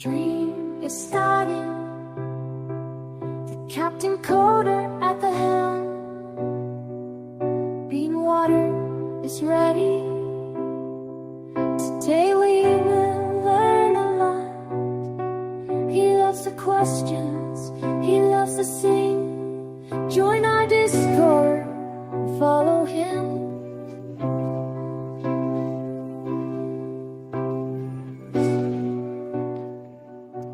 stream is starting. The Captain Coder at the helm. Bean water is ready. Today we will learn a lot. He loves the questions, he loves to sing. Join our Discord and follow him.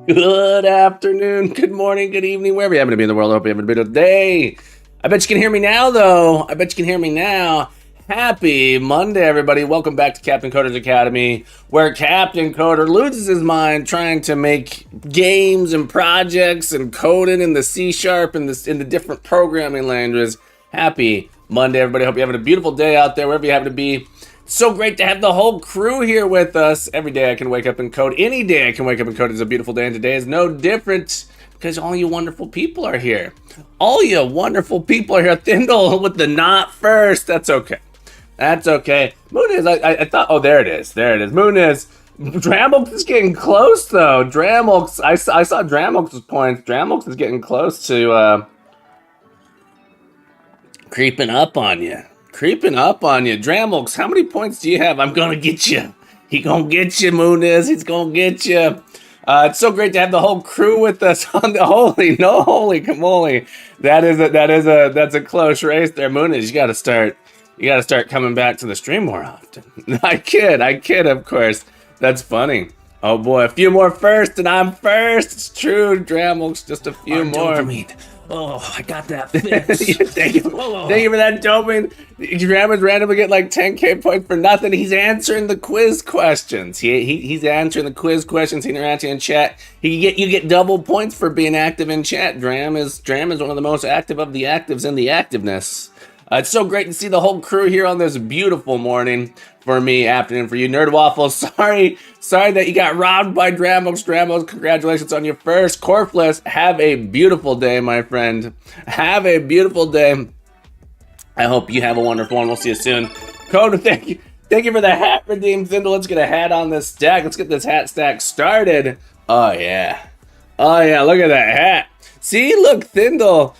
Good afternoon, good morning, good evening, wherever you happen to be in the world. I hope you have a beautiful day. I bet you can hear me now, though. I bet you can hear me now. Happy Monday, everybody. Welcome back to Captain Coder's Academy, where Captain Coder loses his mind trying to make games and projects and coding in the C# and in the different programming languages. Happy Monday, everybody. Hope you're having a beautiful day out there, wherever you happen to be. So great to have the whole crew here with us. Every day I can wake up and code. Any day I can wake up and code is a beautiful day, and today is no different because all you wonderful people are here. All you wonderful people are here. Thindle with the not first. That's okay. That's okay. Mooniz, I thought, oh, there it is. There it is. Mooniz. Dramulx is getting close, though. Dramulx, I saw Dramulx's points. Dramulx is getting close to creeping up on you. Creeping up on you. Dramulx, how many points do you have? I'm gonna get you. He gonna get you, Mooniz. He's gonna get you. It's so great to have the whole crew with us on the holy camole. That's a close race there, Mooniz. You gotta start coming back to the stream more often. I kid, of course. That's funny. Oh boy, a few more first, and I'm first. It's true, Dramulx. Just a few more. Dopamine. Oh, I got that fix. Thank you for that dopamine. Dramulx randomly get like 10k points for nothing. He's answering the quiz questions. He's answering the quiz questions. He's interacting in chat. You get double points for being active in chat. Dram is one of the most active of the actives in the activeness. It's so great to see the whole crew here on this beautiful morning for me, afternoon for you. Nerd Waffle, sorry that you got robbed by Dramulx. Dramulx, congratulations on your first Corfless. Have a beautiful day, my friend. Have a beautiful day. I hope you have a wonderful one. We'll see you soon. Code, thank you for the hat redeem, Thindle. Let's get a hat on this stack. Let's get this hat stack started. Oh yeah, look at that hat. See, look, Thindle.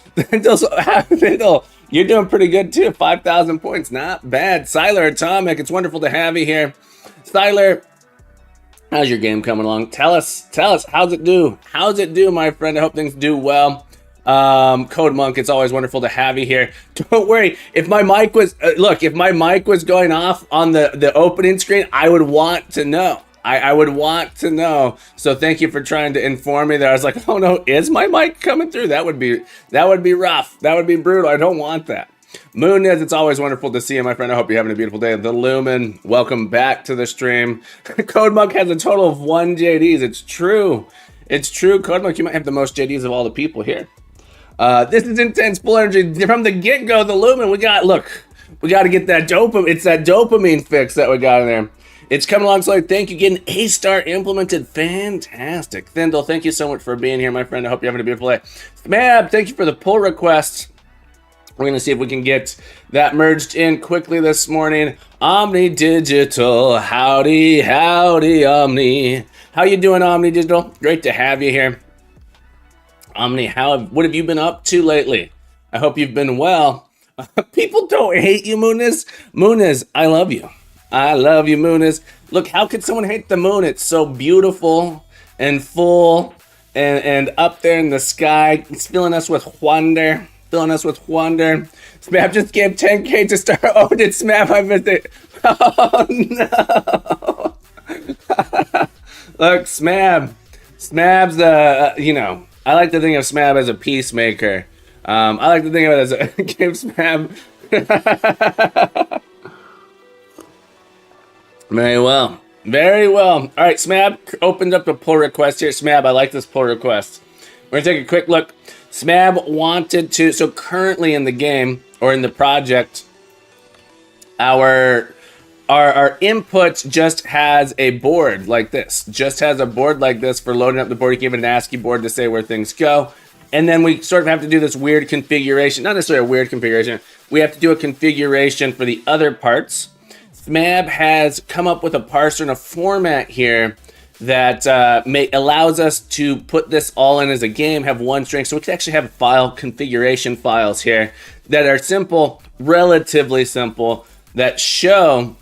You're doing pretty good too. 5,000 points, not bad. Siler Atomic, it's wonderful to have you here. Siler, how's your game coming along? Tell us, how's it do? How's it do, my friend? I hope things do well. Code Monk, it's always wonderful to have you here. Don't worry, if my mic was going off on the opening screen, I would want to know. I would want to know. So thank you for trying to inform me there. I was like, oh no, is my mic coming through? That would be rough. That would be brutal. I don't want that. Mooniz, it's always wonderful to see you, my friend. I hope you're having a beautiful day. The Lumen, welcome back to the stream. Code Monk has a total of 1 JDs. It's true. Code Monk, you might have the most JDs of all the people here. This is intense full energy from the get-go. The Lumen, we got to get that dopamine. It's that dopamine fix that we got in there. It's coming along slowly. Thank you. Getting A-star implemented. Fantastic. Thindle, thank you so much for being here, my friend. I hope you're having a beautiful day. Smab, thank you for the pull request. We're going to see if we can get that merged in quickly this morning. Omni Digital. Howdy, Omni. How you doing, Omni Digital? Great to have you here. Omni, what have you been up to lately? I hope you've been well. People don't hate you, Mooniz. Mooniz, I love you. I love you, Mooniz. Look, how could someone hate the moon? It's so beautiful and full and up there in the sky. It's filling us with wonder. Smab just gave 10k to start. Oh, did Smab? I missed it. Oh, no. Look, Smab's I like to think of Smab as a peacemaker. I like to think of it as a give Smab. Very well. All right, Smab opened up a pull request here. Smab, I like this pull request. We're going to take a quick look. Smab wanted to, so currently in the game, or in the project, our input just has a board like this. Just has a board like this for loading up the board. You can give it an ASCII board to say where things go. And then we sort of have to do this weird configuration. Not necessarily a weird configuration. We have to do a configuration for the other parts. Smab has come up with a parser and a format here that allows us to put this all in as a game, have one string. So we can actually have file configuration files here that are simple, relatively simple, that show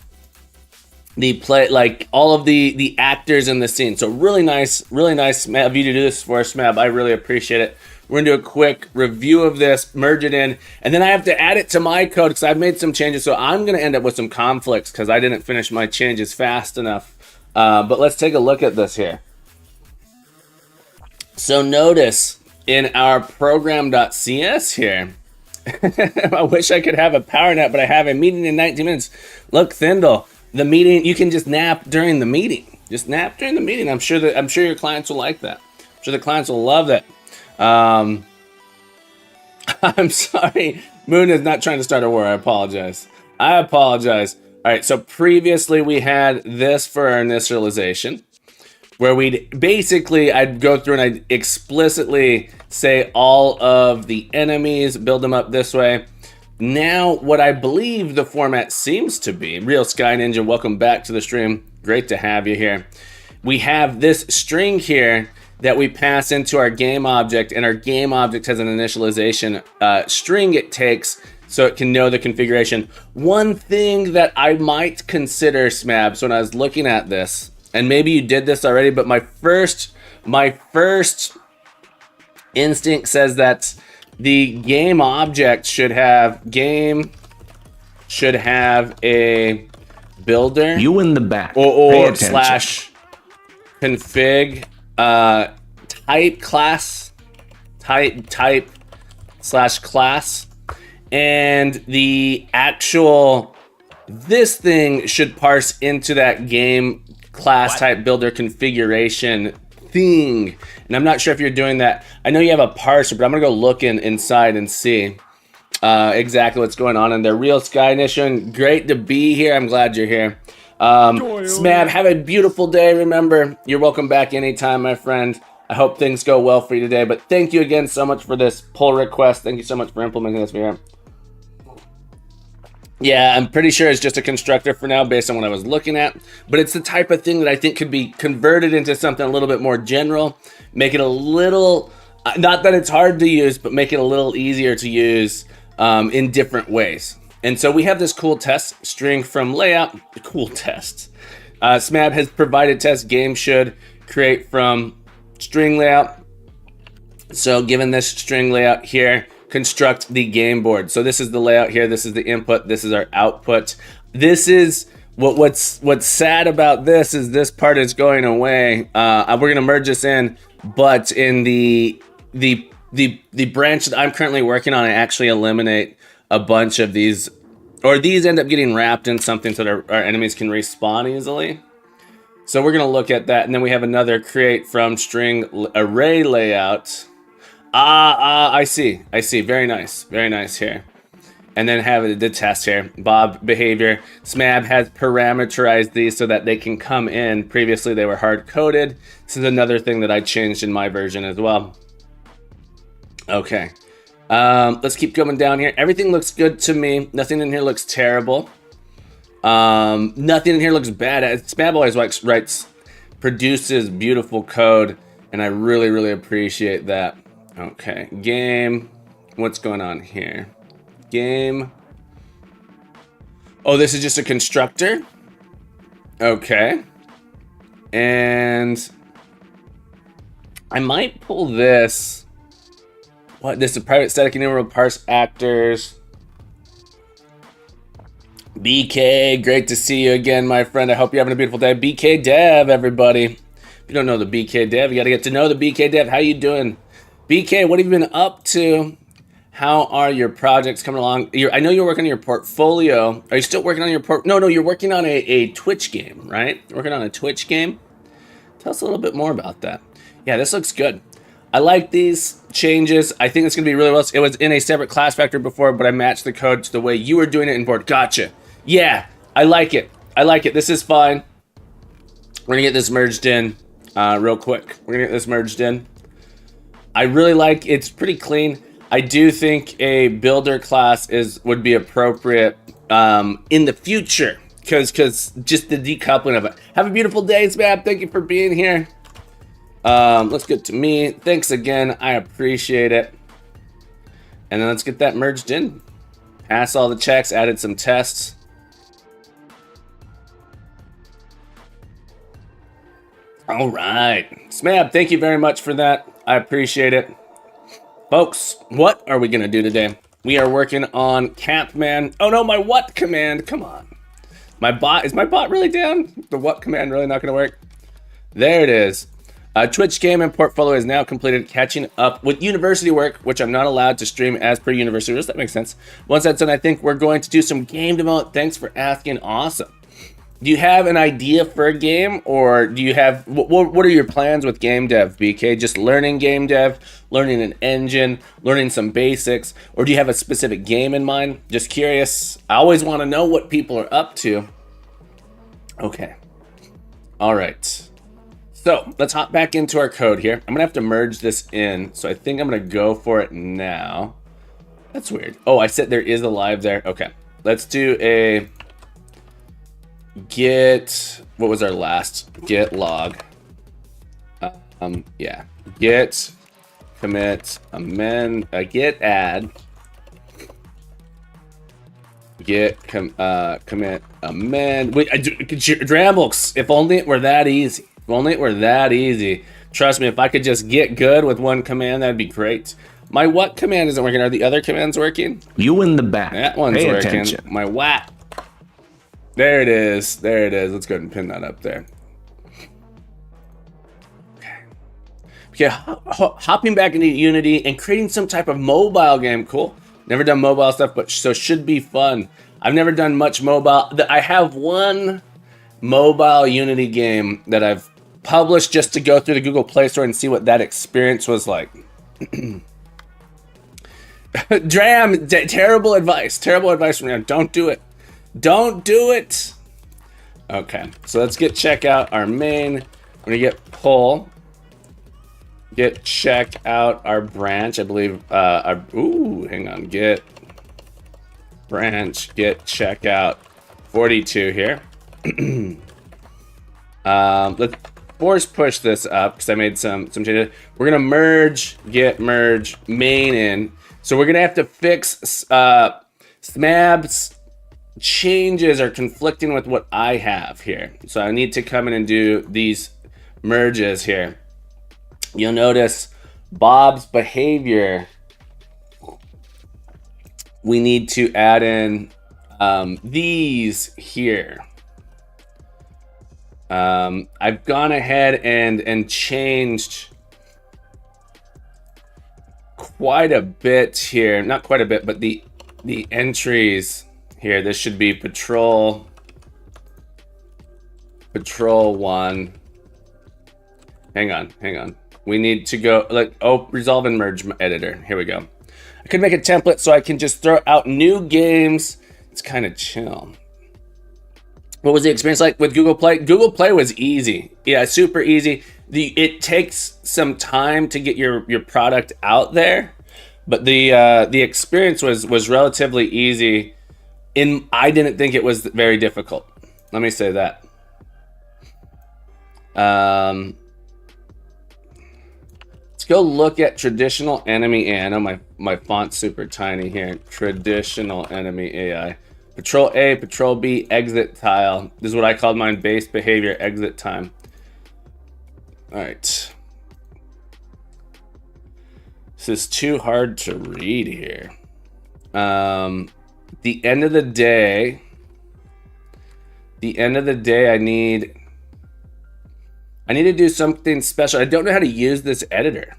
the play, like all of the actors in the scene. So really nice of you to do this for us, Smab. I really appreciate it. We're gonna do a quick review of this, merge it in, and then I have to add it to my code because I've made some changes. So I'm gonna end up with some conflicts because I didn't finish my changes fast enough. But let's take a look at this here. So notice in our program.cs here, I wish I could have a power nap, but I have a meeting in 19 minutes. Look, Thindle, the meeting, you can just nap during the meeting. Just nap during the meeting. I'm sure your clients will like that. I'm sure the clients will love that. I'm sorry. Moon is not trying to start a war. I apologize. All right, so previously we had this for our initialization, where I'd go through and I'd explicitly say all of the enemies, build them up this way. Now, what I believe the format seems to be, Real Sky Ninja, welcome back to the stream. Great to have you here. We have this string here that we pass into our game object, and our game object has an initialization string it takes so it can know the configuration. One thing that I might consider, Smabs, when I was looking at this, and maybe you did this already, but my first instinct says that the game object should have a builder. You in the back. Or slash config type class type slash class, and the actual this thing should parse into that game class type builder configuration thing. And I'm not sure if you're doing that. I know you have a parser, but I'm gonna go look inside and see exactly what's going on in there. Real Sky Nation, great to be here. I'm glad you're here. Smab, have a beautiful day. Remember, you're welcome back anytime, my friend. I hope things go well for you today. But thank you again so much for this pull request. Thank you so much for implementing this here. Yeah, I'm pretty sure it's just a constructor for now based on what I was looking at. But it's the type of thing that I think could be converted into something a little bit more general. Make it a little, not that it's hard to use, but make it a little easier to use in different ways. And so we have this cool test string from layout, cool tests. Smab has provided test game should create from string layout. So given this string layout here, construct the game board. So this is the layout here. This is the input. This is our output. This is what's sad about this is this part is going away. We're gonna merge this in, but in the branch that I'm currently working on, I actually eliminate a bunch of these, or these end up getting wrapped in something so that our enemies can respawn easily. So we're gonna look at that, and then we have another create from string array layout. I see. Very nice here. And then have the test here. Bob behavior. Smab has parameterized these so that they can come in. Previously they were hard coded. This is another thing that I changed in my version as well. Okay. Let's keep going down here. Everything looks good to me. Nothing in here looks terrible. Nothing in here looks bad. Smab always produces beautiful code, and I really, really appreciate that. Okay, game. What's going on here? Game. Oh, this is just a constructor. Okay. And I might pull this. What? This is a private static enumerable parse actors. BK, great to see you again, my friend. I hope you're having a beautiful day. BK Dev, everybody. If you don't know the BK Dev, you got to get to know the BK Dev. How you doing? BK, what have you been up to? How are your projects coming along? I know you're working on your portfolio. Are you still working on your No, you're working on a Twitch game, right? You're working on a Twitch game? Tell us a little bit more about that. Yeah, this looks good. I like these changes. I think it's going to be really well. It was in a separate class factor before, but I matched the code to the way you were doing it in board. Gotcha. Yeah, I like it. This is fine. We're going to get this merged in real quick. We're going to get this merged in. I really like, it's pretty clean. I do think a builder class would be appropriate in the future. because just the decoupling of it. Have a beautiful day, Smab. Thank you for being here. Let's get to me. Thanks again. I appreciate it. And then let's get that merged in. Pass all the checks, added some tests. All right. Smab, thank you very much for that. I appreciate it. Folks, what are we going to do today? We are working on Campman. Oh no, my what command. Come on. Is my bot really down? The what command really not going to work? There it is. Twitch game and portfolio is now completed, catching up with university work, which I'm not allowed to stream as per university rules. That makes sense. Once that's done, I think we're going to do some game development. Thanks for asking. Awesome. Do you have an idea for a game, or do you have what are your plans with game dev, BK? Just learning game dev, learning an engine, learning some basics, or do you have a specific game in mind? Just curious. I always want to know what people are up to. Okay. All right. So let's hop back into our code here. I'm gonna have to merge this in, so I think I'm gonna go for it now. That's weird. Oh, I said there is a live there. Okay, let's do a get. What was our last? Get log. Yeah. Get commit amend. Get add. Get commit amend. Wait, Dramblix. If only it were that easy. If only it were that easy. Trust me, if I could just get good with one command, that'd be great. My what command isn't working. Are the other commands working? You in the back. That one's Pay working. attention. My what? There it is. There it is. Let's go ahead and pin that up there. Okay. Yeah, hopping back into Unity and creating some type of mobile game. Cool. Never done mobile stuff, but so should be fun. I've never done much mobile. I have one mobile Unity game that I've published just to go through the Google Play Store and see what that experience was like. Dram, terrible advice. Terrible advice from Dram. Don't do it. Don't do it. Okay, so let's get check out our main. We're gonna get pull. Get check out our branch. I believe. Hang on. Get branch. Get check out 42 here. Let's force push this up because I made some changes. We're gonna merge main in. So we're gonna have to fix Smab's changes are conflicting with what I have here. So I need to come in and do these merges here. You'll notice Bob's behavior. We need to add in these here. I've gone ahead and changed quite a bit here. Not quite a bit, but the entries here. This should be patrol 1. Hang on. We need to go resolve and merge editor. Here we go. I could make a template so I can just throw out new games. It's kind of chill. What was the experience like with Google Play? Google Play was easy. Yeah, super easy. It takes some time to get your product out there, but the experience was relatively easy. I didn't think it was very difficult. Let me say that. Let's go look at traditional enemy AI. I know my font's super tiny here. Traditional enemy AI. Patrol A, Patrol B, exit tile. This is what I called mine, base behavior, exit time. All right. This is too hard to read here. The end of the day, I need to do something special. I don't know how to use this editor.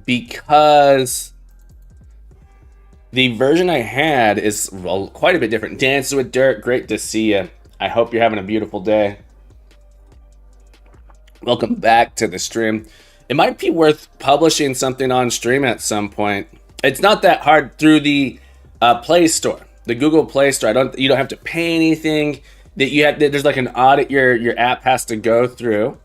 Because the version I had is quite a bit different. Dances with Dirt, great to see you. I hope you're having a beautiful day. Welcome back to the stream. It might be worth publishing something on stream at some point. It's not that hard through the Play Store, the Google Play Store. You don't have to pay anything. There's like an audit your app has to go through.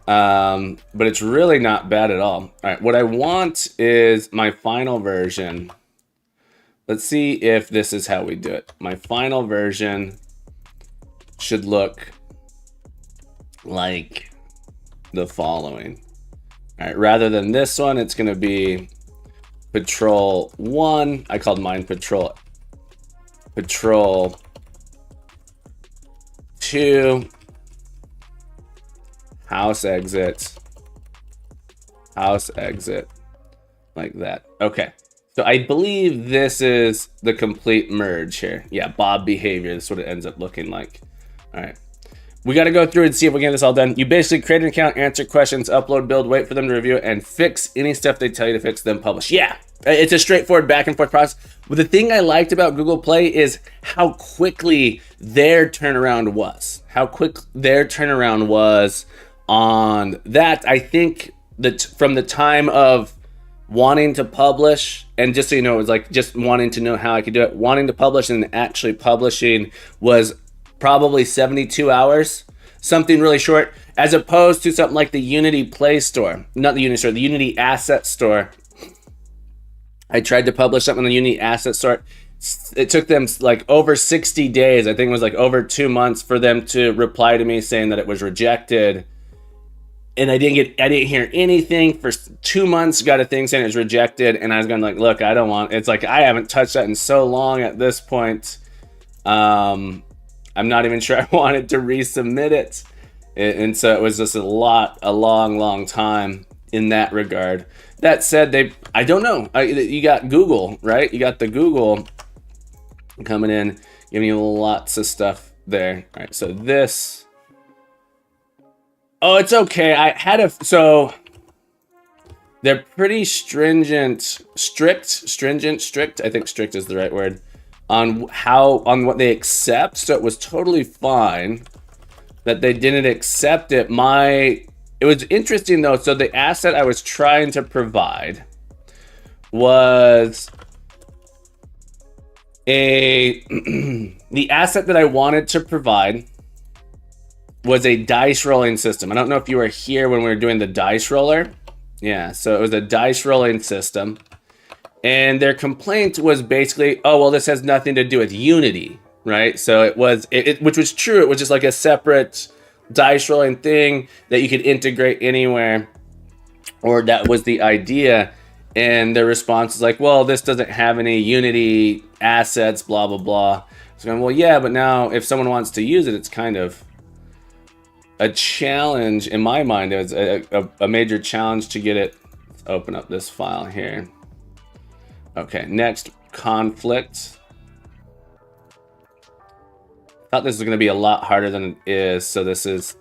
But it's really not bad at all. All right, what I want is my final version. Let's see if this is how we do it. My final version should look like the following. All right, rather than this one, it's going to be Patrol 1. I called mine Patrol 2. House exit. Like that. Okay. So I believe this is the complete merge here. Yeah, Bob behavior. This is what it ends up looking like. All right. We got to go through and see if we get this all done. You basically create an account, answer questions, upload, build, wait for them to review it, and fix any stuff they tell you to fix, then publish. Yeah, it's a straightforward back and forth process. But the thing I liked about Google Play is how quickly their turnaround was. On that. I think that from the time of wanting to publish, and just so you know, it was like just wanting to know how I could do it, wanting to publish and actually publishing was probably 72 hours, something really short, as opposed to something like the Unity Play Store, not the Unity Store, the Unity Asset Store. I tried to publish something on the Unity Asset Store. It took them like over 60 days. I think it was like over 2 months for them to reply to me saying that it was rejected. And I didn't hear anything for 2 months. Got a thing saying it was rejected, and I was going like, look, I don't want. It's like I haven't touched that in so long at this point. I'm not even sure I wanted to resubmit it. And so it was just a long time in that regard. That said, I don't know. You got Google, right? You got the Google coming in, giving you lots of stuff there. All right, so this. Oh, it's okay. So they're pretty strict. I think strict is the right word. On what they accept, so it was totally fine that they didn't accept it. It was interesting though. So the asset I was trying to provide was the asset that I wanted to provide was a dice rolling system. I don't know if you were here when we were doing the dice roller. Yeah, so it was a dice rolling system. And their complaint was basically, oh, well, this has nothing to do with Unity, right? So it was, which was true. It was just like a separate dice rolling thing that you could integrate anywhere, or that was the idea. And their response is like, well, this doesn't have any Unity assets, blah, blah, blah. So I'm, well, yeah, but now if someone wants to use it, it's kind of a challenge in my mind. It was a major challenge to get it. Let's open up this file here. Okay, next, conflict. Thought this was going to be a lot harder than it is, so this is...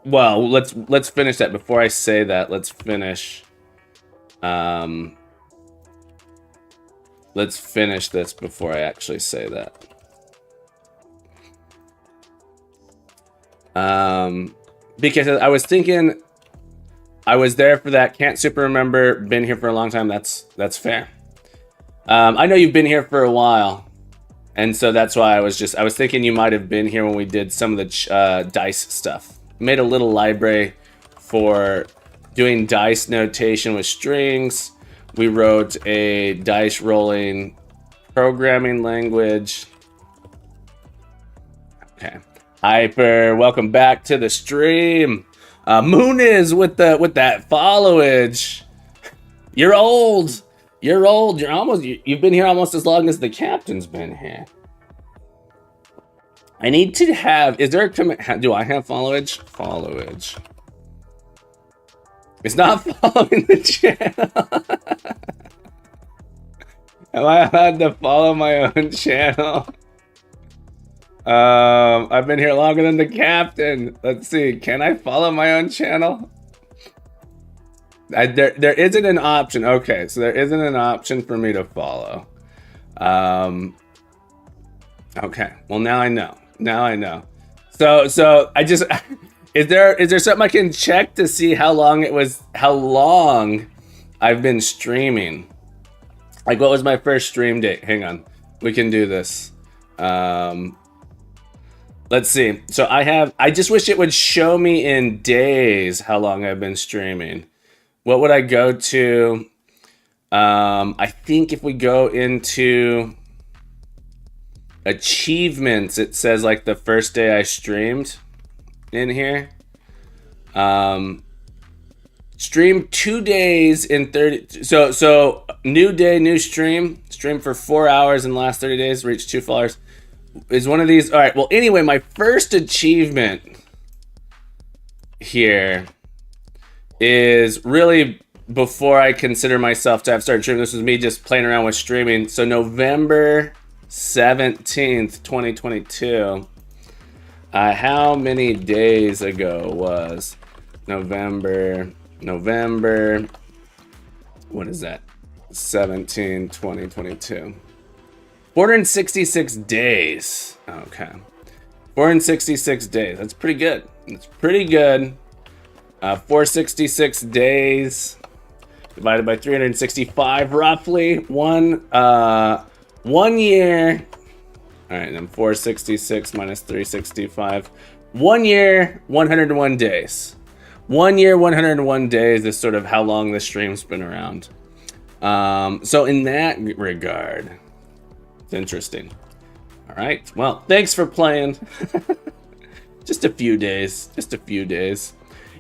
Well, let's finish that. Before I say that, let's finish... let's finish this before I actually say that. Because I was thinking... I was there for that, can't super remember, been here for a long time, that's fair. I know you've been here for a while, and so that's why I was thinking you might have been here when we did some of the dice stuff. Made a little library for doing dice notation with strings. We wrote a dice rolling programming language. Okay, Hyper, welcome back to the stream. Moon is with that followage. You're old. You're old. You've been here almost as long as the captain's been here. I need to have, is there a command? Do I have followage? Followage. It's not following the channel. Am I allowed to follow my own channel? I've been here longer than the captain. Let's see. Can I follow my own channel? There isn't an option. Okay, so there isn't an option for me to follow. Okay, well now I know. So I just is there something I can check to see how long I've been streaming? Like, what was my first stream date? Hang on, we can do this. Let's see. So I just wish it would show me in days how long I've been streaming. What would I go to? I think if we go into, achievements, it says like the first day I streamed in here. Stream 2 days in 30. So new day, new stream. Stream for 4 hours in the last 30 days. Reached 2 followers. Is one of these. All right. Well, anyway, my first achievement here is really before I consider myself to have started streaming. This was me just playing around with streaming. So November 17th, 2022. How many days ago was November, what is that? 17, 2022. 466 days. Okay. 466 days. That's pretty good. It's pretty good. 466 days divided by 365, roughly. 1 year. All right, then 466 minus 365. 1 year, 101 days. 1 year, 101 days is sort of how long the stream's been around. So in that regard, it's interesting. All right, well, thanks for playing. Just a few days.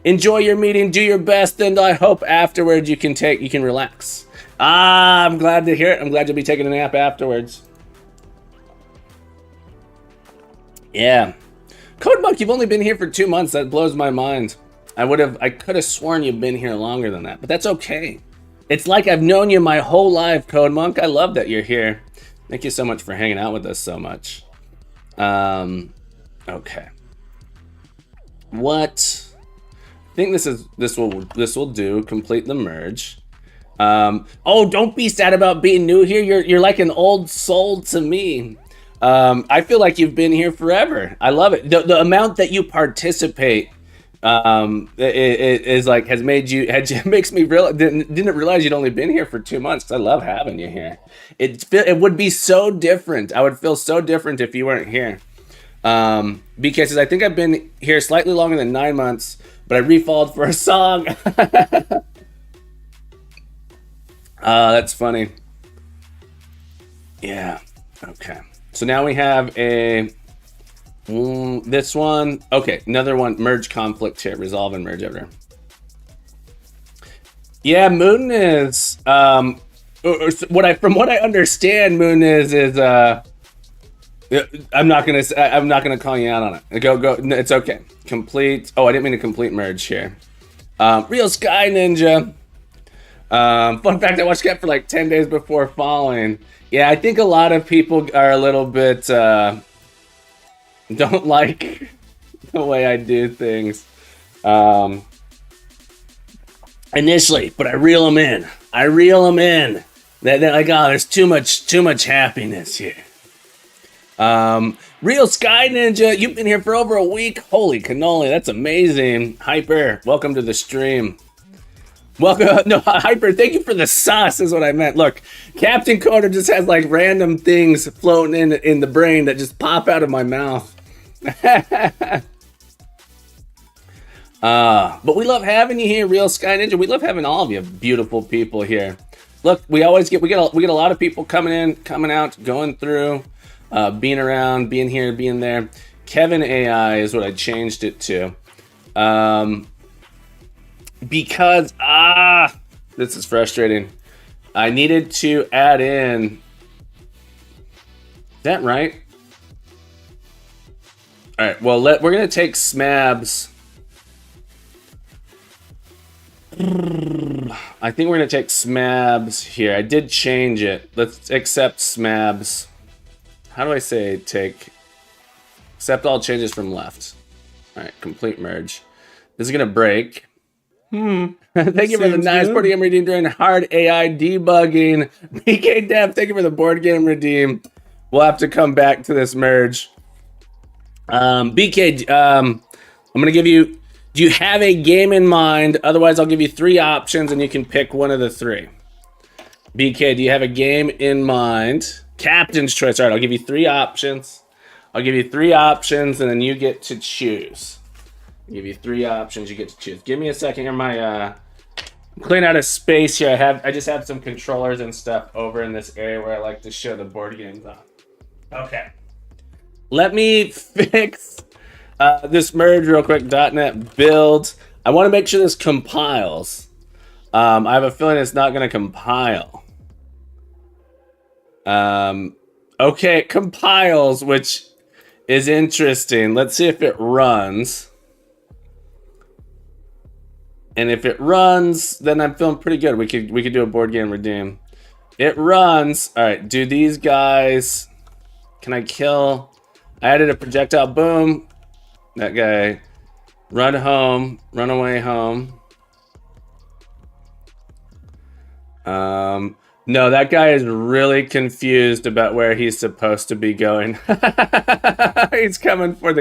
Enjoy your meeting, do your best, and I hope afterwards you can relax. I'm glad to hear it. I'm glad you'll be taking a nap afterwards. Yeah. Code Monk, you've only been here for 2 months. That blows my mind. I could have sworn you've been here longer than that, but that's okay. It's like I've known you my whole life, Code Monk. I love that you're here. Thank you so much for hanging out with us so much. Okay. What? I think this will do. Complete the merge. Oh, don't be sad about being new here. You're like an old soul to me. I feel like you've been here forever. I love it. The amount that you participate is like makes me realize didn't realize you'd only been here for 2 months. I love having you here. It would be so different. I would feel so different if you weren't here. Because I think I've been here slightly longer than 9 months, but I refollowed for a song. That's funny. Yeah. Okay. So now we have this one. Okay, another one. Merge conflict here. Resolve and merge editor. Yeah, Moon is from what I understand, Moon is I'm not gonna call you out on it. Go. It's okay. Complete. Oh, I didn't mean to complete merge here. Real Sky Ninja. Fun fact: I watched Cat for like 10 days before following. Yeah, I think a lot of people are a little bit don't like the way I do things initially, but I reel them in. They're like, oh, there's too much happiness here. Real Sky Ninja, you've been here for over a week. Holy cannoli, that's amazing. Hyper, welcome to the stream. Welcome. No, Hyper, thank you for the sauce is what I meant. Look, Captain Coder just has like random things floating in the brain that just pop out of my mouth. But we love having you here, Real Sky Ninja. We love having all of you beautiful people here. Look, we get a lot of people coming in, coming out, going through, being around, being here, being there. Kevin AI is what I changed it to. Because this is frustrating. I needed to add in. Is that right? All right. Well, we're gonna take Smabs. I think we're gonna take Smabs here. I did change it. Let's accept Smabs. How do I say take? Accept all changes from left. All right. Complete merge. This is gonna break. Thank you for the nice board game redeem during hard AI debugging. BK Dev, thank you for the board game redeem. We'll have to come back to this merge. BK, I'm gonna give you. Do you have a game in mind? Otherwise, I'll give you 3 options and you can pick one of the 3. BK, do you have a game in mind? Captain's choice. All right, I'll give you 3 options. And then you get to choose. I'll give you 3 options. You get to choose. Give me a second here. I'm cleaning out a space here. I just have some controllers and stuff over in this area where I like to show the board games on. Okay. let me fix this merge real quick. .NET build. I want to make sure this compiles. I have a feeling it's not going to compile. Okay, it compiles, which is interesting. Let's see if it runs. And if it runs, then I'm feeling pretty good. We could do a board game redeem. It runs. All right, do these guys... Can I kill? I added a projectile. Boom. That guy. Run home. Run away home. No, that guy is really confused about where he's supposed to be going. He's coming for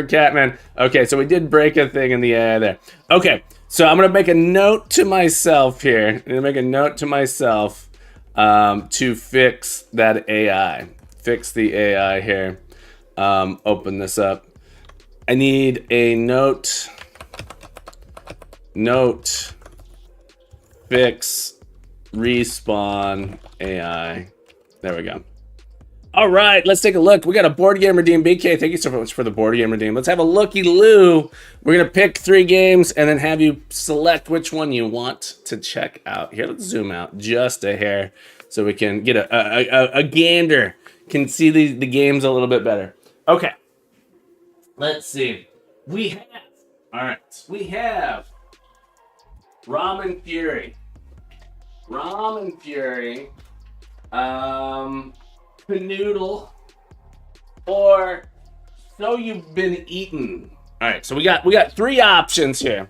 Catman. Okay, so we did break a thing in the AI there. Okay, so I'm gonna make a note to myself here. I'm gonna make a note to myself to fix that AI. Fix the AI here. Open this up. I need a note. Fix respawn AI. There we go. All right, let's take a look. We got a board game redeem. BK, thank you so much for the board game redeem. Let's have a looky-loo. We're gonna pick 3 games and then have you select which one you want to check out. Here, let's zoom out just a hair so we can get a gander. Can see the games a little bit better. Okay. Let's see. We have Ramen Fury. Canoodle, or So You've Been Eaten. All right, so we got 3 options here.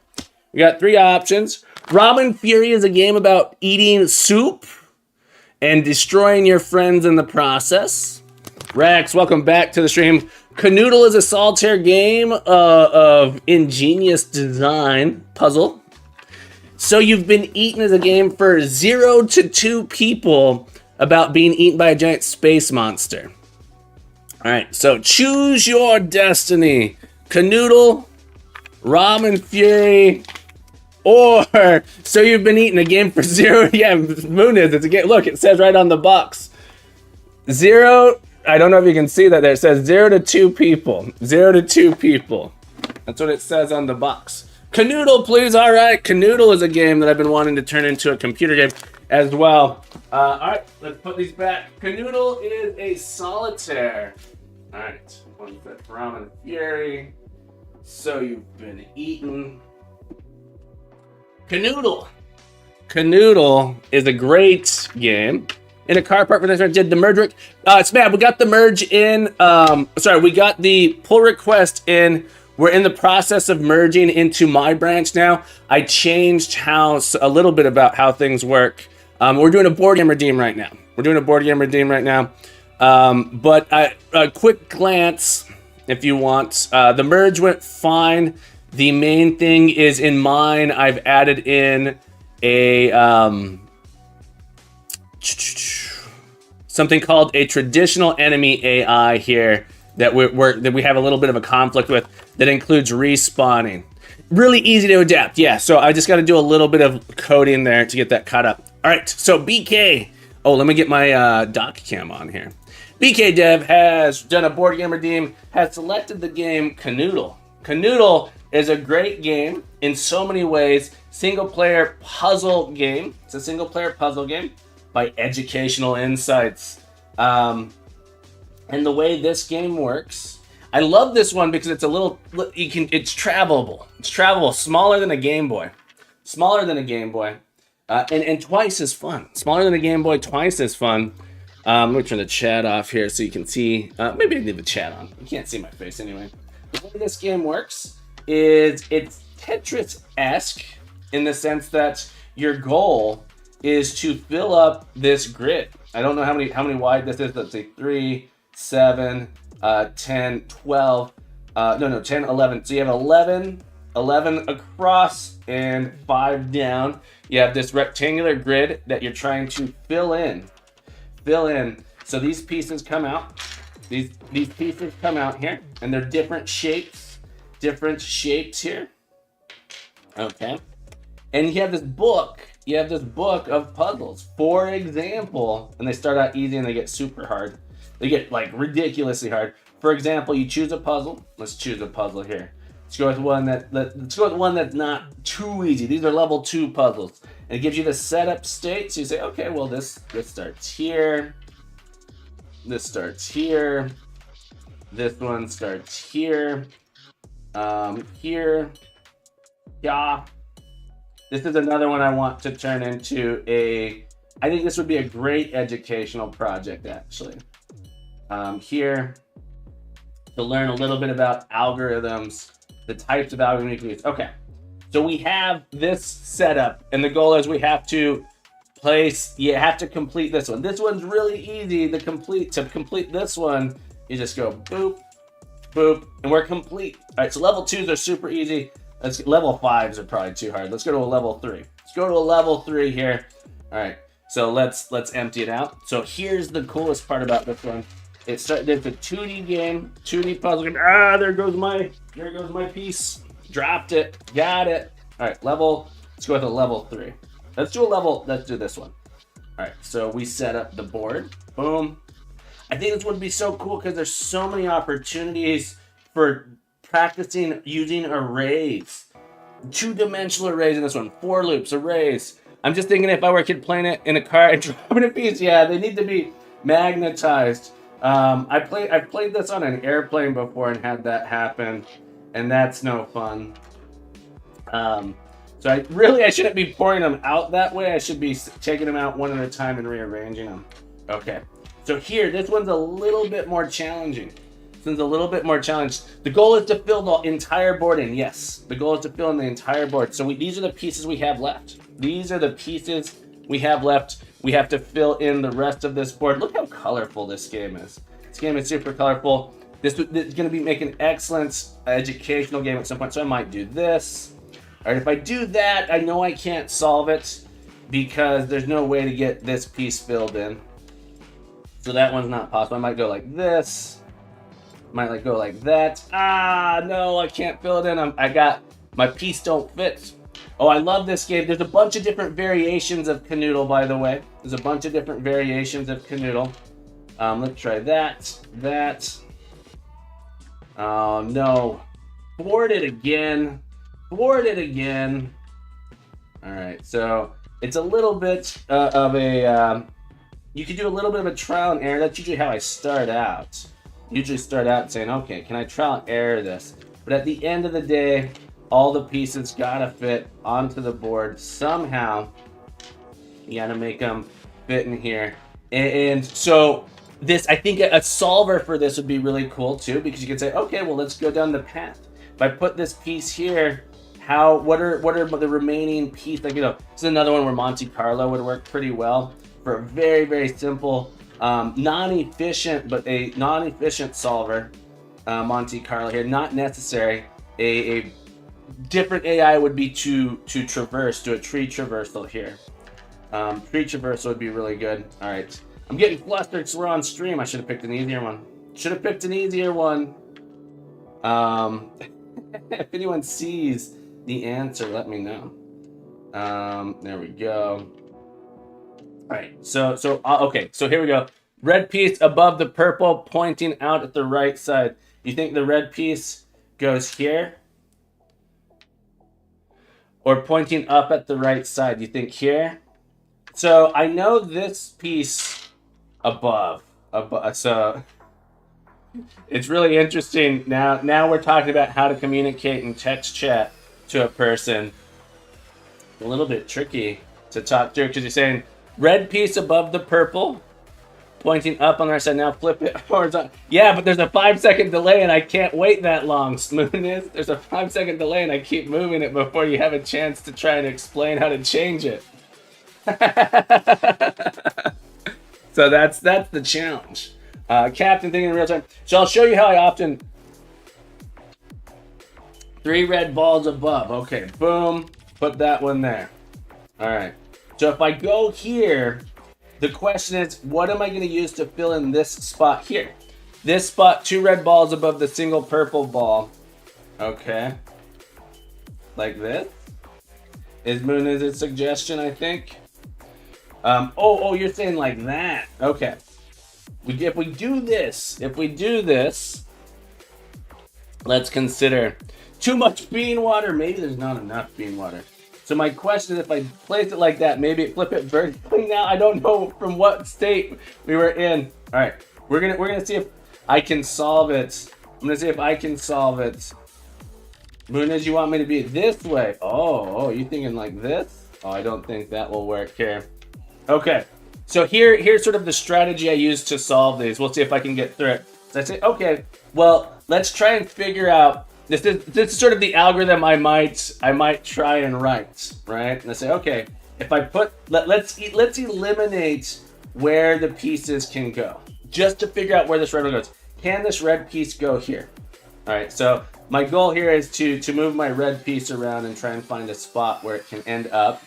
Ramen Fury is a game about eating soup and destroying your friends in the process. Rex, welcome back to the stream. Canoodle is a solitaire game of ingenious design puzzle. So You've Been Eaten is a game for 0 to 2 people about being eaten by a giant space monster. All right, so choose your destiny. Canoodle, Ramen Fury, or So You've Been Eaten, a game for 0. Yeah, Moon is. It's a game. Look, it says right on the box. 0. I don't know if you can see that there. It says 0 to 2 people. 0 to 2 people. That's what it says on the box. Canoodle, please. All right. Canoodle is a game that I've been wanting to turn into a computer game as well. All right. Let's put these back. Canoodle is a solitaire. All right. One set for Ramen Fury. So You've Been Eaten. Canoodle. Canoodle is a great game. In a car part for this one, did the merge work? Smab, we got the merge in. We got the pull request in. We're in the process of merging into my branch now. I changed a little bit about how things work. We're doing a board game redeem right now. But a quick glance, if you want. The merge went fine. The main thing is in mine, I've added in a something called a traditional enemy AI here that we have a little bit of a conflict with, that includes respawning. Really easy to adapt, yeah. So I just got to do a little bit of coding there to get that caught up. All right, so BK. Oh, let me get my doc cam on here. BK Dev has done a board game redeem, has selected the game Canoodle. Canoodle is a great game in so many ways. Single player puzzle game. It's a single player puzzle game by Educational Insights. And the way this game works, I love this one because it's it's travelable. It's travelable, smaller than a Game Boy. And twice as fun. Smaller than a Game Boy, twice as fun. Let me turn the chat off here so you can see. Maybe I leave the chat on. You can't see my face anyway. The way this game works is it's Tetris-esque in the sense that your goal is to fill up this grid. I don't know how many wide this is. Let's say 3, 7, 10, 12. 10, 11. So you have 11 across and 5 down. You have this rectangular grid that you're trying to fill in. So these pieces come out. These pieces come out here, and they're different shapes here. Okay. And you have this book. Of puzzles. For example, and they start out easy and they get super hard. They get like ridiculously hard. for example, you choose a puzzle. Let's choose a puzzle here. Let's go with one let's go with one that's not too easy. These are level 2 puzzles. And it gives you the setup state. So you say, okay, well, this starts here. This starts here. This one starts here. Here. Yeah. This is another one I want to turn into I think this would be a great educational project, actually. Here, to learn a little bit about algorithms, the types of algorithms you can use. Okay, so we have this setup, and the goal is we have to you have to complete this one. This one's really easy to complete. To complete this one, you just go boop, boop, and we're complete. All right, so level 2s are super easy. Level 5s are probably too hard. Let's go to a level 3. Let's go to a level 3 here. All right, so let's empty it out. So here's the coolest part about this one. It's a 2D game, 2D puzzle game. There goes my piece. Dropped it. Got it. All right, let's go with a level 3. Let's do this one. All right, so we set up the board. Boom. I think this would be so cool because there's so many opportunities for practicing using arrays. 2-dimensional arrays in this one. 4 loops, arrays. I'm just thinking if I were a kid playing it in a car and dropping a piece, yeah, they need to be magnetized. I've played this on an airplane before and had that happen, and that's no fun. So I shouldn't be pouring them out that way. I should be taking them out one at a time and rearranging them. Okay, so here, this one's a little bit more challenging. The goal is to fill the entire board in. Yes, the goal is to fill in the entire board. So these are the pieces we have left. These are the pieces we have left. We have to fill in the rest of this board. Look how colorful this game is. This game is super colorful. This is going to make an excellent educational game at some point. So I might do this. All right, if I do that, I know I can't solve it because there's no way to get this piece filled in. So that one's not possible. I might go like this. Might go like that. No, I can't fill it in. My piece don't fit. Oh, I love this game. There's a bunch of different variations of Canoodle, by the way. There's a bunch of different variations of Canoodle. Let's try that. Oh, no. Board it again. All right, so it's a little bit of a... you can do a little bit of a trial and error. That's usually how I start out. Usually start out saying, okay, can I trial and error this? But at the end of the day, all the pieces gotta fit onto the board somehow. You gotta make them fit in here. And so this, I think a solver for this would be really cool too, because you could say, okay, well, let's go down the path. If I put this piece here, what are the remaining pieces? Like, this is another one where Monte Carlo would work pretty well for a very, very simple, non-efficient, but a non-efficient solver. Monte Carlo here, not necessary. A different AI would be to traverse, do a tree traversal here. Tree traversal would be really good. All right, I'm getting flustered because we're on stream. I should have picked an easier one. If anyone sees the answer, let me know. There we go. All right, okay, so here we go. Red piece above the purple, pointing out at the right side. You think the red piece goes here? Or pointing up at the right side? You think here? So I know this piece above. So it's really interesting. Now we're talking about how to communicate in text chat to a person. A little bit tricky to talk through because you're saying red piece above the purple, pointing up on the right side. Now flip it horizontal. Yeah, but there's a 5-second delay and I can't wait that long. Smoothness. There's a 5-second delay and I keep moving it before you have a chance to try and explain how to change it. So that's the challenge. Captain thinking in real time. So I'll show you how I often 3 red balls above. Okay, boom. Put that one there. All right. So if I go here, the question is, what am I going to use to fill in this spot here? This spot, 2 red balls above the single purple ball. Okay. Like this. Is a suggestion, I think. You're saying like that. Okay. If we do this, Let's consider too much bean water. Maybe there's not enough bean water. So my question is, if I place it like that, maybe flip it vertically. Now I don't know from what state we were in. All right, we're gonna see if I can solve it. I'm gonna see if I can solve it. Munez, you want me to be this way? Oh, you thinking like this? Oh, I don't think that will work here. Okay, so here's sort of the strategy I use to solve these. We'll see if I can get through it. So I say, okay, well, let's try and figure out. This is sort of the algorithm I might try and write, right? And I say, okay, if I put let's eliminate where the pieces can go, just to figure out where this red one goes. Can this red piece go here? All right, so my goal here is to move my red piece around and try and find a spot where it can end up.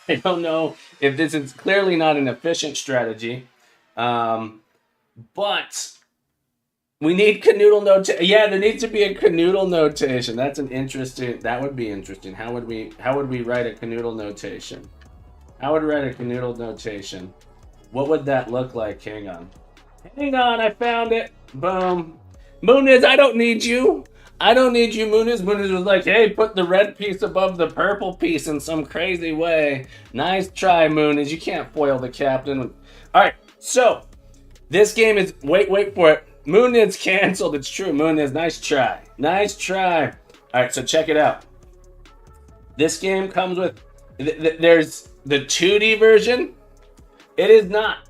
I don't know if this is clearly not an efficient strategy, but we need canoodle notation. Yeah, there needs to be a canoodle notation. That would be interesting. How would we write a canoodle notation? How would we write a canoodle notation? What would that look like? Hang on, I found it. Boom. Munez, I don't need you. Munez. Munez was like, hey, put the red piece above the purple piece in some crazy way. Nice try, Munez. You can't foil the captain. All right, so this game is, wait for it. Munez canceled. It's true. Munez, nice try. All right, so check it out. This game comes with, there's the 2D version. It is not.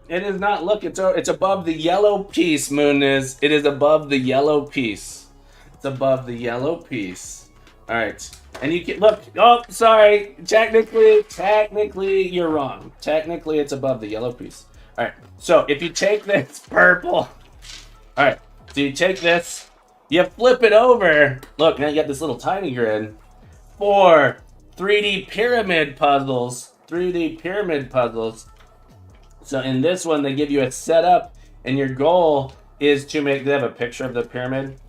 Look, it's above the yellow piece, Munez. It is above the yellow piece. It's above the yellow piece. All right, and you can look. Oh, sorry. Technically, you're wrong. Technically, it's above the yellow piece. All right. So if you take this purple. All right, so you take this, you flip it over. Look, now you got this little tiny grid for 3D pyramid puzzles. So in this one, they give you a setup, and your goal is to they have a picture of the pyramid.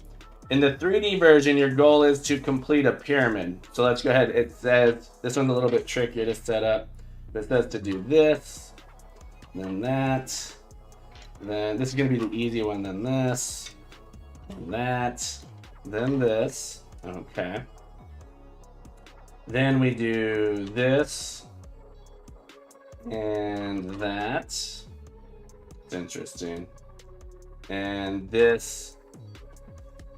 In the 3D version, your goal is to complete a pyramid. So let's go ahead. It says, this one's a little bit trickier to set up. It says to do this, then that. Then this is going to be the easy one, then this, then that, then this. Okay. Then we do this and that. It's interesting. And this.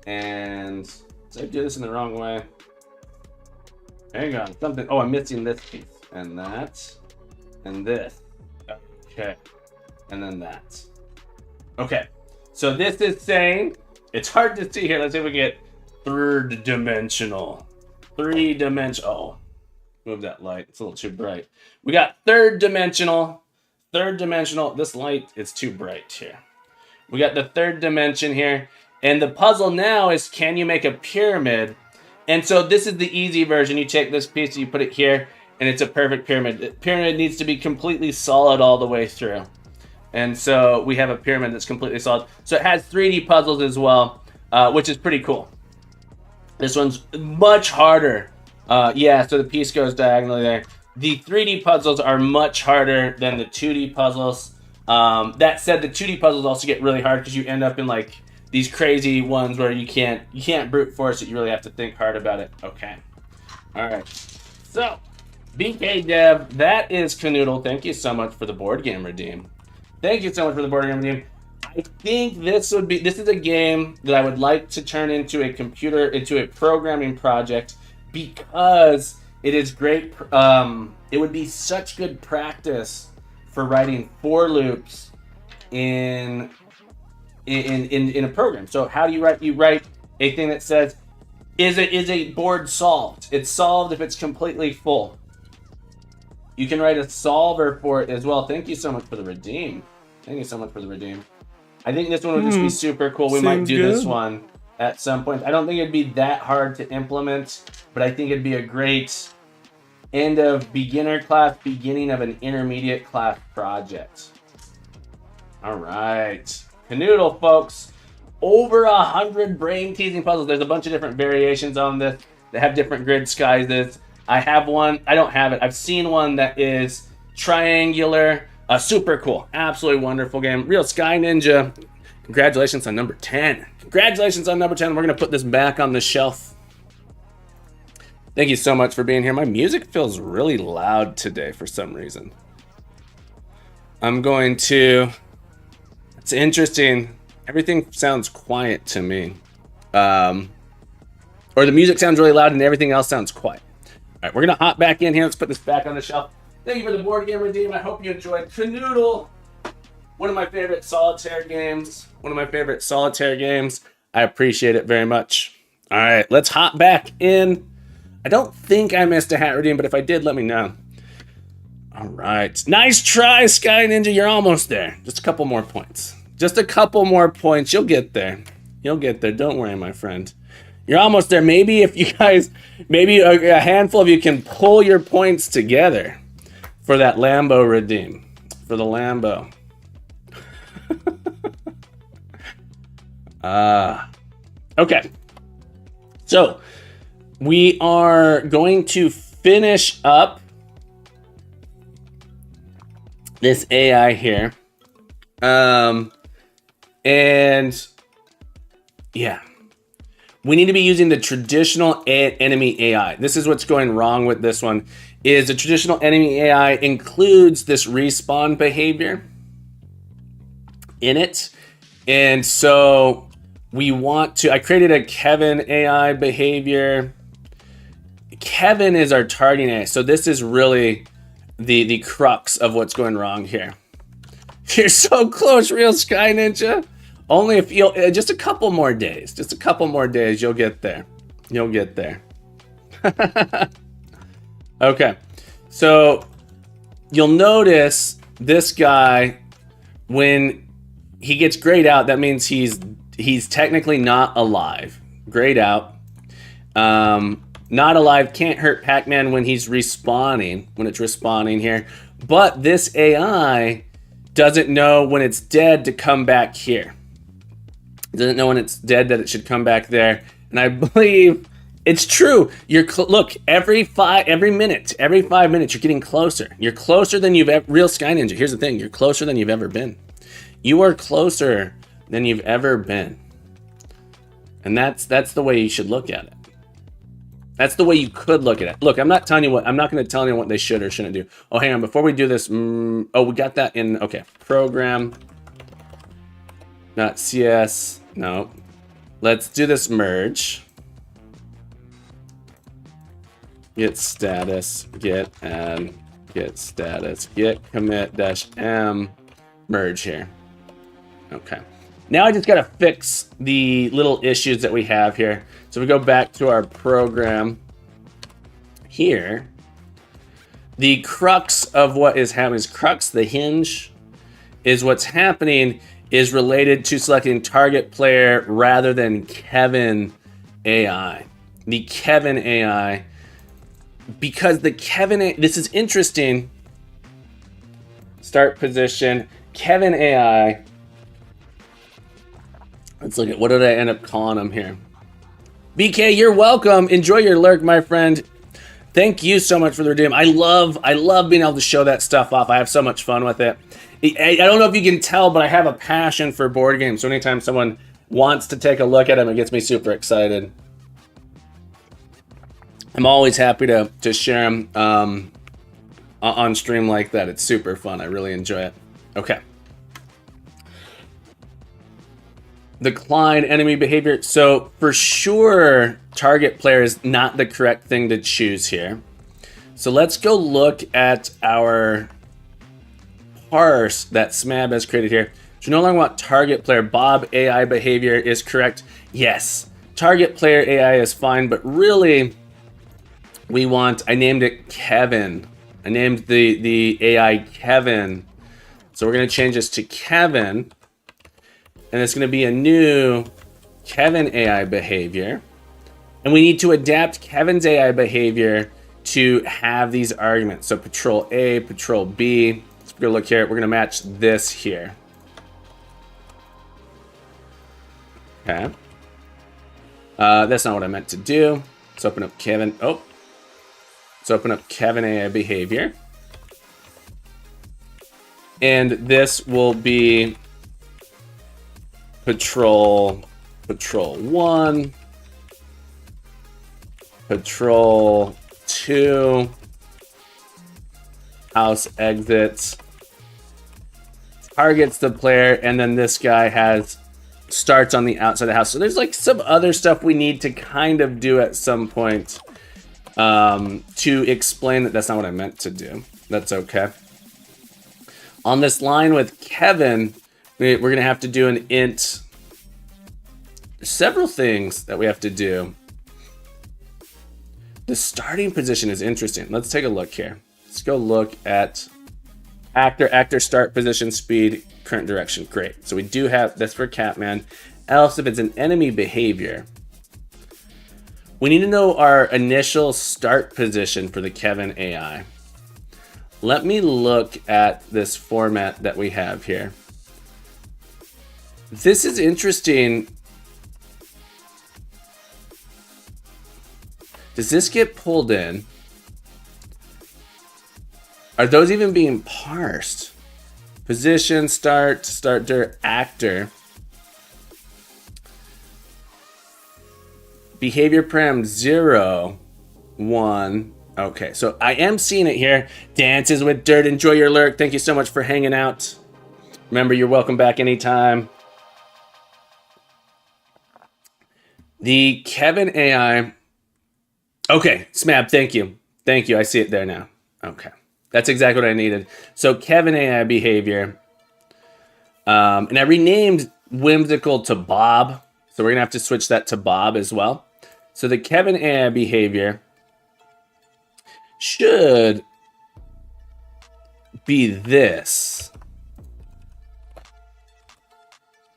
And did I do this in the wrong way? Hang on, something. Oh, I'm missing this piece. And that. And this. Okay. And then that. Okay, so this is saying, it's hard to see here. Let's see if we get third dimensional. Oh, move that light. It's a little too bright. We got third dimensional. This light is too bright here. We got the third dimension here. And the puzzle now is, can you make a pyramid? And so this is the easy version. You take this piece, you put it here, and it's a perfect pyramid. The pyramid needs to be completely solid all the way through. And so we have a pyramid that's completely solid. So it has 3D puzzles as well, which is pretty cool. This one's much harder. Yeah, so the piece goes diagonally there. The 3D puzzles are much harder than the 2D puzzles. That said, the 2D puzzles also get really hard because you end up in like these crazy ones where you can't brute force it. You really have to think hard about it. Okay. All right. So, BK Dev, that is Canoodle. Thank you so much for the board game redeem. I think this is a game that I would like to turn into a programming project because it is great. It would be such good practice for writing for loops in a program. So how do you write? You write a thing that says, is a board solved? It's solved if it's completely full. You can write a solver for it as well. Thank you so much for the redeem. I think this one would just be super cool. We might do this one at some point. I don't think it'd be that hard to implement, but I think it'd be a great end of beginner class, beginning of an intermediate class project. All right. Canoodle, folks. Over 100 brain-teasing puzzles. There's a bunch of different variations on this that have different grid sizes. I have one. I don't have it. I've seen one that is triangular. Super cool. Absolutely wonderful game. Real Sky Ninja. Congratulations on number 10. Congratulations on number 10. We're going to put this back on the shelf. Thank you so much for being here. My music feels really loud today for some reason. I'm going to... It's interesting. Everything sounds quiet to me. Or the music sounds really loud and everything else sounds quiet. All right, we're going to hop back in here. Let's put this back on the shelf. Thank you for the board game redeem. I hope you enjoyed Canoodle. One of my favorite solitaire games. I appreciate it very much. All right, let's hop back in. I don't think I missed a hat redeem, but if I did, let me know. All right. Nice try, Sky Ninja. You're almost there. Just a couple more points. Just a couple more points. You'll get there. You'll get there. Don't worry, my friend. You're almost there. Maybe if you guys, maybe a handful of you can pull your points together for that Lambo redeem. For the Lambo. Okay. So we are going to finish up this AI here. And yeah, we need to be using the traditional enemy AI. This is what's going wrong with this one, is the traditional enemy AI includes this respawn behavior in it. And so we want to, I created a Kevin AI behavior. Kevin is our targeting AI. So this is really the crux of what's going wrong here. You're so close, Real Sky Ninja. Only if you'll, just a couple more days. Just a couple more days, you'll get there. You'll get there. Okay. So you'll notice this guy, when he gets grayed out, that means he's technically not alive. Grayed out. Not alive, can't hurt Pac-Man when he's respawning, when it's respawning here. But this AI doesn't know when it's dead to come back here. It doesn't know when it's dead that it should come back there. And I believe it's true. Look, every 5 minutes, you're getting closer. You're closer than you've ever, Real Sky Ninja. Here's the thing, you're closer than you've ever been. You are closer than you've ever been. And that's the way you should look at it. That's the way you could look at it. Look, I'm not going to tell anyone what they should or shouldn't do. Oh, hang on, before we do this, oh, we got that in, okay. Program, not CS, no. Let's do this merge. Get status, get add, get status, get commit -m, merge here. Okay. Now I just got to fix the little issues that we have here. So we go back to our program here. The crux of what is happening is the hinge is what's happening is related to selecting target player rather than Kevin AI. The Kevin AI, because the Kevin, this is interesting. Start position, Kevin AI. Let's look at, what did I end up calling him here? BK, you're welcome. Enjoy your lurk, my friend. Thank you so much for the redeem. I love being able to show that stuff off. I have so much fun with it. I don't know if you can tell, but I have a passion for board games. So anytime someone wants to take a look at them, it gets me super excited. I'm always happy to share them on stream like that. It's super fun. I really enjoy it. Okay. Decline enemy behavior. So for sure, target player is not the correct thing to choose here. So let's go look at our parse that SMAB has created here. So no longer want target player. Bob AI behavior is correct. Yes, target player AI is fine, but really we want, I named it Kevin. I named the AI Kevin. So we're going to change this to Kevin. And it's going to be a new Kevin AI behavior. And we need to adapt Kevin's AI behavior to have these arguments. So patrol A, patrol B. So we're going to look here. We're going to match this here. Okay. That's not what I meant to do. Let's open up Kevin. Oh. Let's open up Kevin AI behavior. And this will be Patrol 1, Patrol 2, house exits, targets the player, and then this guy starts on the outside of the house. So there's like some other stuff we need to kind of do at some point to explain that that's not what I meant to do. That's okay. On this line with Kevin, we're going to have to do an int. Several things that we have to do. The starting position is interesting. Let's take a look here. Let's go look at actor start position, speed, current direction. Great. So we do have that's for Catman. Else, if it's an enemy behavior, we need to know our initial start position for the Kevin AI. Let me look at this format that we have here. This is interesting. Does this get pulled in? Are those even being parsed? Position, starter, actor. Behavior param 0, 1. Okay, so I am seeing it here. Dances with Dirt. Enjoy your lurk. Thank you so much for hanging out. Remember, you're welcome back anytime. The Kevin AI. Okay, Smab, thank you. Thank you. I see it there now. Okay. That's exactly what I needed. So Kevin AI behavior. And I renamed Whimsical to Bob. So we're going to have to switch that to Bob as well. So the Kevin AI behavior should be this.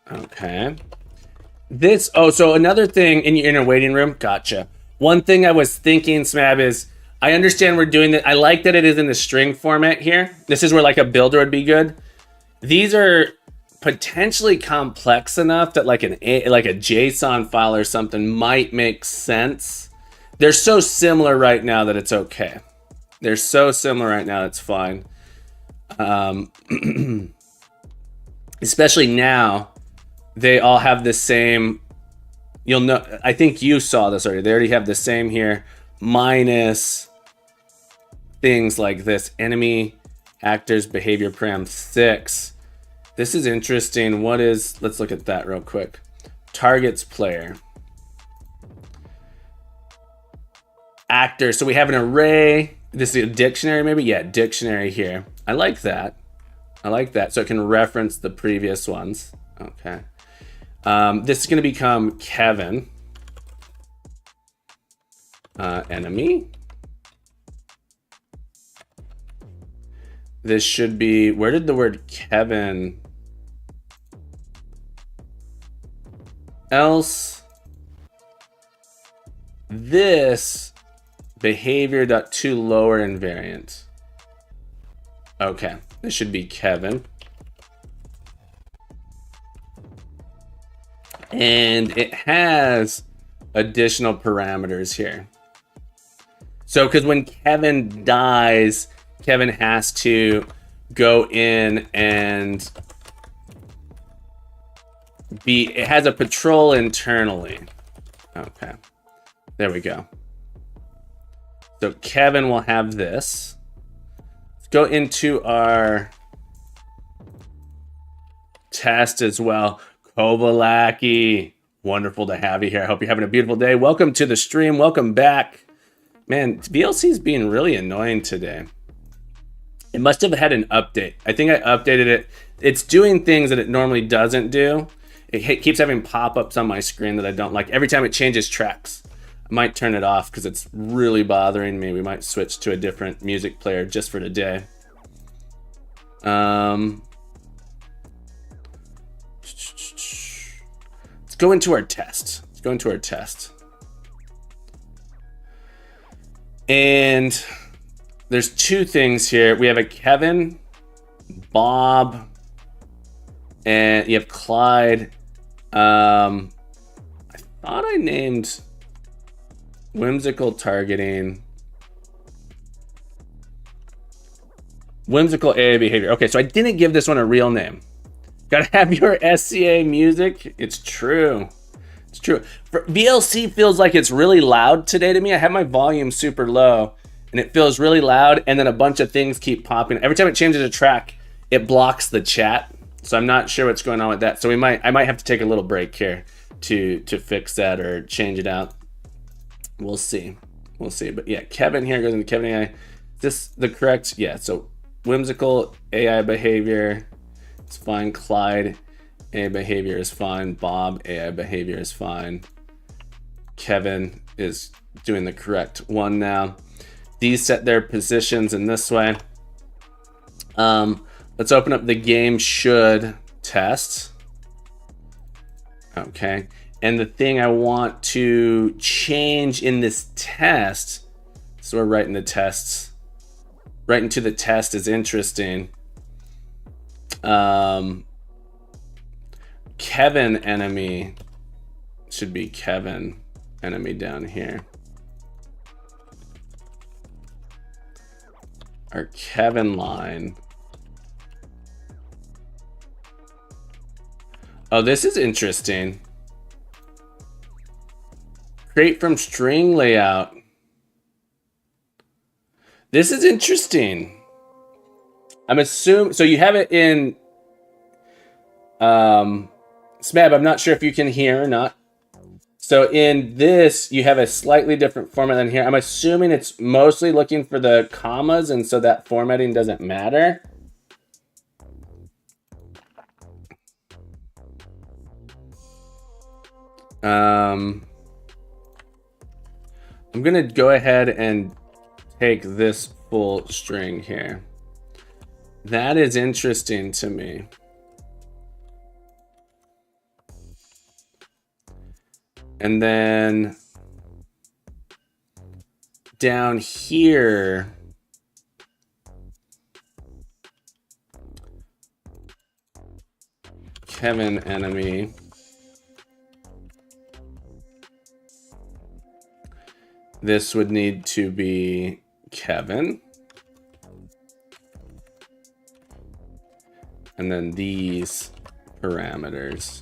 Okay. So another thing in a waiting room. Gotcha. One thing I was thinking, Smab, is I understand we're doing that. I like that it is in the string format here. This is where like a builder would be good. These are potentially complex enough that like a JSON file or something might make sense. They're so similar right now that it's okay. They're so similar right now, it's fine. Especially now, they all have the same. You'll know. I think you saw this already. They already have the same here, minus things like this. Enemy actors behavior param 6. This is interesting. Let's look at that real quick. Targets player. Actor. So we have an array. This is a dictionary maybe? Yeah, dictionary here. I like that. So it can reference the previous ones. Okay. This is going to become Kevin. Enemy. This should be, where did the word Kevin? Else. This behavior.to lower invariant. Okay, this should be Kevin. And it has additional parameters here. So, because when Kevin dies, Kevin has to go in and it has a patrol internally. Okay, there we go. So Kevin will have this. Let's go into our test as well. Kovalaki, wonderful to have you here. I hope you're having a beautiful day. Welcome to the stream. Welcome back. Man, VLC's being really annoying today. It must have had an update. I think I updated it. It's doing things that it normally doesn't do. It keeps having pop-ups on my screen that I don't like. Every time it changes tracks. I might turn it off because it's really bothering me. We might switch to a different music player just for today. Let's go into our test. And there's two things here. We have a Kevin, Bob, and you have Clyde. I thought I named Whimsical targeting. Whimsical AI behavior. Okay, so I didn't give this one a real name. Gotta have your SCA music. It's true. It's true. VLC feels like it's really loud today to me. I have my volume super low and it feels really loud, and then a bunch of things keep popping. Every time it changes a track, it blocks the chat. So I'm not sure what's going on with that. So I might have to take a little break here to fix that or change it out. We'll see. But yeah, Kevin here goes into Kevin AI. Is this the correct? Yeah, so Whimsical AI behavior, it's fine. Clyde AI behavior is fine. Bob AI behavior is fine. Kevin is doing the correct one now. These set their positions in this way. Let's open up the game should test. Okay. And the thing I want to change in this test, so we're writing the tests. Right into the test is interesting. Kevin enemy should be Kevin enemy down here. Our Kevin line. Oh, this is interesting. Create from string layout. This is interesting. I'm assuming, so you have it in Smab. I'm not sure if you can hear or not. So in this, you have a slightly different format than here. I'm assuming it's mostly looking for the commas, and so that formatting doesn't matter. I'm gonna go ahead and take this full string here. That is interesting to me. And then down here, Kevin enemy. This would need to be Kevin. And then these parameters.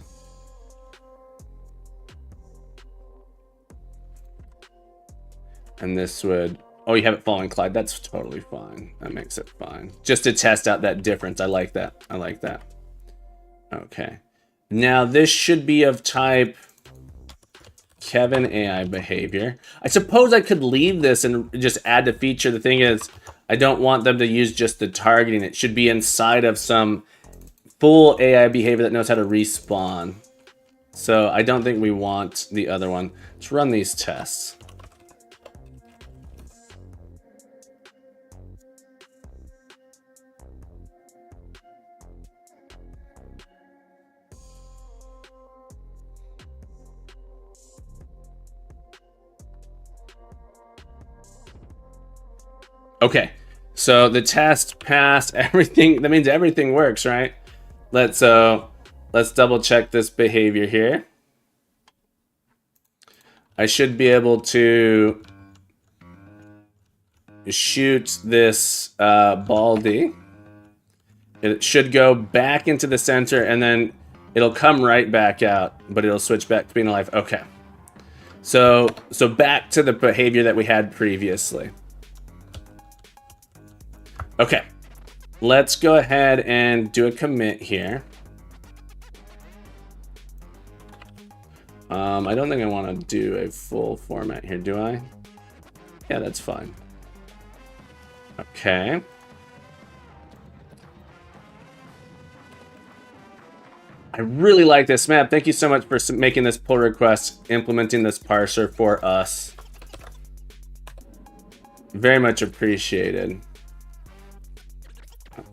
And this would, oh, you have it following Clyde. That's totally fine. That makes it fine. Just to test out that difference. I like that. I like that. Okay. Now this should be of type Kevin AI behavior. I suppose I could leave this and just add the feature. The thing is, I don't want them to use just the targeting. It should be inside of some full AI behavior that knows how to respawn. So I don't think we want the other one. Let's run these tests. Okay, so the test passed. Everything, that means everything works, right? Let's double check this behavior here. I should be able to shoot this Baldy. It should go back into the center and then it'll come right back out, but it'll switch back to being alive. Okay, so back to the behavior that we had previously. Okay, let's go ahead and do a commit here. I don't think I want to do a full format here, do I? Yeah, that's fine. Okay. I really like this map. Thank you so much for making this pull request, implementing this parser for us. Very much appreciated.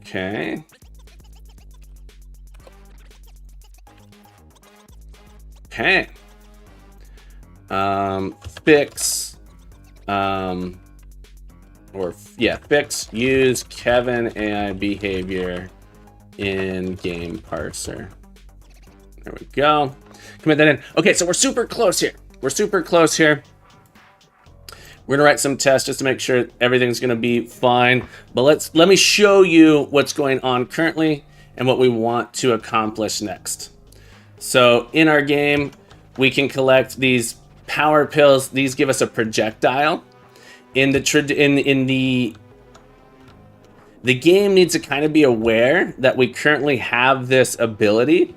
Okay. Okay. Fix. Fix use Kevin AI behavior in game parser. There we go. Commit that in. Okay, so we're super close here. We're gonna write some tests just to make sure everything's gonna be fine. But let me show you what's going on currently, and what we want to accomplish next. So in our game, we can collect these power pills. These give us a projectile. The game needs to kind of be aware that we currently have this ability.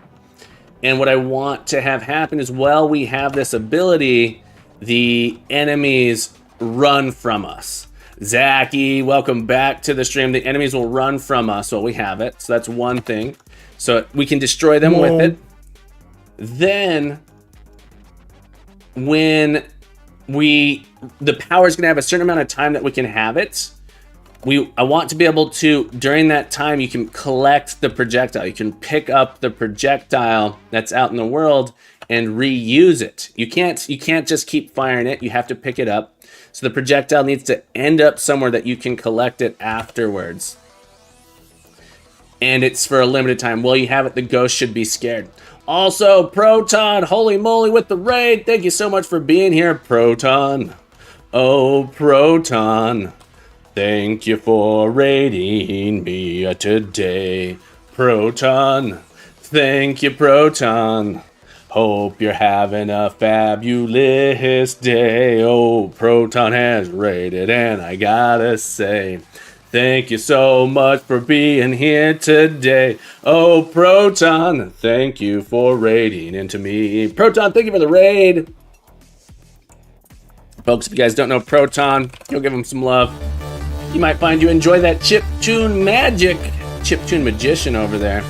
And what I want to have happen is, while we have this ability, the enemies run from us. Zachy, welcome back to the stream. The enemies will run from us while we have it. So that's one thing. So we can destroy them with it. Then when the power is going to have a certain amount of time that we can have it, I want to be able to, during that time, you can collect the projectile. You can pick up the projectile that's out in the world and reuse it. You can't just keep firing it. You have to pick it up. So the projectile needs to end up somewhere that you can collect it afterwards. And it's for a limited time. While you have it, the ghost should be scared. Also, Proton, holy moly with the raid. Thank you so much for being here, Proton. Oh, Proton. Thank you for raiding me today, Proton. Thank you, Proton. Hope you're having a fabulous day. Oh, Proton has raided, and I gotta say, thank you so much for being here today. Oh, Proton, thank you for raiding into me. Proton, thank you for the raid. Folks, if you guys don't know Proton, go give him some love. You might find you enjoy that chiptune magic. Chiptune magician over there.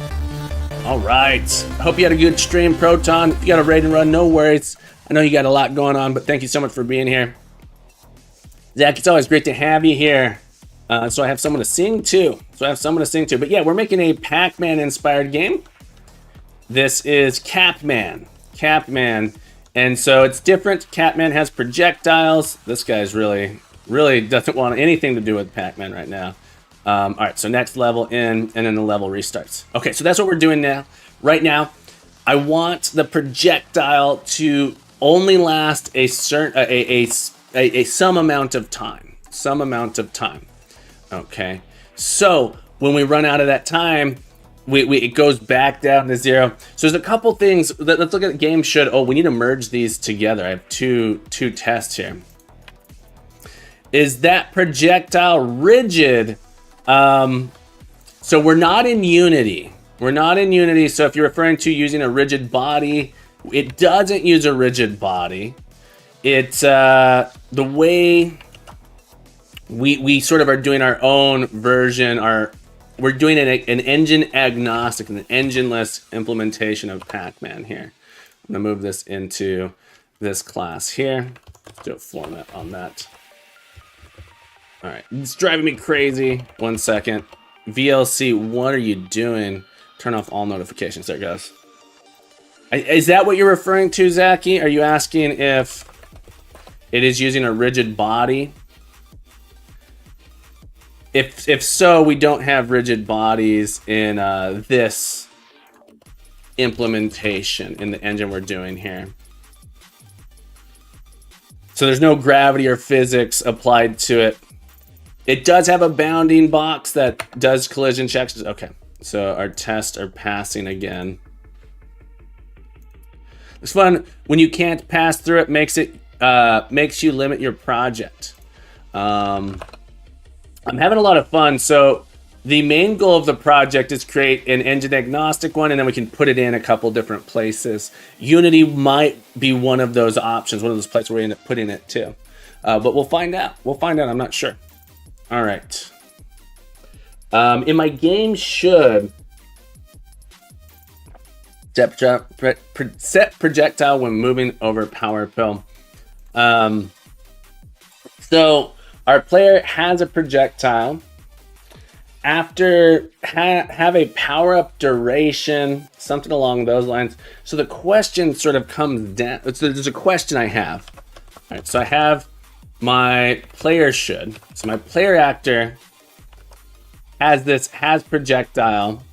All right. I hope you had a good stream, Proton. If you got a raid and run, no worries. I know you got a lot going on, but thank you so much for being here. Zach, it's always great to have you here. So I have someone to sing to. But yeah, we're making a Pac-Man inspired game. This is Capman. And so it's different. Capman has projectiles. This guy's really doesn't want anything to do with Pac-Man right now. All right, so next level in, and then the level restarts. Okay, so that's what we're doing now. Right now, I want the projectile to only last a certain some amount of time. Okay, so when we run out of that time, it goes back down to 0. So there's a couple things. Let's look at the game should. Oh, we need to merge these together. I have two tests here. Is that projectile rigid? So we're not in Unity. So if you're referring to using a rigid body, it doesn't use a rigid body. It's the way we sort of are doing our own version. We're doing an engine agnostic and an engine-less implementation of Pac-Man here. I'm gonna move this into this class here. Do a format on that. All right, it's driving me crazy. 1 second. VLC, what are you doing? Turn off all notifications. There it goes. Is that what you're referring to, Zachy? Are you asking if it is using a rigid body? If so, we don't have rigid bodies in this implementation in the engine we're doing here. So there's no gravity or physics applied to it. It does have a bounding box that does collision checks. Okay, so our tests are passing again. It's fun when you can't pass through it. Makes you limit your project. I'm having a lot of fun. So the main goal of the project is create an engine agnostic one, and then we can put it in a couple different places. Unity might be one of those options, one of those places where we end up putting it too. But we'll find out. I'm not sure. All right. In my game should set projectile when moving over power pill. So our player has a projectile. After have a power up duration, something along those lines. So the question sort of comes down. There's a question I have. All right. So I have my player should. So my player actor has projectile,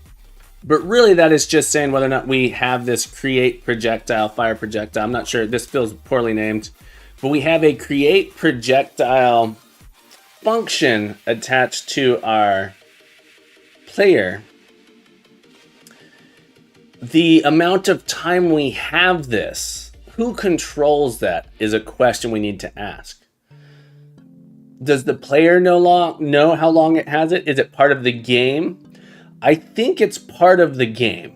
but really that is just saying whether or not we have this create projectile, fire projectile. I'm not sure. This feels poorly named, but we have a create projectile function attached to our player. the amount of time we have this, who controls that is a question we need to ask. Does the player know how long it has it? Is it part of the game? I think it's part of the game.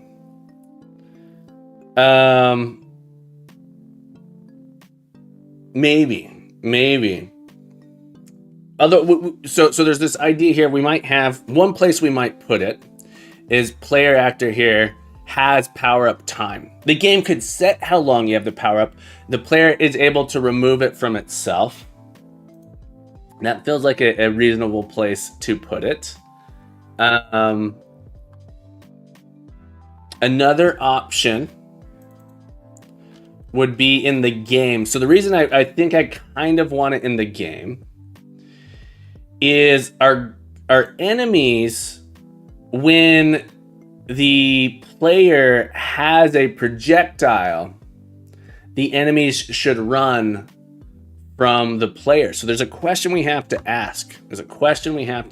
Maybe. Although, so there's this idea here. We might have one place we might put it is player actor here has power up time. The game could set how long you have the power up. The player is able to remove it from itself. That feels like a reasonable place to put it. Another option would be in the game. So the reason I think I kind of want it in the game is our enemies, when the player has a projectile, the enemies should run from the player. So there's a question we have to ask. There's a question I have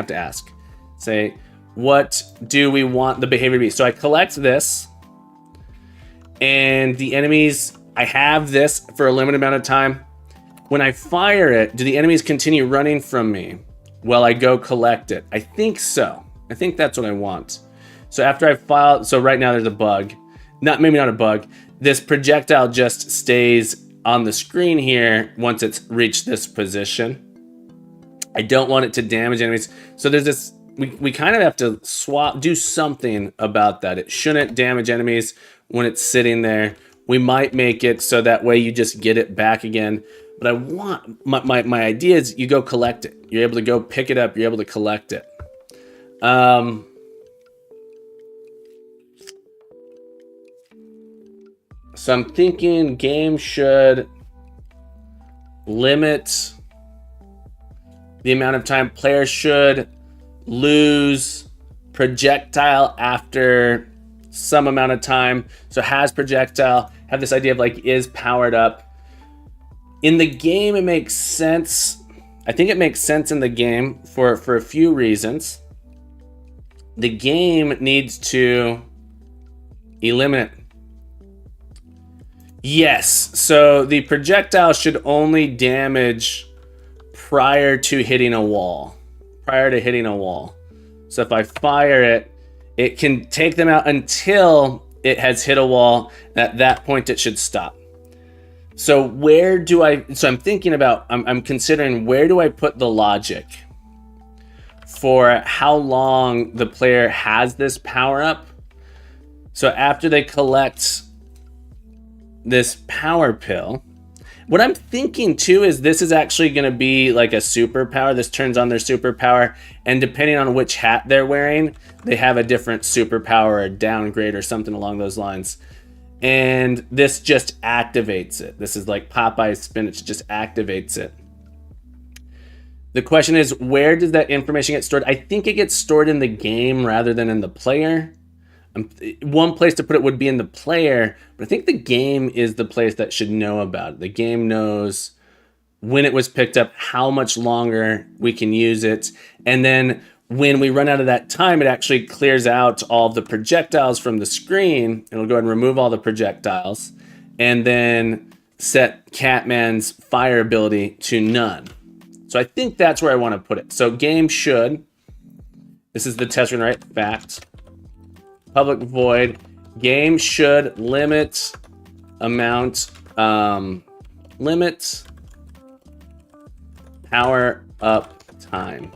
to ask. Say, what do we want the behavior to be? So I collect this, and the enemies, I have this for a limited amount of time. When I fire it, do the enemies continue running from me while I go collect it? I think so. I think that's what I want. So after I file, so right now there's a bug. Maybe not a bug. This projectile just stays on the screen here once it's reached this position. I don't want it to damage enemies. So there's this, we kind of have to do something about that. It shouldn't damage enemies when it's sitting there. We might make it so that way you just get it back again. But I want, my idea is you go collect it. You're able to go pick it up. You're able to collect it. So I'm thinking game should limit the amount of time players should lose projectile after some amount of time. So has projectile, have this idea of like is powered up. In the game, it makes sense. I think it makes sense in the game for a few reasons. The game needs to eliminate. Yes, so the projectile should only damage prior to hitting a wall. So if I fire it, it can take them out until it has hit a wall. At that point, it should stop. So I'm thinking about, I'm considering where do I put the logic for how long the player has this power up. So after they collect this power pill, what I'm thinking too is this is actually going to be like a superpower. This turns on their superpower, and depending on which hat they're wearing, they have a different superpower or downgrade or something along those lines. And this just activates it. This is like Popeye's spinach, just activates it. The question is, where does that information get stored? I think it gets stored in the game rather than in the player. One place to put it would be in the player, but I think the game is the place that should know about it. The game knows when it was picked up, how much longer we can use it, and then when we run out of that time, it actually clears out all of the projectiles from the screen. It'll go ahead and remove all the projectiles and then set Catman's fire ability to none. So I think that's where I want to put it. So game should, this is the test run, right? Fact. Public void. Game should limit amount, limit power up time.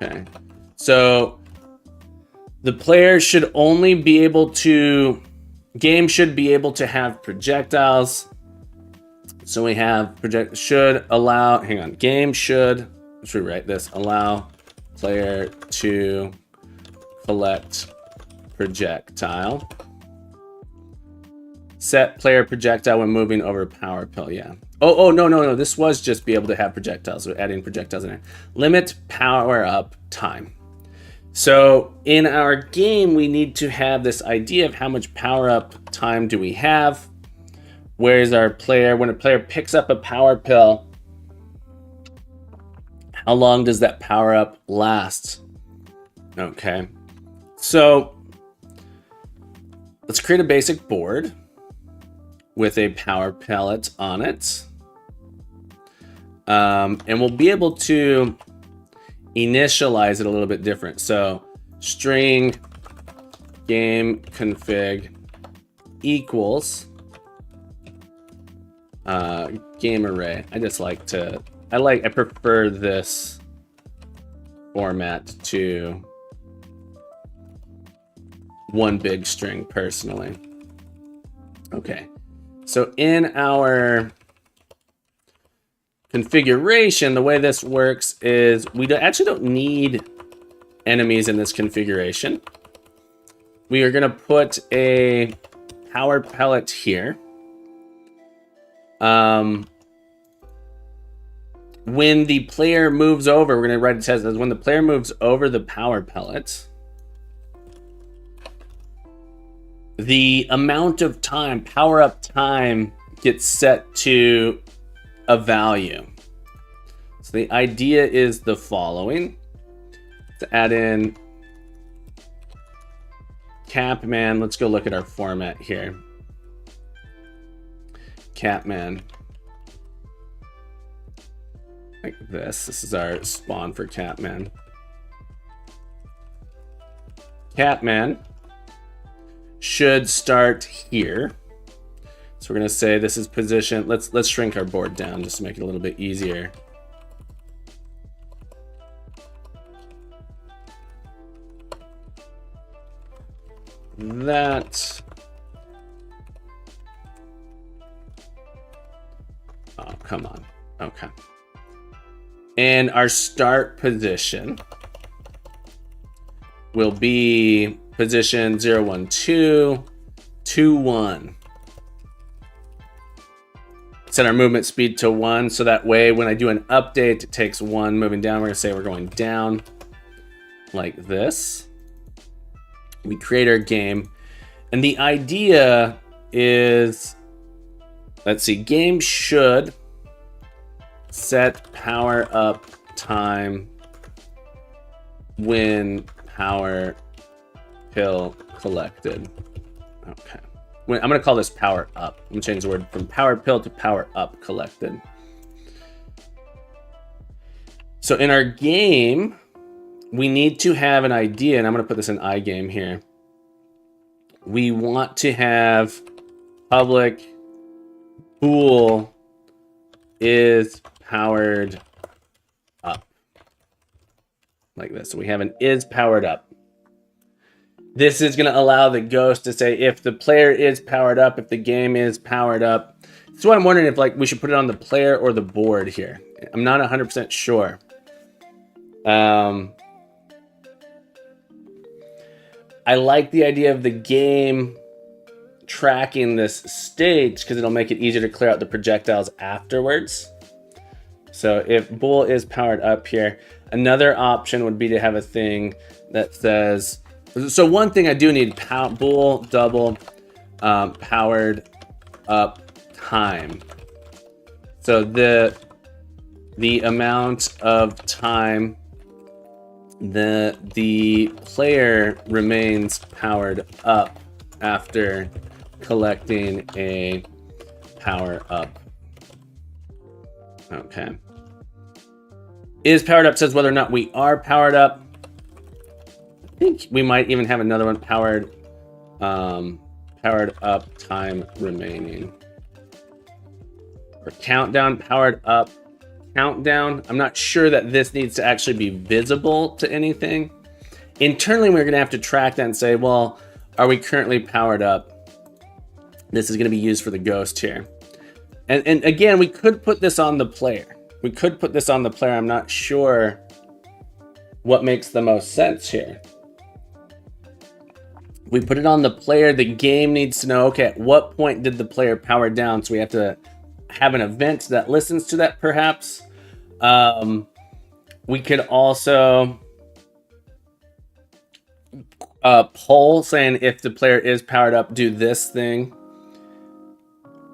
Okay, so the player should only be able to, game should be able to have projectiles. So we have should allow, hang on, game should, let's rewrite this, allow player to collect projectile. Set player projectile when moving over power pill, yeah. No, this was just be able to have projectiles. We're adding projectiles in there. Limit power up time. So in our game, we need to have this idea of how much power up time do we have? Where is our player? When a player picks up a power pill, how long does that power up last? Okay, So let's create a basic board with a power pellet on it. And we'll be able to initialize it a little bit different. So string game config equals game array. I prefer this format to one big string personally. Okay, so in our configuration, the way this works is we actually don't need enemies in this configuration. We are going to put a power pellet here. When the player moves over, we're going to write a test as when the player moves over the power pellet, the amount of time, power up time, gets set to a value. So the idea is the following: to add in Capman. Let's go look at our format here. Capman. Like this. This is our spawn for Capman. Capman should start here. So we're going to say this is position. Let's shrink our board down just to make it a little bit easier. That. Oh, come on. Okay. And our start position will be position 0, 1, 2, 2, 1. Set our movement speed to 1, so that way when I do an update, it takes 1 moving down. We're going to say we're going down like this. We create our game. And the idea is, let's see, game should set power up time when power pill collected. Okay. I'm going to call this power up. I'm going to change the word from power pill to power up collected. So in our game, we need to have an idea, and I'm going to put this in iGame here. We want to have public bool is powered up. Like this. So we have an is powered up. This is going to allow the ghost to say if the player is powered up, if the game is powered up. So I'm wondering if we should put it on the player or the board here. I'm not 100% sure. I like the idea of the game tracking this state because it'll make it easier to clear out the projectiles afterwards. So if bool is powered up here, another option would be to have a thing that says, so one thing I do need, bool double powered up time. So the amount of time the player remains powered up after collecting a power up. Okay. Is powered up says whether or not we are powered up. I think we might even have another one, powered up time remaining. Or countdown, powered up countdown. I'm not sure that this needs to actually be visible to anything. Internally, we're going to have to track that and say, well, are we currently powered up? This is going to be used for the ghost here. And again, we could put this on the player. I'm not sure what makes the most sense here. We put it on the player. The game needs to know, okay, at what point did the player power down? So we have to have an event that listens to that, perhaps. We could also poll saying if the player is powered up, do this thing.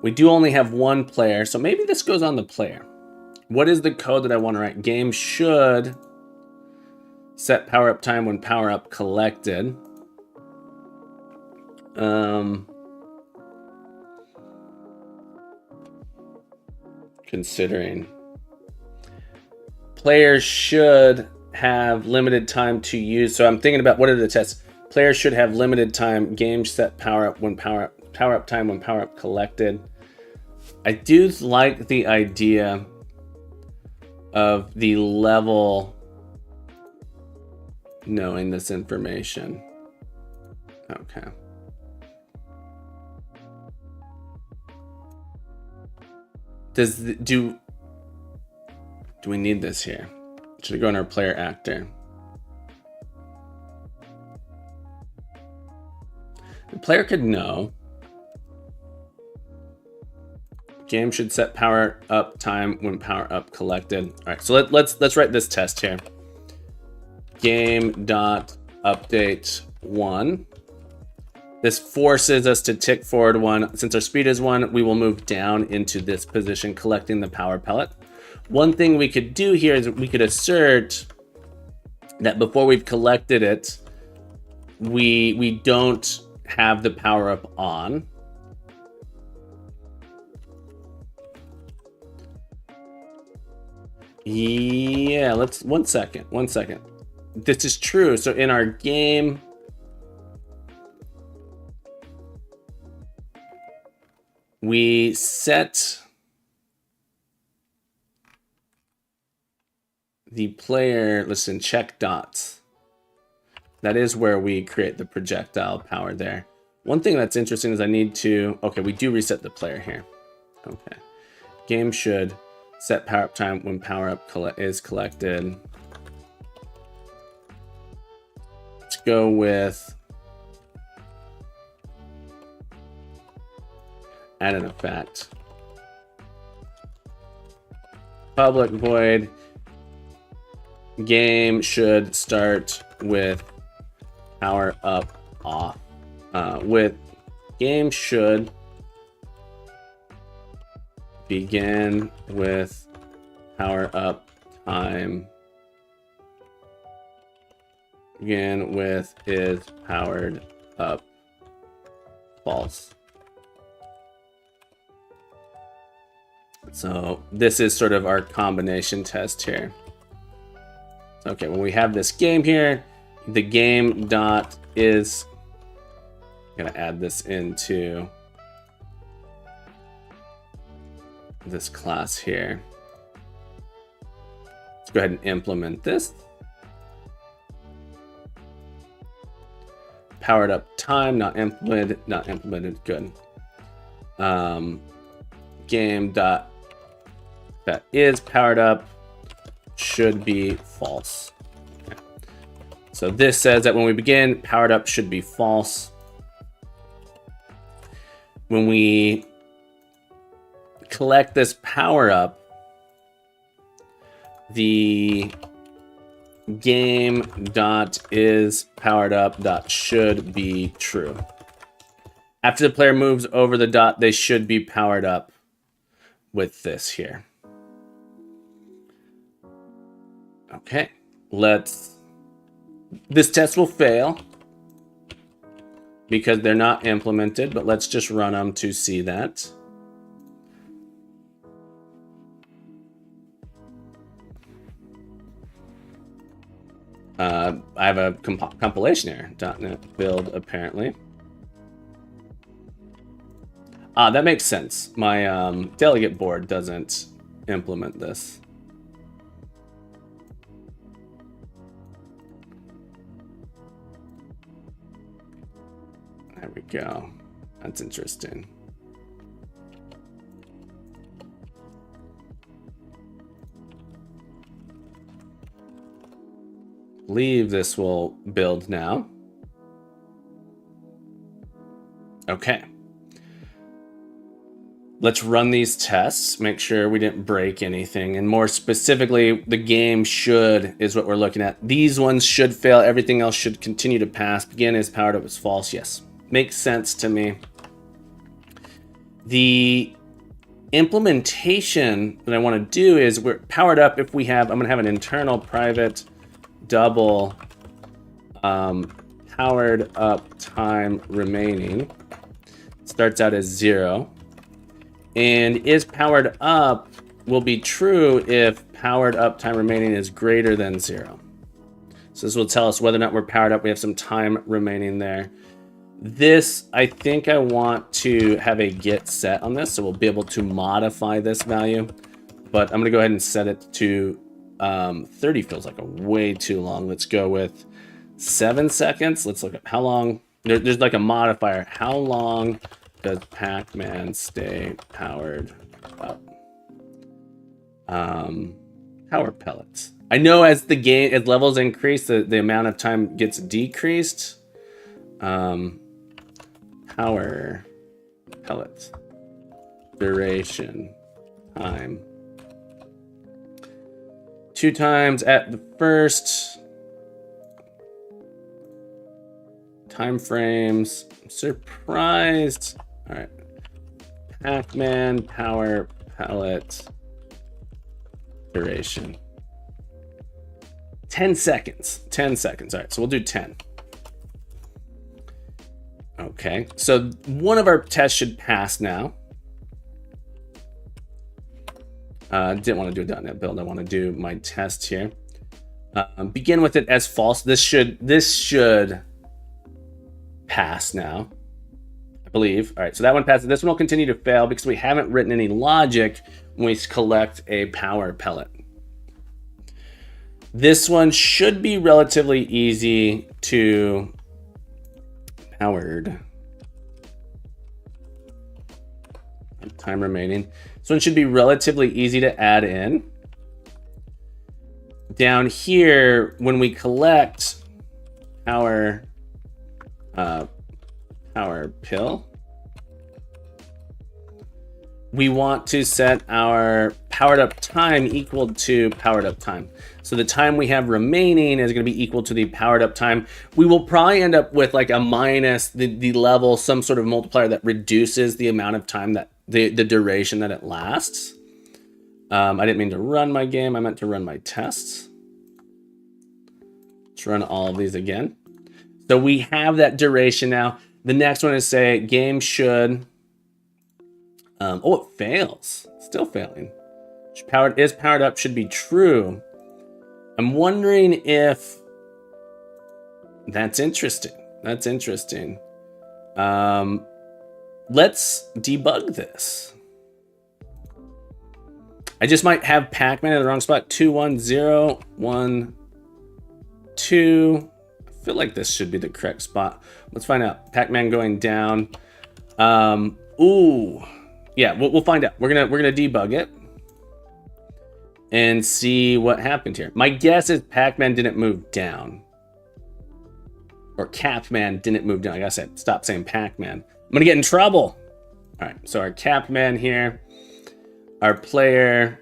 We do only have one player, so maybe this goes on the player. What is the code that I want to write? Game should set power up time when power up collected. Considering players should have limited time to use. So I'm thinking about what are the tests. Players should have limited time. Game set power up when power up time when power up collected. I do like the idea of the level knowing this information. Okay. Do we need this here? Should we go in our player actor? The player could know. Game should set power up time when power up collected. All right, so let's write this test here. Game dot update 1. This forces us to tick forward 1. Since our speed is 1, we will move down into this position, collecting the power pellet. One thing we could do here is we could assert that before we've collected it, we don't have the power up on. Yeah, let's one second. This is true. So in our game, we set the player, listen, check dots. That is where we create the projectile power there. One thing that's interesting is I need to, okay, we do reset the player here. Okay. Game should set power up time when power up is collected. Let's go with add an effect. Public void. Game should start with power up off. With game should begin with power up time. Begin with is powered up false. So this is sort of our combination test here. Okay, when we have this game here, the game dot is, I'm gonna add this into this class here. Let's go ahead and implement this. Powered up time, not implemented, good. Game dot that is powered up should be false. Okay. So this says that when we begin, powered up should be false. When we collect this power up, the game dot is powered up dot should be true. After the player moves over the dot, they should be powered up with this here. Okay, this test will fail because they're not implemented, but let's just run them to see that. I have a compilation error, .NET build apparently. That makes sense. My delegate board doesn't implement this. There we go. That's interesting. Believe this will build now. Okay. Let's run these tests, make sure we didn't break anything. And more specifically, the game should is what we're looking at. These ones should fail. Everything else should continue to pass. Begin is powered up as false. Yes. Makes sense to me. The implementation that I want to do is we're powered up if we have, I'm going to have an internal private double powered up time remaining starts out as 0. And is powered up will be true if powered up time remaining is greater than 0. So this will tell us whether or not we're powered up. We have some time remaining there. This, I think I want to have a get set on this, so we'll be able to modify this value. But I'm going to go ahead and set it to 30. Feels like a way too long. Let's go with 7 seconds. Let's look at how long. There's like a modifier. How long does Pac-Man stay powered up? Power pellets. I know as levels increase, the amount of time gets decreased. Power pellets. Duration. Time. 2 times at the first. Time frames. I'm surprised. All right. Pac-Man power pellet duration. 10 seconds. 10 seconds. All right, so we'll do 10. Okay, so one of our tests should pass now. Didn't want to do a .NET build. I want to do my test here. Begin with it as false. This should pass now, I believe. All right, so that one passes. This one will continue to fail because we haven't written any logic when we collect a power pellet. This one should be relatively easy to powered. Time remaining. This one should be relatively easy to add in. Down here, when we collect our power pill, we want to set our powered up time equal to powered up time. So the time we have remaining is going to be equal to the powered up time. We will probably end up with like a minus the level, some sort of multiplier that reduces the amount of time that the duration that it lasts. I didn't mean to run my game. I meant to run my tests. Let's run all of these again. So we have that duration now. The next one is say game should. Oh, it fails. Still failing. Is powered up should be true. I'm wondering if that's interesting. That's interesting. Let's debug this. I just might have Pac-Man in the wrong spot. 2, 1, 0, 1, 2. I feel like this should be the correct spot. Let's find out. Pac-Man going down. Ooh. Yeah, we'll find out. We're gonna debug it and see what happened here. My guess is Pac-Man didn't move down, or Cap-Man didn't move down. Like I said, stop saying Pac-Man. I'm gonna get in trouble. All right, so our Cap-Man here, our player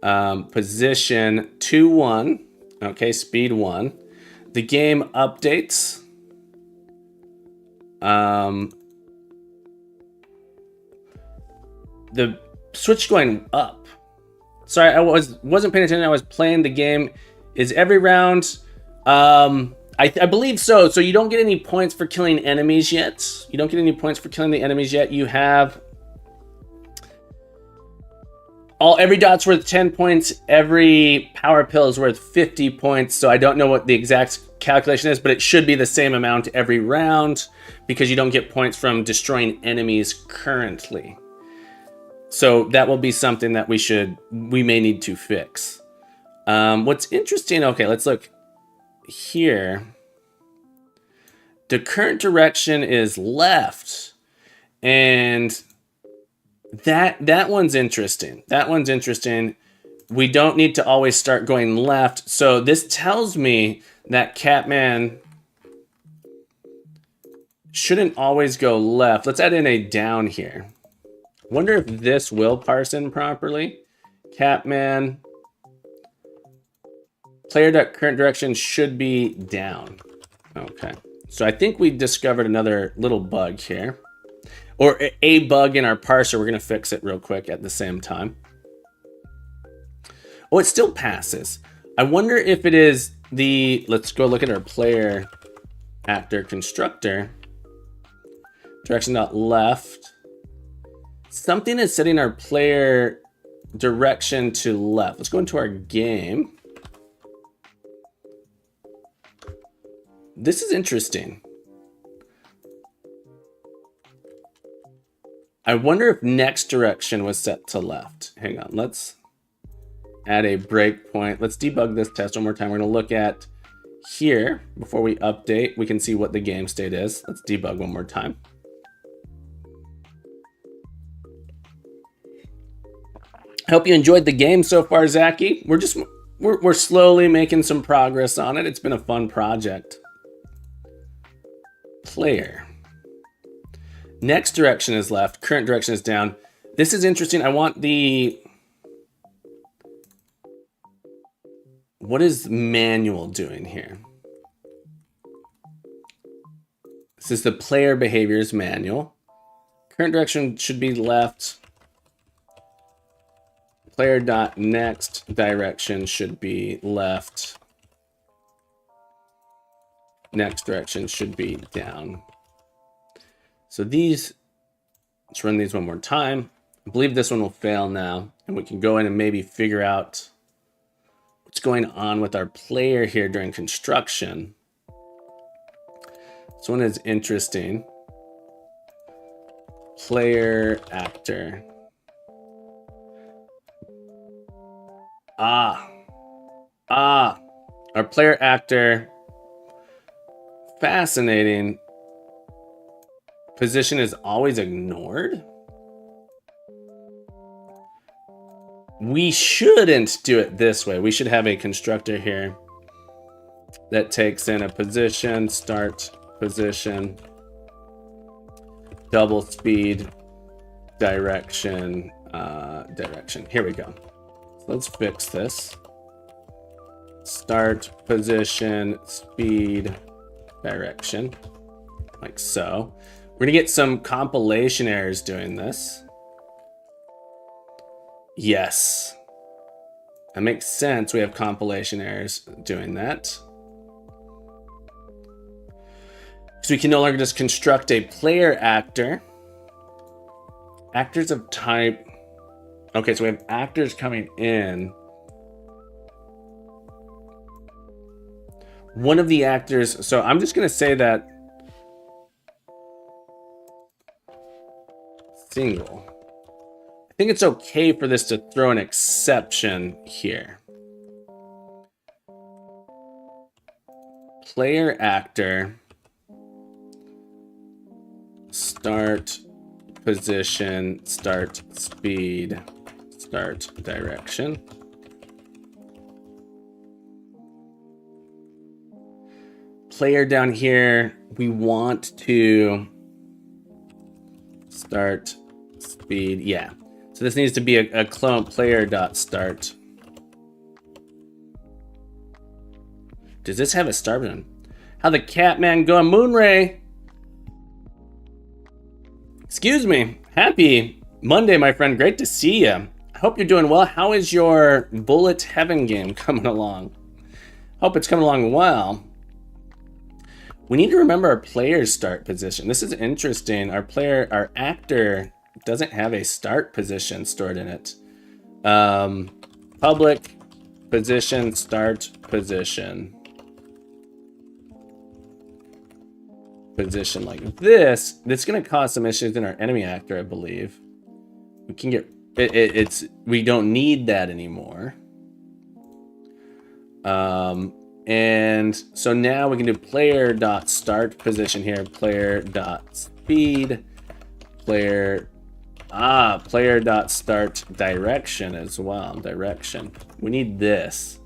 position 2, 1. Okay, speed 1. The game updates. The switch going up. Sorry, I wasn't paying attention. I was playing the game. Is every round? I believe so. So you don't get any points for killing enemies yet. You don't get any points for killing the enemies yet. You have every dot's worth 10 points. Every power pill is worth 50 points. So I don't know what the exact calculation is, but it should be the same amount every round because you don't get points from destroying enemies currently. So that will be something that we may need to fix. What's interesting, okay, let's look here. The current direction is left, and that one's interesting. That one's interesting. We don't need to always start going left. So this tells me that Catman shouldn't always go left. Let's add in a down here. Wonder if this will parse in properly. Catman. Player current direction should be down. Okay. So I think we discovered another little bug here. Or a bug in our parser. We're going to fix it real quick at the same time. Oh, it still passes. I wonder if it is the... Let's go look at our player actor, constructor. Direction dot left. Something is setting our player direction to left. Let's go into our game. This is interesting. I wonder if next direction was set to left. Hang on, let's add a breakpoint. Let's debug this test one more time. We're gonna look at here before we update. We can see what the game state is. Let's debug one more time. I hope you enjoyed the game so far, Zachy. We're slowly making some progress on it. It's been a fun project. Player. Next direction is left. Current direction is down. This is interesting. I want the... What is manual doing here? This is the player behaviors manual. Current direction should be left. Player.next direction should be left. Next direction should be down. So these, let's run these one more time. I believe this one will fail now, and we can go in and maybe figure out what's going on with our player here during construction. This one is interesting. Player actor. Our player actor. Fascinating. Position is always ignored. We shouldn't do it this way. We should have a constructor here that takes in a position, start position, double speed, direction, direction. Here we go. So let's fix this. Start position, speed, direction, like so. We're gonna get some compilation errors doing this. Yes, that makes sense. We have compilation errors doing that. So we can no longer just construct a player actor. Actors of type. Okay, so we have actors coming in. One of the actors, so I'm just gonna say that single. I think it's okay for this to throw an exception here. Player actor, start position, start speed, start direction. Player down here, we want to start speed, yeah. So this needs to be a clone player.start. Does this have a start button? How the Catman going, Moonray? Excuse me. Happy Monday, my friend. Great to see you. I hope you're doing well. How is your Bullet Heaven game coming along? Hope it's coming along well. We need to remember our player's start position. This is interesting. Our actor doesn't have a start position stored in it. Public position, start position. Position like this. That's going to cause some issues in our enemy actor, I believe. We can get we don't need that anymore. And so now we can do player.start position here, player.speed, player.start direction as well. Direction. We need this.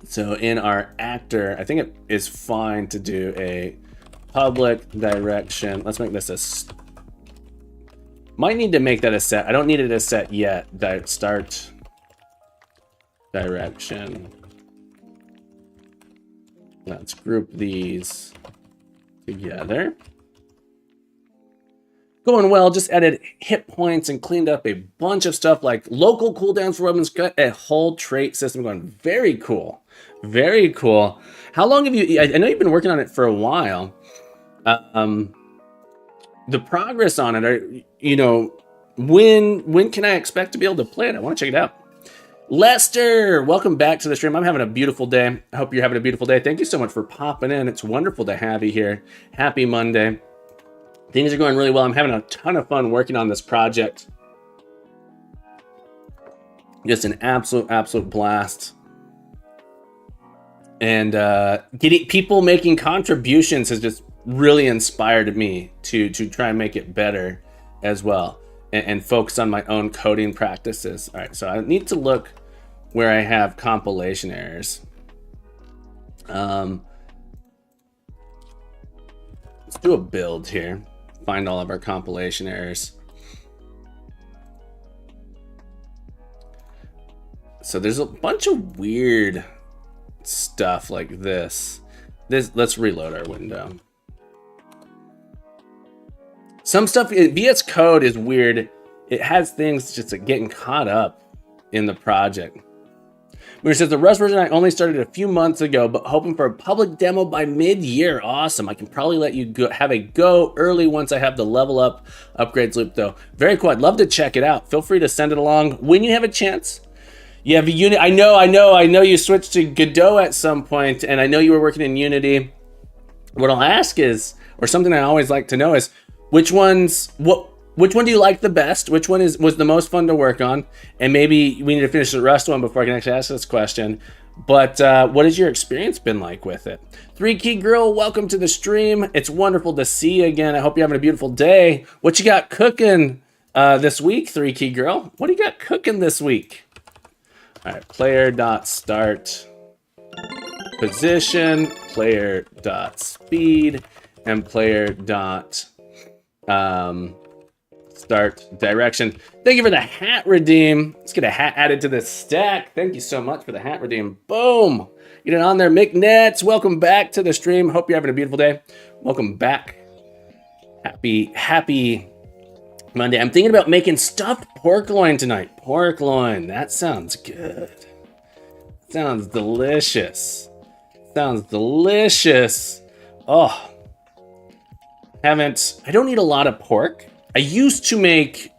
So in our actor, I think it is fine to do a public direction. Let's make this a might need to make that a set. I don't need it a set yet. Start direction. Let's group these together. Going well, just added hit points and cleaned up a bunch of stuff like local cooldowns for weapons, got a whole trait system going. Very cool. Very cool. How long have you? I know you've been working on it for a while. The progress on it, when can I expect to be able to play it? I want to check it out. Lester, welcome back to the stream. I'm having a beautiful day. I hope you're having a beautiful day. Thank you so much for popping in. It's wonderful to have you here. Happy Monday. Things are going really well. I'm having a ton of fun working on this project. Just an absolute blast. And getting people making contributions has just really inspired me to try and make it better as well, and focus on my own coding practices. All right, so I need to look where I have compilation errors. Let's do a build here. Find all of our compilation errors. So there's a bunch of weird stuff like this. Let's reload our window. Some stuff in VS Code is weird. It has things just like getting caught up in the project. Where it says the Rust version I only started a few months ago, but hoping for a public demo by mid-year. Awesome. I can probably let you have a go early once I have the level up upgrades loop though. Very cool. I'd love to check it out. Feel free to send it along when you have a chance. You have a Unity. I know you switched to Godot at some point, and I know you were working in Unity. What I'll ask is, or something I always like to know is, which one do you like the best? Which one was the most fun to work on? And maybe we need to finish the Rust one before I can actually ask this question. But what has your experience been like with it? 3Key Girl, welcome to the stream. It's wonderful to see you again. I hope you're having a beautiful day. What you got cooking this week, 3Key Girl? What do you got cooking this week? All right, player.start position, player.speed, and player.start direction. Thank you for the hat redeem. Let's get a hat added to this stack. Thank you so much for the hat redeem. Boom. Get it on there. Mick Nets, welcome back to the stream. Hope you're having a beautiful day. Welcome back. Happy Monday. I'm thinking about making stuffed pork loin tonight. Pork loin. That sounds good. Sounds delicious. Sounds delicious. Oh. I don't eat a lot of pork. I used to make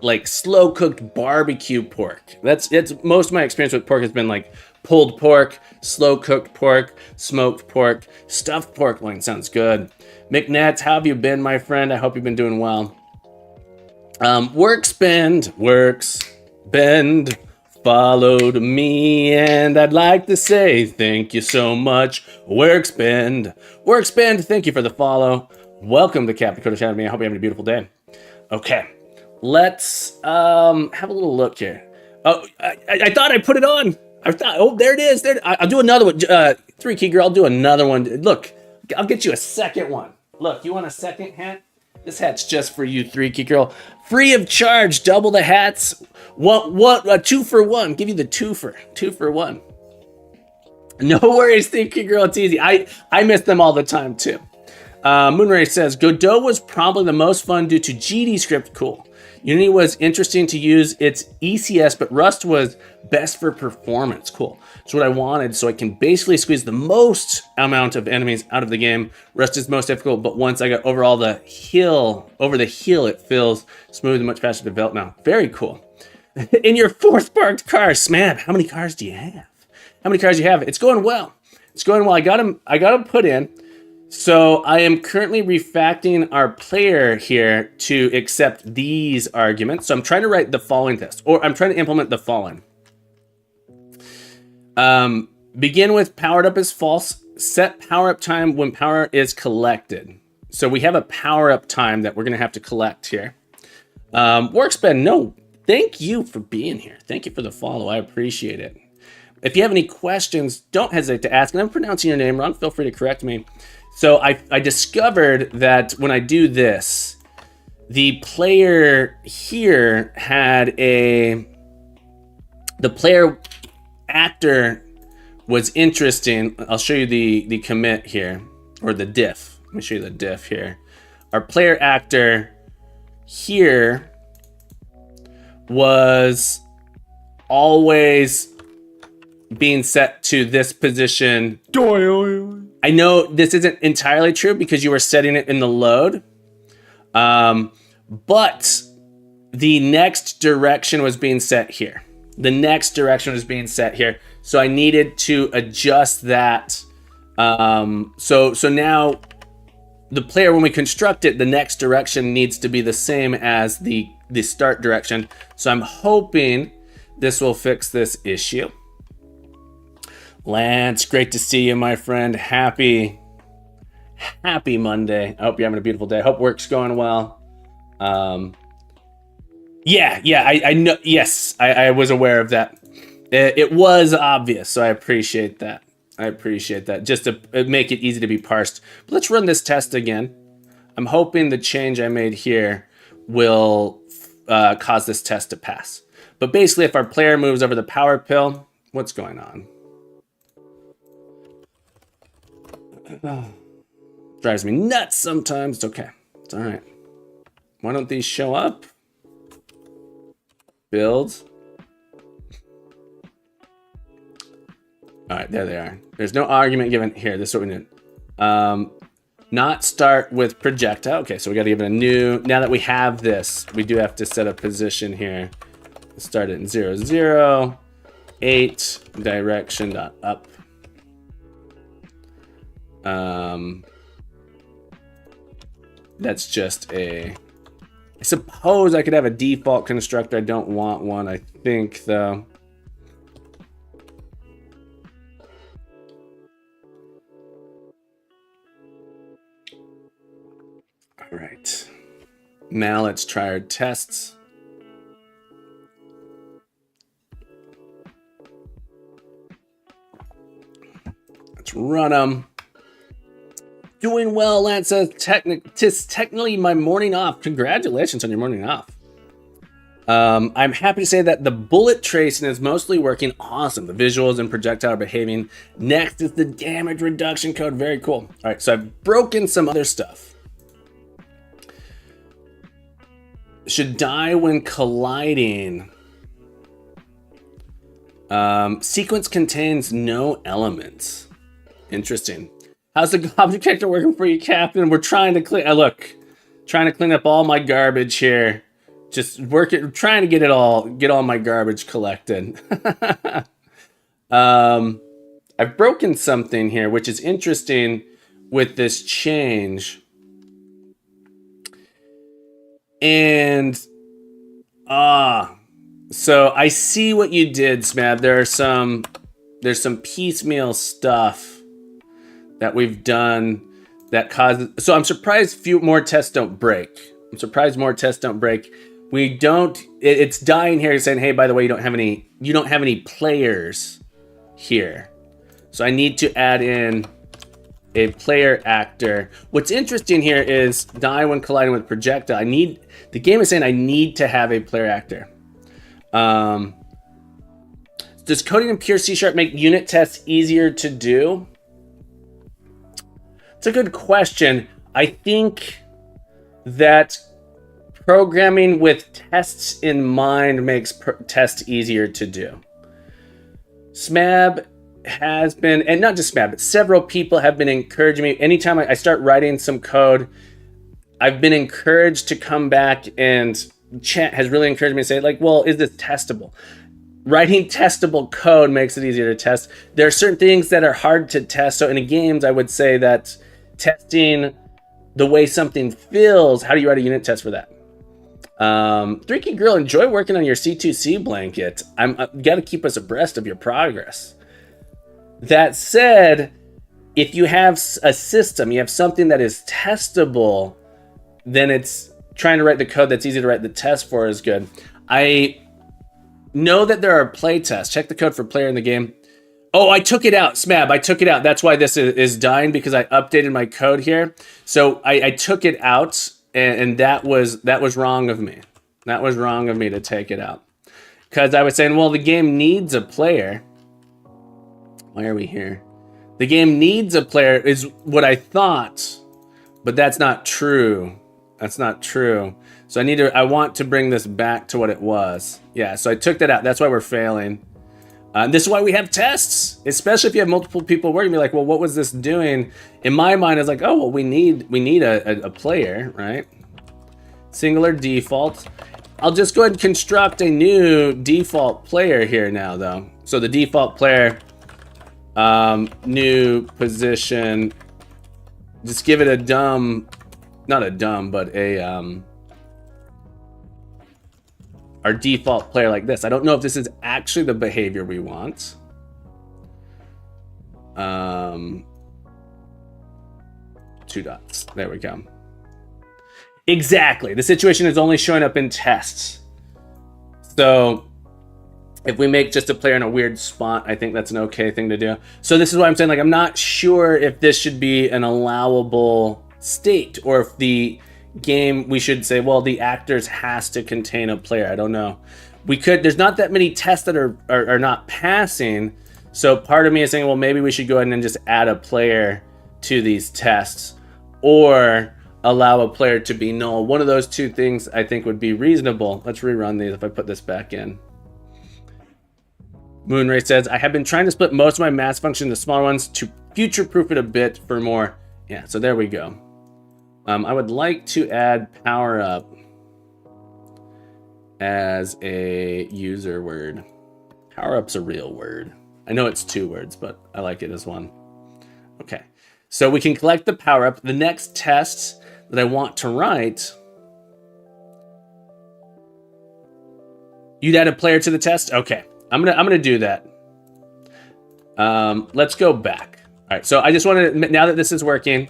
like slow cooked barbecue pork. That's most of my experience with pork has been like pulled pork, slow cooked pork, smoked pork. Stuffed pork loin sounds good. McNats, how have you been, my friend? I hope you've been doing well. Works Bend followed me, and I'd like to say thank you so much. Works Bend, thank you for the follow. Welcome to Captain Code Academy. I hope you're having a beautiful day. Okay, let's have a little look here. Oh, I thought I put it on. Oh, there it is. I'll do another one. 3Key Girl, I'll do another one. Look, I'll get you a second one. Look, you want a second hat? This hat's just for you, 3Key Girl. Free of charge, double the hats. What, 2 for 1. Give you the 2 for 1. No worries, 3Key Girl, it's easy. I miss them all the time too. Moonray says, Godot was probably the most fun due to GDScript. Cool. Unity was interesting to use its ECS, but Rust was best for performance. Cool. It's what I wanted, so I can basically squeeze the most amount of enemies out of the game. Rust is most difficult, but once I got over the hill, it feels smooth and much faster to develop now. Very cool. In your 4th parked car, Smab, how many cars do you have? It's going well. I got them put in. So I am currently refactoring our player here to accept these arguments. So I'm trying to write the following test, or I'm trying to implement the following. Begin with powered up is false. Set power up time when power is collected. So we have a power up time that we're going to have to collect here. Workspan, no, thank you for being here. Thank you for the follow. I appreciate it. If you have any questions, don't hesitate to ask. And I'm pronouncing your name wrong. Feel free to correct me. So I discovered that when I do this, the player here had the player actor was interesting. I'll show you the commit here, or the diff. Let me show you the diff here. Our player actor here was always being set to this position. I know this isn't entirely true because you were setting it in the load. But the next direction was being set here. The next direction was being set here. So I needed to adjust that. So now the player, when we construct it, the next direction needs to be the same as the start direction. So I'm hoping this will fix this issue. Lance, great to see you, my friend. Happy Monday. I hope you're having a beautiful day. I hope work's going well. I know. Yes, I was aware of that. It was obvious, so I appreciate that. Just to make it easy to be parsed. But let's run this test again. I'm hoping the change I made here will cause this test to pass. But basically, if our player moves over the power pill, what's going on? Drives me nuts sometimes. It's okay. It's all right. Why don't these show up? Build. All right, there they are. There's no argument given here. This is what we need. Not start with projectile. Okay, so we got to give it a new. Now that we have this, we do have to set a position here. Start it in 0, 0, 8, direction dot up. That's just I suppose I could have a default constructor. I don't want one, I think, though. All right. Now let's try our tests. Let's run them. Doing well, Lance says. Tis technically my morning off. Congratulations on your morning off. I'm happy to say that the bullet tracing is mostly working awesome. The visuals and projectile are behaving. Next is the damage reduction code. Very cool. All right, so I've broken some other stuff. Should die when colliding. Sequence contains no elements. Interesting. How's the object detector working for you, Captain? We're trying to clean. Trying to clean up all my garbage here. Just trying to get all my garbage collected. I've broken something here, which is interesting with this change. And so I see what you did, Smab. There's some piecemeal stuff that we've done that causes. So I'm surprised few more tests don't break. We don't. It's dying here saying, hey, by the way, you don't have any players here. So I need to add in a player actor. What's interesting here is die when colliding with projectile. The game is saying I need to have a player actor. Does coding in pure C# make unit tests easier to do? It's a good question. I think that programming with tests in mind makes tests easier to do. Smab has been, and not just Smab, but several people have been encouraging me. Anytime I start writing some code, I've been encouraged to come back, and chat has really encouraged me to say, like, well, is this testable? Writing testable code makes it easier to test. There are certain things that are hard to test. So in games, I would say that testing the way something feels, how do you write a unit test for that? 3Key Girl, enjoy working on your C2C blanket. You got to keep us abreast of your progress. That said, if you have a system, you have something that is testable, then it's trying to write the code that's easy to write the test for is good. I know that there are play tests. Check the code for player in the game. Oh, I took it out, Smab. I took it out. That's why this is dying, because I updated my code here. So I took it out, and that was wrong of me. That was wrong of me to take it out, because I was saying, well, the game needs a player. Why are we here? The game needs a player is what I thought, but that's not true. That's not true. So I want to bring this back to what it was. Yeah, so I took that out. That's why we're failing. This is why we have tests, especially if you have multiple people working. Be like, well, what was this doing? In my mind, it's like, oh, well, we need a player, right? Singular default. I'll just go ahead and construct a new default player here now, though. So the default player, new position. Just give it a dumb, not a dumb, but a our default player like this. I don't know if this is actually the behavior we want. 2 dots. There we go. Exactly. The situation is only showing up in tests. So if we make just a player in a weird spot, I think that's an okay thing to do. So this is why I'm saying, like, I'm not sure if this should be an allowable state, or if the game, we should say, well, the actors has to contain a player. I don't know. We could, there's not that many tests that are not passing. So part of me is saying, well, maybe we should go ahead and just add a player to these tests, or allow a player to be null. One of those two things I think would be reasonable. Let's rerun these if I put this back in. Moonray says, I have been trying to split most of my mass function into smaller ones to future-proof it a bit for more. Yeah, so there we go. I would like to add power up as a user word. Power up's a real word. I know it's 2 words, but I like it as one. Okay, so we can collect the power up. The next test that I want to write, you'd add a player to the test? Okay, I'm gonna do that. Let's go back. All right, so I just want to, now that this is working,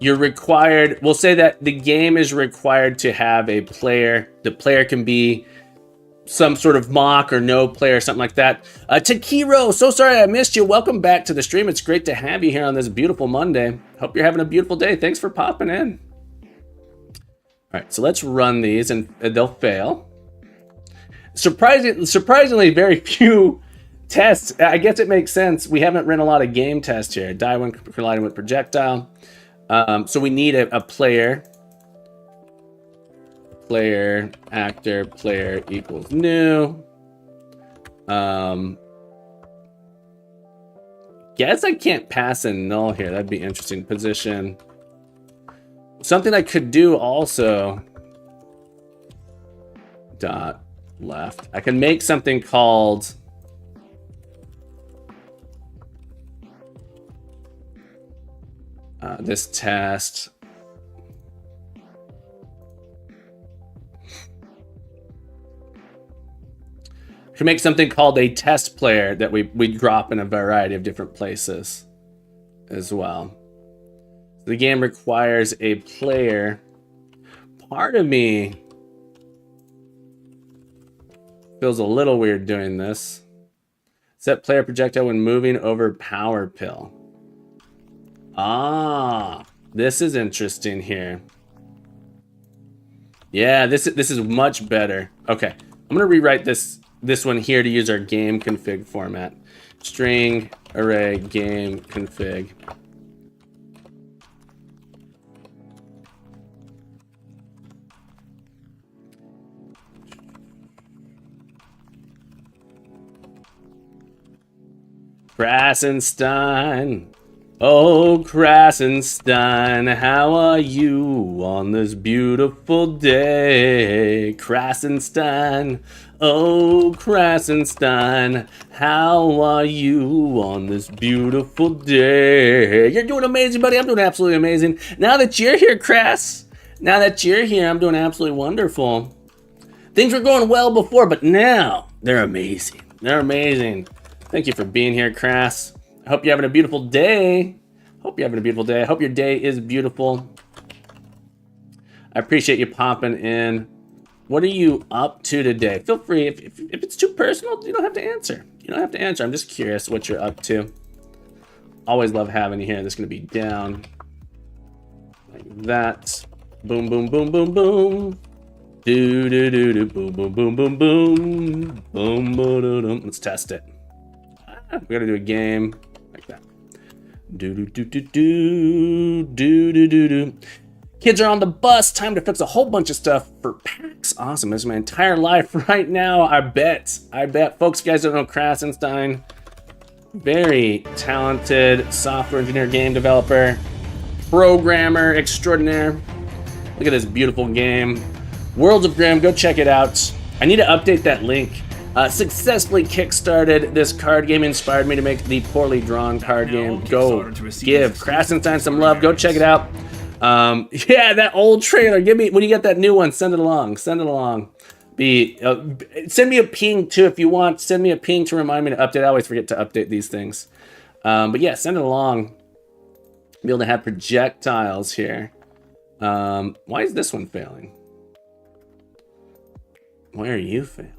you're required, we'll say that the game is required to have a player. The player can be some sort of mock or no player, something like that. Takiro, so sorry I missed you. Welcome back to the stream. It's great to have you here on this beautiful Monday. Hope you're having a beautiful day. Thanks for popping in. All right, so let's run these, and they'll fail. Surprisingly, very few tests. I guess it makes sense. We haven't run a lot of game tests here. Die when colliding with projectile. So we need a player. Player, actor, player equals new. Guess I can't pass a null here. That'd be interesting. Position. Something I could do also. Dot left. I can make something called this test. I can make something called a test player that we drop in a variety of different places as well. The game requires a player. Part of me feels a little weird doing this. Set player projectile when moving over power pill. Ah, this is interesting here. Yeah, this is much better. Okay, I'm gonna rewrite this one here to use our game config format. String array game config. Krasenstein. Oh, Krasenstein, how are you on this beautiful day? Krasenstein, oh, Krasenstein, how are you on this beautiful day? You're doing amazing, buddy. I'm doing absolutely amazing. Now that you're here, Kras, now that you're here, I'm doing absolutely wonderful. Things were going well before, but now they're amazing. They're amazing. Thank you for being here, Kras. I hope you're having a beautiful day. Hope you're having a beautiful day. I hope your day is beautiful. I appreciate you popping in. What are you up to today? Feel free, if it's too personal, you don't have to answer. You don't have to answer. I'm just curious what you're up to. Always love having you here. This is going to be down like that. Boom, boom, boom, boom, boom. Do, do, do, do, boom, boom, boom, boom, boom. Boom, boom, boom, boom. Let's test it. We got to do a game like that. Do do do do do do do do do. Kids are on the bus. Time to fix a whole bunch of stuff for PAX. Awesome. This is my entire life right now. I bet. Folks, if you guys don't know Krasenstein, very talented software engineer, game developer, programmer extraordinaire. Look at this beautiful game. Worlds of Grimm, go check it out. I need to update that link. Successfully kickstarted this card game, inspired me to make the poorly drawn card game. Go give Krasenstein some love. Go check it out. Yeah, that old trailer. When you get that new one, send it along. Send me a ping too if you want. Send me a ping to remind me to update. I always forget to update these things. But yeah, send it along. Be able to have projectiles here. Why is this one failing? Why are you failing?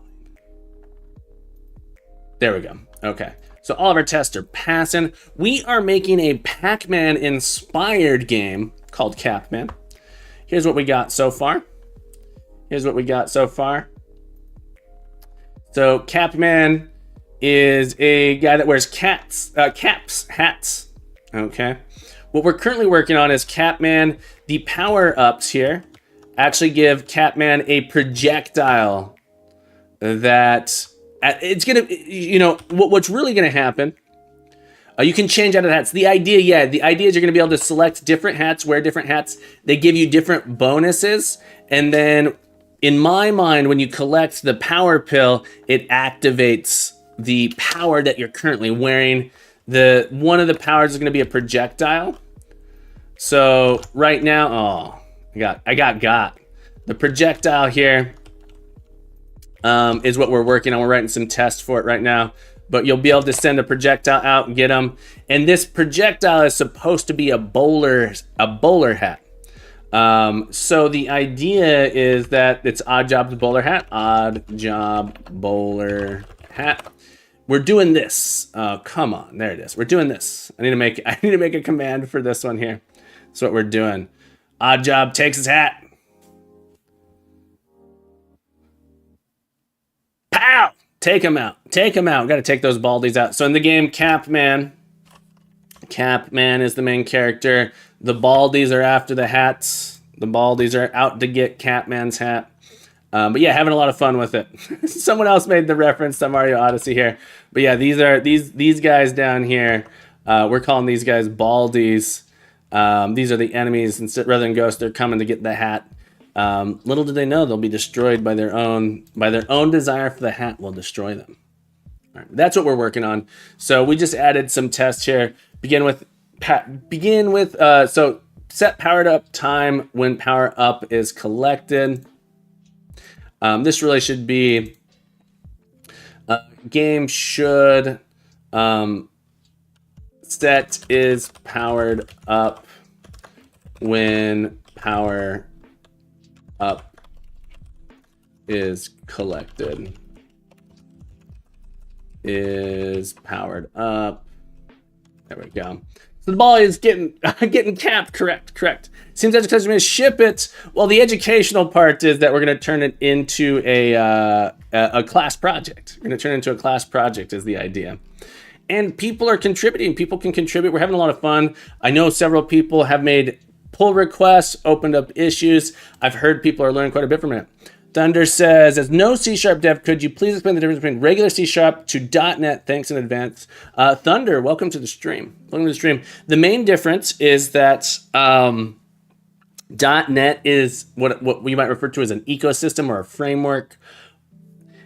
There we go. Okay. So all of our tests are passing. We are making a Pac-Man inspired game called Capman. Here's what we got so far. So Capman is a guy that wears hats. Okay. What we're currently working on is Capman. The power-ups here actually give Capman a projectile that it's gonna, what's really gonna happen. You can change out of hats. The idea is you're gonna be able to select different hats, wear different hats. They give you different bonuses, and then in my mind, when you collect the power pill, it activates the power that you're currently wearing. One of the powers is gonna be a projectile. So right now, I got the projectile here. Is what we're working on. We're writing some tests for it right now, but you'll be able to send a projectile out and get them. And this projectile is supposed to be a bowler hat. So the idea is that it's Odd Job Bowler Hat. We're doing this. Come on, there it is. We're doing this. I need to make a command for this one here. That's what we're doing. Odd Job takes his hat. Pow! Take him out. Got to take those baldies out. So in the game, Capman is the main character. The baldies are after the hats. The baldies are out to get Capman's hat. But yeah, having a lot of fun with it. Someone else made the reference to Mario Odyssey here. But yeah, these guys down here. We're calling these guys baldies. These are the enemies. Instead, rather than ghosts, they're coming to get the hat. Little do they know they'll be destroyed by their own desire for the hat will destroy them. All right, that's what we're working on. So we just added some tests here. Begin with so set powered up time when power up is collected. This really should be game should set is powered up when power up is collected. Is powered up. There we go. So the ball is getting capped. Correct. Seems education is going to ship it. Well, the educational part is that we're going to turn it into a class project. We're going to turn it into a class project is the idea. And people are contributing. People can contribute. We're having a lot of fun. I know several people have made pull requests, opened up issues. I've heard people are learning quite a bit from it. Thunder says, as no C# dev, could you please explain the difference between regular C# to .NET? Thanks in advance. Thunder, welcome to the stream. The main difference is that .NET is what we might refer to as an ecosystem or a framework.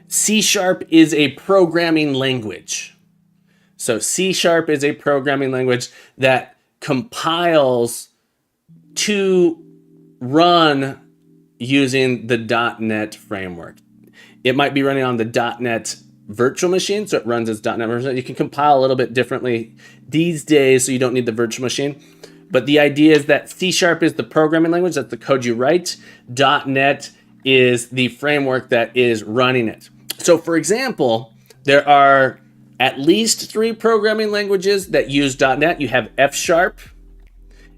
C# is a programming language. So C# is a programming language that compiles to run using the .NET framework. It might be running on the .NET virtual machine, so it runs as .NET version. You can compile a little bit differently these days, so you don't need the virtual machine. But the idea is that C# is the programming language, that's the code you write. .NET is the framework that is running it. So for example, there are at least 3 programming languages that use .NET. You have F#.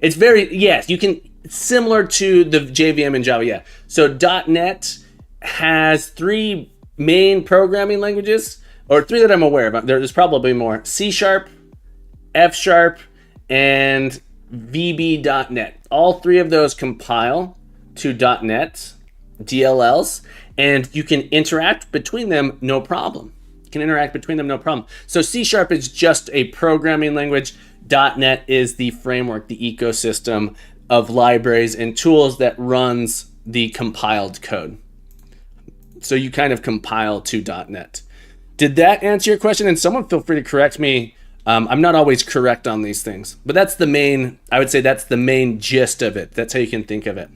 It's you can, similar to the JVM in Java, yeah. So .NET has 3 main programming languages, or 3 that I'm aware of. There's probably more. C#, F#, and VB.NET. all three of those compile to .NET DLLs, and you can interact between them no problem. So C# is just a programming language. .NET is the framework, the ecosystem of libraries and tools that runs the compiled code. So you kind of compile to .NET. Did that answer your question? And someone feel free to correct me. I'm not always correct on these things, but that's the main gist of it. That's how you can think of it.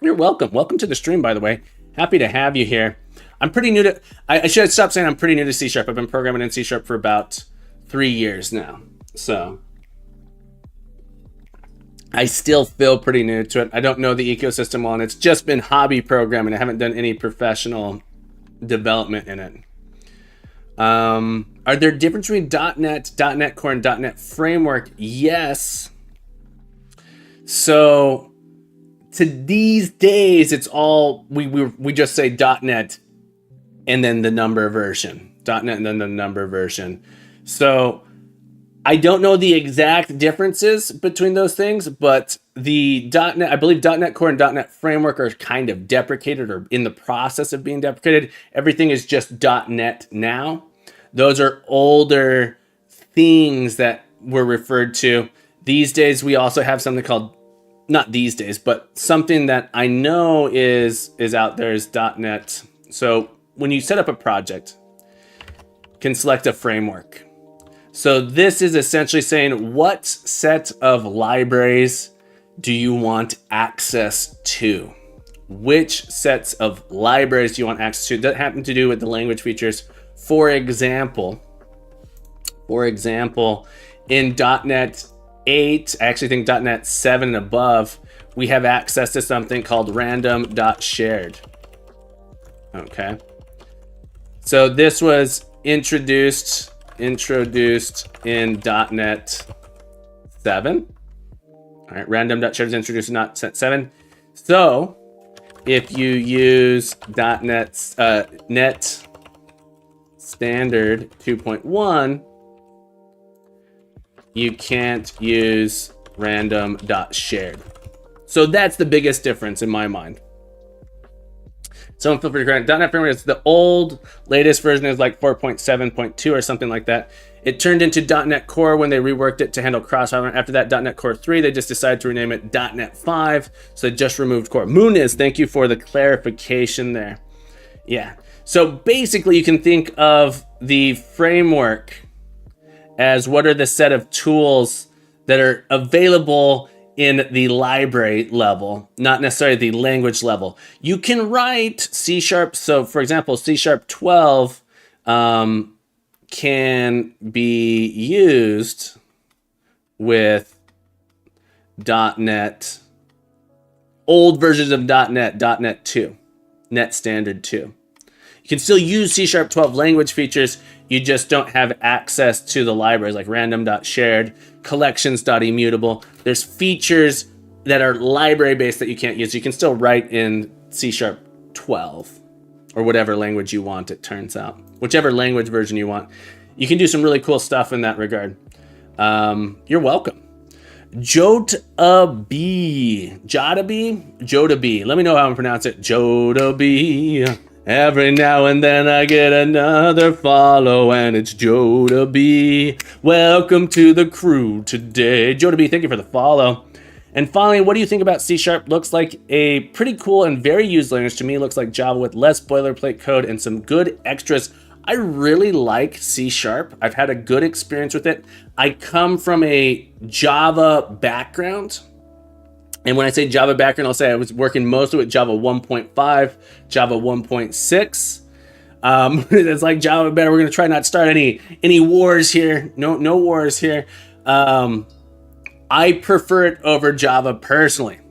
You're welcome. Welcome to the stream, by the way. Happy to have you here. I'm pretty new to, I should stop saying I'm pretty new to C#. I've been programming in C# for about 3 years now. So I still feel pretty new to it. I don't know the ecosystem well, and it's just been hobby programming. I haven't done any professional development in it. Are there differences between .NET, .NET Core, and .NET Framework? Yes. So to these days, it's all, we just say .NET and then the number version. .NET and then the number version. So I don't know the exact differences between those things, but the .NET, I believe .NET Core and .NET Framework are kind of deprecated or in the process of being deprecated. Everything is just .NET now. Those are older things that were referred to. These days, we also have something called, not these days, but something that I know is out there is .NET. So when you set up a project, you can select a framework. So this is essentially saying, what set of libraries do you want access to? Which sets of libraries do you want access to? That happen to do with the language features. For example, in .NET 8, I actually think .NET 7 and above, we have access to something called random.shared. Okay. So this was introduced in .NET 7. All right, random.shared is introduced in .NET 7. So if you use .NET Net Standard 2.1, you can't use random.shared. So that's the biggest difference in my mind. Someone feel free to correct. .NET Framework is the old, latest version is like 4.7.2 or something like that. It turned into .NET Core when they reworked it to handle cross-platform. After that, .NET Core 3, they just decided to rename it .NET 5. So they just removed Core. Muniz, thank you for the clarification there. Yeah. So basically, you can think of the framework as what are the set of tools that are available in the library level, not necessarily the language level. You can write C#. So for example, C# 12 can be used with .NET, old versions of .NET, .NET 2, Net Standard 2. You can still use C# 12 language features. You just don't have access to the libraries like random.shared, collections.immutable. There's features that are library based that you can't use. You can still write in C# 12 or whatever language you want, it turns out. Whichever language version you want. You can do some really cool stuff in that regard. You're welcome. Jotabi. Let me know how I pronounce it. Jotabi. Every now and then I get another follow, and it's Jotabi. Welcome to the crew today. Jotabi, thank you for the follow. And finally, what do you think about C#? Looks like a pretty cool and very used language to me. Looks like Java with less boilerplate code and some good extras. I really like C#. I've had a good experience with it. I come from a Java background. And when I say Java background, I'll say I was working mostly with Java 1.5, Java 1.6. It's like Java better. We're going to try not to start any wars here. No wars here. I prefer it over Java personally.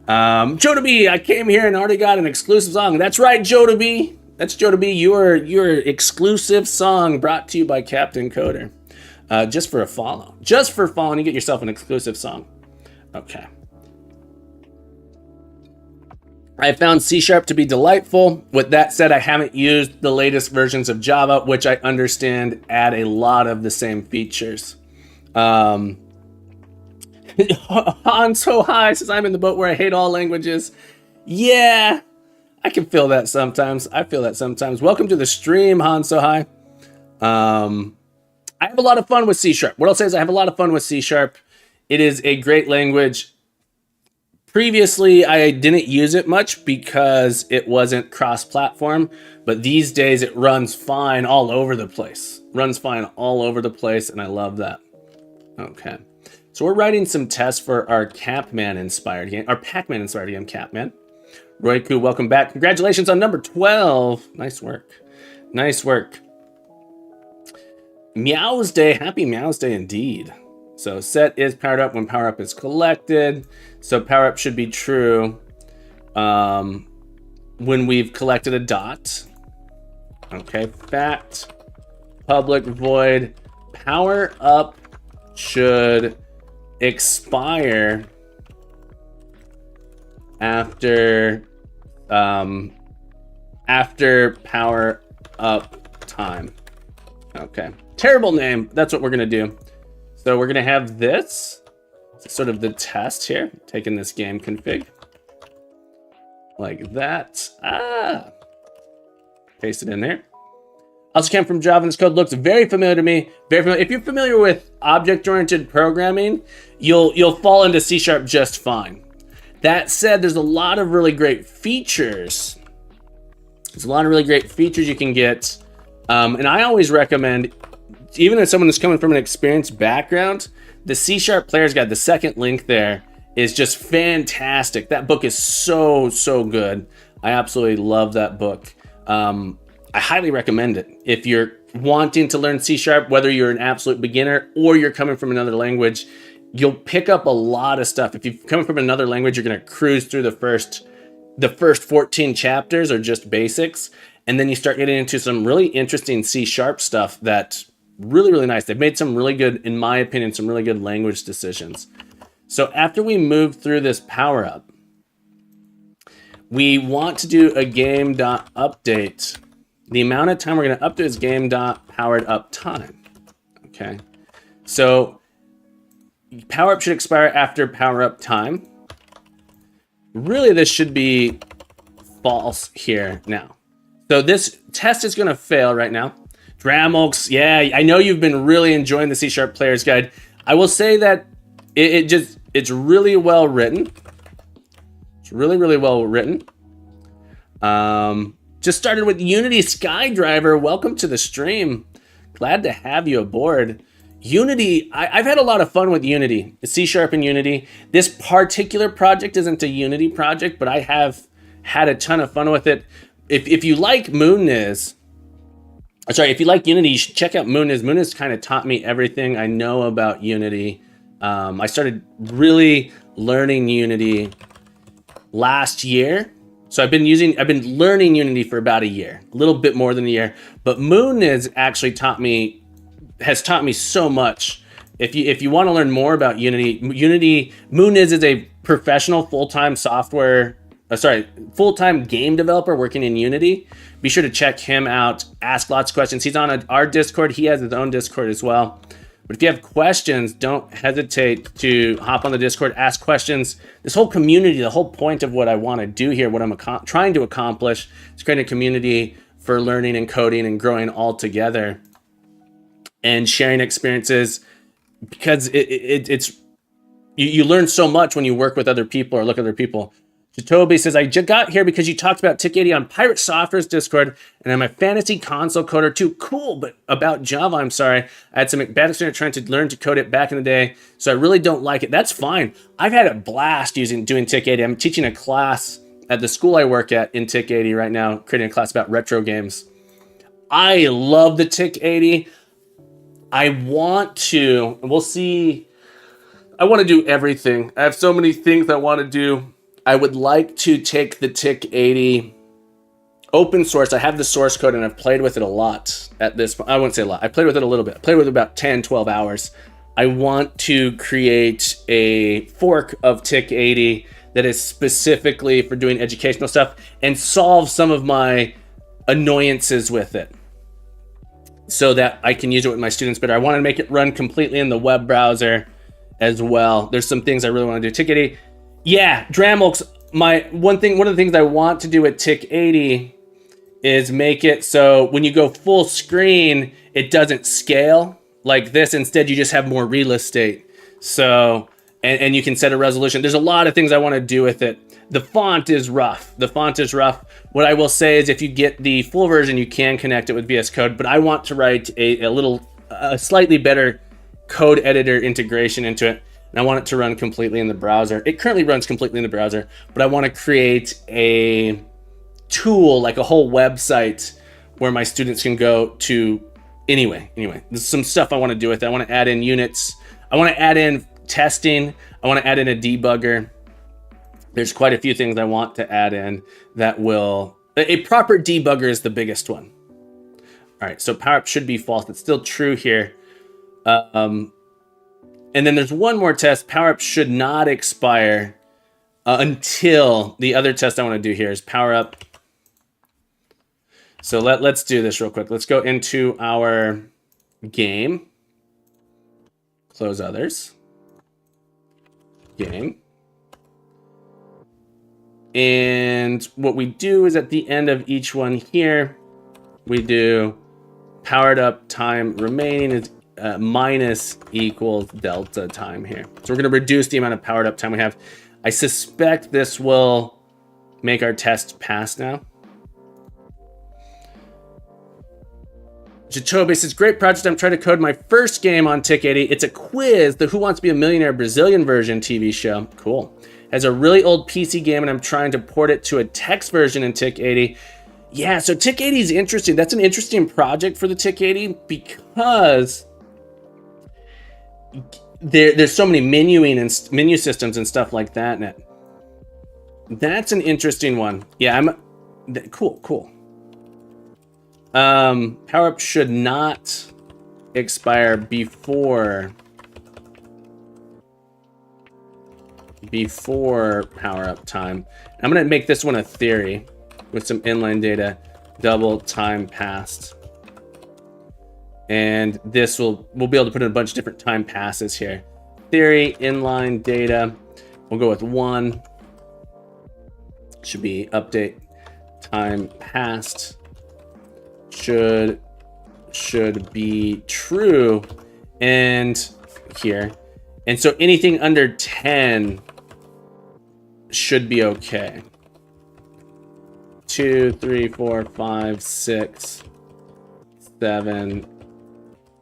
Jotabi, I came here and already got an exclusive song. That's right, Jotabi. That's Jotabi. Your exclusive song brought to you by Captain Coder. Just for a follow. Just for following, you get yourself an exclusive song. Okay. I found C# to be delightful. With that said, I haven't used the latest versions of Java, which I understand add a lot of the same features. Han So High says, I'm in the boat where I hate all languages. Yeah, I can feel that sometimes. I feel that sometimes. Welcome to the stream, Han So High. I have a lot of fun with C#. What I'll say is I have a lot of fun with C#. It is a great language. Previously, I didn't use it much because it wasn't cross-platform, but these days it runs fine all over the place. Runs fine all over the place, and I love that. Okay. So we're writing some tests for our Pac-Man-inspired game, Capman. Royku, welcome back. Congratulations on number 12. Nice work. Nice work. Meow's Day. Happy Meow's Day indeed. So set is powered up when power up is collected. So power up should be true when we've collected a dot. Okay, fact, public void, power up should expire after power up time. Okay, terrible name. That's what we're gonna do. So we're gonna have this, sort of the test here, taking this game config. Like that. Paste it in there. Also came from Java, and this code looks very familiar to me. Very familiar. If you're familiar with object-oriented programming, you'll fall into C# just fine. That said, there's a lot of really great features. There's a lot of really great features you can get. And I always recommend, even as someone that's coming from an experienced background, the C# Player's Guide, the second link there, is just fantastic. That book is so good. I absolutely love that book. I highly recommend it. If you're wanting to learn C#, whether you're an absolute beginner or you're coming from another language, you'll pick up a lot of stuff. If you're coming from another language, you're going to cruise through the first 14 chapters are just basics. And then you start getting into some really interesting C# stuff that's really nice. They've made some really good, in my opinion, some really good language decisions. So after we move through this power up, we want to do a game.update. The amount of time we're going to update is game.poweredUpTime. Okay. So power up should expire after power up time. Really, this should be false here now. So this test is going to fail right now. Dramulks, yeah, I know you've been really enjoying the C# Player's Guide. I will say that it's really well written. It's really well written. Just started with Unity Skydriver. Welcome to the stream. Glad to have you aboard. Unity, I've had a lot of fun with Unity, C# and Unity. This particular project isn't a Unity project, but I have had a ton of fun with it. If you like Mooniz, if you like Unity, you should check out Mooniz. Mooniz kind of taught me everything I know about Unity. I started really learning Unity last year. So I've been learning Unity for about a year, a little bit more than a year. But Mooniz actually has taught me so much. If you want to learn more about Unity, Mooniz is a professional full-time full-time game developer working in Unity. Be sure to check him out. Ask lots of questions. He's on our Discord. He has his own Discord as well. But if you have questions, don't hesitate to hop on the Discord, ask questions. This whole community, the whole point of what I want to do here, what I'm trying to accomplish, is create a community for learning and coding and growing all together and sharing experiences, because it's you learn so much when you work with other people or look at other people. Toby says, I just got here because you talked about TIC80 on Pirate Software's Discord, and I'm a fantasy console coder too. Cool, but about Java, I'm sorry. I had some bad experience trying to learn to code it back in the day, so I really don't like it. That's fine. I've had a blast doing TIC80. I'm teaching a class at the school I work at in TIC80 right now, creating a class about retro games. I love the TIC80. I want to do everything. I have so many things I want to do. I would like to take the TIC80 open source. I have the source code and I've played with it a lot at this point. I wouldn't say a lot. I played with it a little bit. I played with it about 10, 12 hours. I want to create a fork of TIC80 that is specifically for doing educational stuff and solve some of my annoyances with it so that I can use it with my students better. I want to make it run completely in the web browser as well. There's some things I really want to do. Tick 80. Yeah, Dramulks, one of the things I want to do with Tick 80 is make it so when you go full screen, it doesn't scale like this. Instead, you just have more real estate. So, and you can set a resolution. There's a lot of things I want to do with it. The font is rough. What I will say is if you get the full version, you can connect it with VS Code, but I want to write a slightly better code editor integration into it. And I want it to run completely in the browser. It currently runs completely in the browser, but I want to create a tool, like a whole website where my students can go to anyway. There's some stuff I want to do with it. I want to add in units. I want to add in testing. I want to add in a debugger. There's quite a few things I want to add in that will... A proper debugger is the biggest one. All right, so power up should be false. It's still true here. And then there's one more test. Power up should not expire until the other test I want to do here is power up. So let's do this real quick. Let's go into our game. Close others. Game. And what we do is at the end of each one here, we do powered up time remaining is minus equals delta time here. So we're going to reduce the amount of powered up time we have. I suspect this will make our test pass now. Jatobe says, great project. I'm trying to code my first game on Tick 80. It's a quiz, the Who Wants to Be a Millionaire Brazilian version TV show. Cool. Has a really old PC game, and I'm trying to port it to a text version in Tick 80. Yeah, so Tick 80 is interesting. That's an interesting project for the Tick 80 because there's so many menuing and menu systems and stuff like that in it. That's an interesting one. Yeah, cool. Power up should not expire before power up time. I'm gonna make this one a theory with some inline data, double time passed. And this we'll be able to put in a bunch of different time passes here. Theory, inline data, we'll go with 1. Should be update time passed. Should be true, and here. And so anything under 10 should be okay. 2, 3, 4, 5, 6, 7,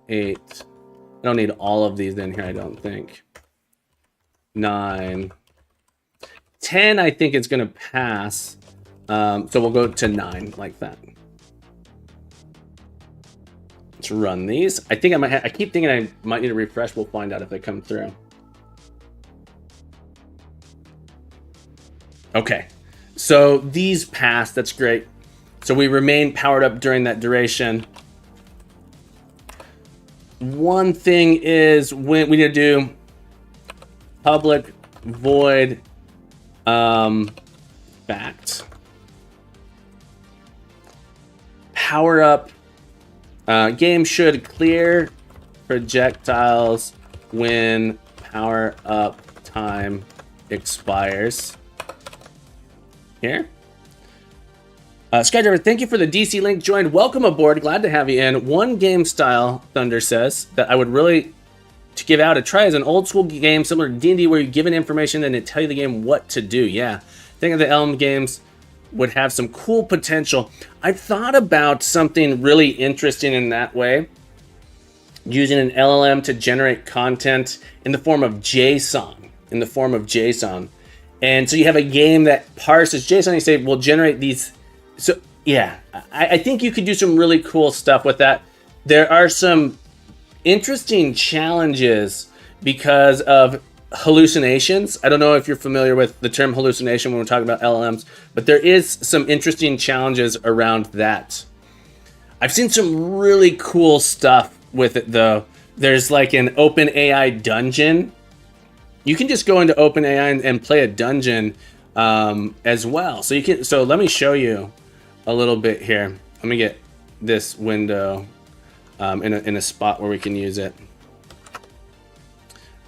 8. I don't need all of these in here, I don't think. 9. 10, I think it's going to pass. So we'll go to 9 like that. Let's run these. I think I keep thinking I might need to refresh. We'll find out if they come through. Okay, so these pass. That's great. So we remain powered up during that duration. One thing is when we need to do public void fact power up. Game should clear projectiles when power up time expires. Here. Skydriver, thank you for the DC link. Joined. Welcome aboard. Glad to have you in. One game style, Thunder says, that I would really to give out a try is an old school game similar to D&D where you're given information and it tell you the game what to do. Yeah. I think of the Elm games would have some cool potential. I've thought about something really interesting in that way, using an LLM to generate content in the form of JSON. And so you have a game that parses JSON. You say, "We'll generate these." So yeah, I think you could do some really cool stuff with that. There are some interesting challenges because of hallucinations. I don't know if you're familiar with the term hallucination when we're talking about LLMs, but there is some interesting challenges around that. I've seen some really cool stuff with it though. There's like an OpenAI dungeon. You can just go into OpenAI and play a dungeon as well. So you can. So let me show you a little bit here. Let me get this window in a spot where we can use it.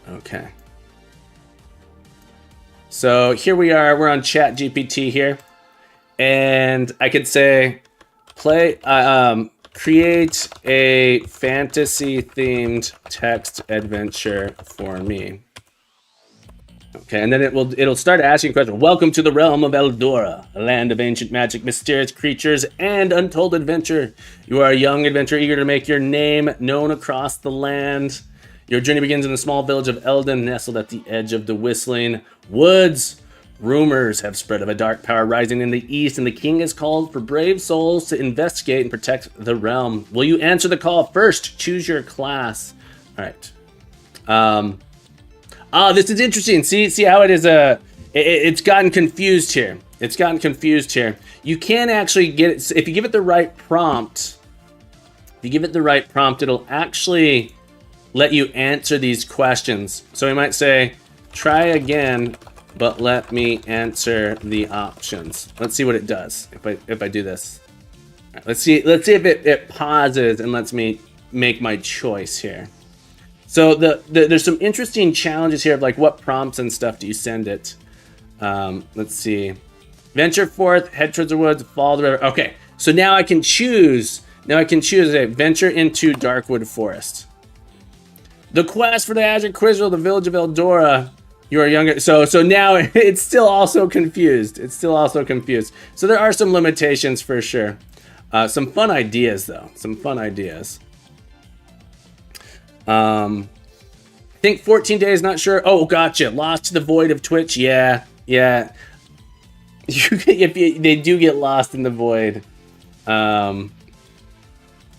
Okay. So here we are. We're on Chat GPT here, and I could say, create a fantasy-themed text adventure for me. Okay, and then it'll start asking questions. Welcome to the realm of Eldora, a land of ancient magic, mysterious creatures, and untold adventure. You are a young adventurer eager to make your name known across the land. Your journey begins in the small village of Eldon, nestled at the edge of the Whistling Woods. Rumors have spread of a dark power rising in the east, and the king has called for brave souls to investigate and protect the realm. Will you answer the call? First, choose your class. All right. This is interesting. See how it is it's gotten confused here. It's gotten confused here. You can actually get it if you give it the right prompt. If you give it the right prompt, it'll actually let you answer these questions. So we might say, try again, but let me answer the options. Let's see what it does if I do this. All right, let's see if it pauses and lets me make my choice here. So there's some interesting challenges here of like what prompts and stuff do you send it. Let's see. Venture forth, head towards the woods, follow the river. Okay, so now I can choose. Venture into Darkwood Forest. The quest for the Azure Quizzical, the village of Eldora. You are younger. So now it's still also confused. So there are some limitations for sure. Some fun ideas though. I think 14 days, not sure. Oh, gotcha. Lost to the void of Twitch. Yeah. They do get lost in the void. All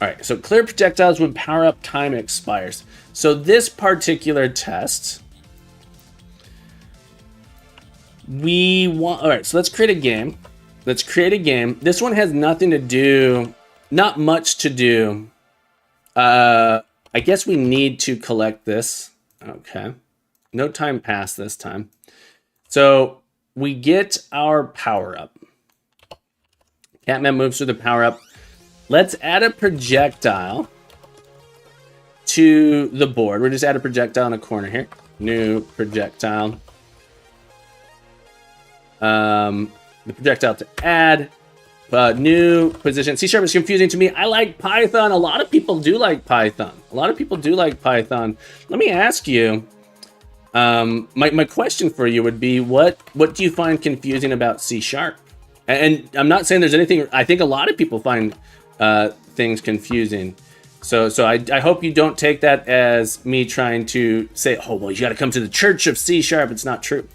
right, so clear projectiles when power-up time expires. So this particular test, all right, so let's create a game. This one has nothing to do, not much to do. I guess we need to collect this. Okay. No time passed this time. So we get our power-up. Catman moves through the power-up. Let's add a projectile to the board. We'll just add a projectile in the corner here. New projectile. The projectile to add. New position. C# is confusing to me. I like Python. A lot of people do like Python. Let me ask you. My question for you would be, what do you find confusing about C#? And I'm not saying there's anything. I think a lot of people find things confusing. So I hope you don't take that as me trying to say, oh, well, you got to come to the church of C#. It's not true.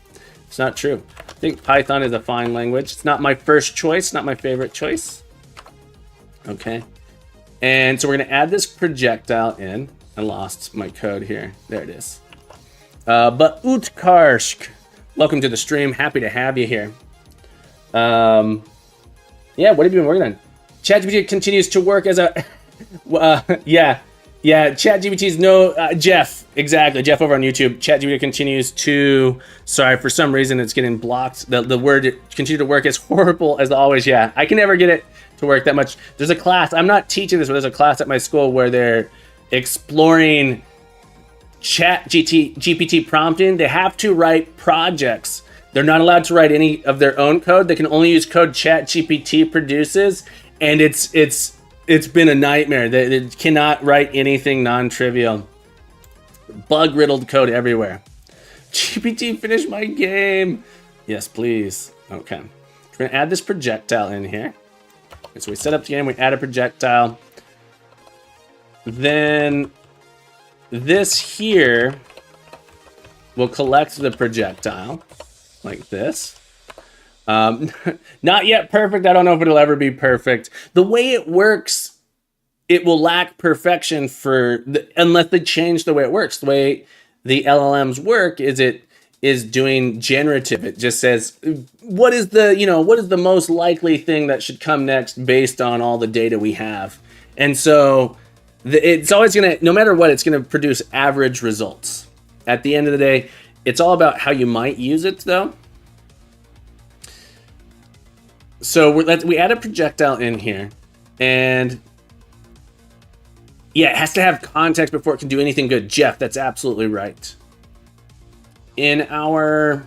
I think Python is a fine language. It's not my first choice, not my favorite choice. Okay. And so we're going to add this projectile in. I lost my code here. There it is. But Utkarsk, welcome to the stream. Happy to have you here. Yeah, what have you been working on? ChatGPT continues to work as a... yeah, ChatGPT's Jeff, exactly. Jeff over on YouTube. ChatGPT continues to... Sorry, for some reason it's getting blocked. The word continue to work is horrible as always. Yeah, I can never get it to work that much. There's a class, I'm not teaching this, but there's a class at my school where they're exploring ChatGPT prompting. They have to write projects. They're not allowed to write any of their own code. They can only use code ChatGPT produces, and it's been a nightmare. They cannot write anything non-trivial. Bug-riddled code everywhere. GPT, finish my game. Yes, please. Okay. We're going to add this projectile in here. Okay, so we set up the game. We add a projectile. Then this here will collect the projectile like this. Not yet perfect. I don't know if it'll ever be perfect. The way it works, it will lack perfection unless they change the way it works. The way the LLMs work is it is doing generative. It just says, what is the most likely thing that should come next based on all the data we have. And so it's always going to, no matter what, it's going to produce average results. At the end of the day, it's all about how you might use it though. So we add a projectile in here, and yeah, it has to have context before it can do anything good. Jeff, that's absolutely right. In our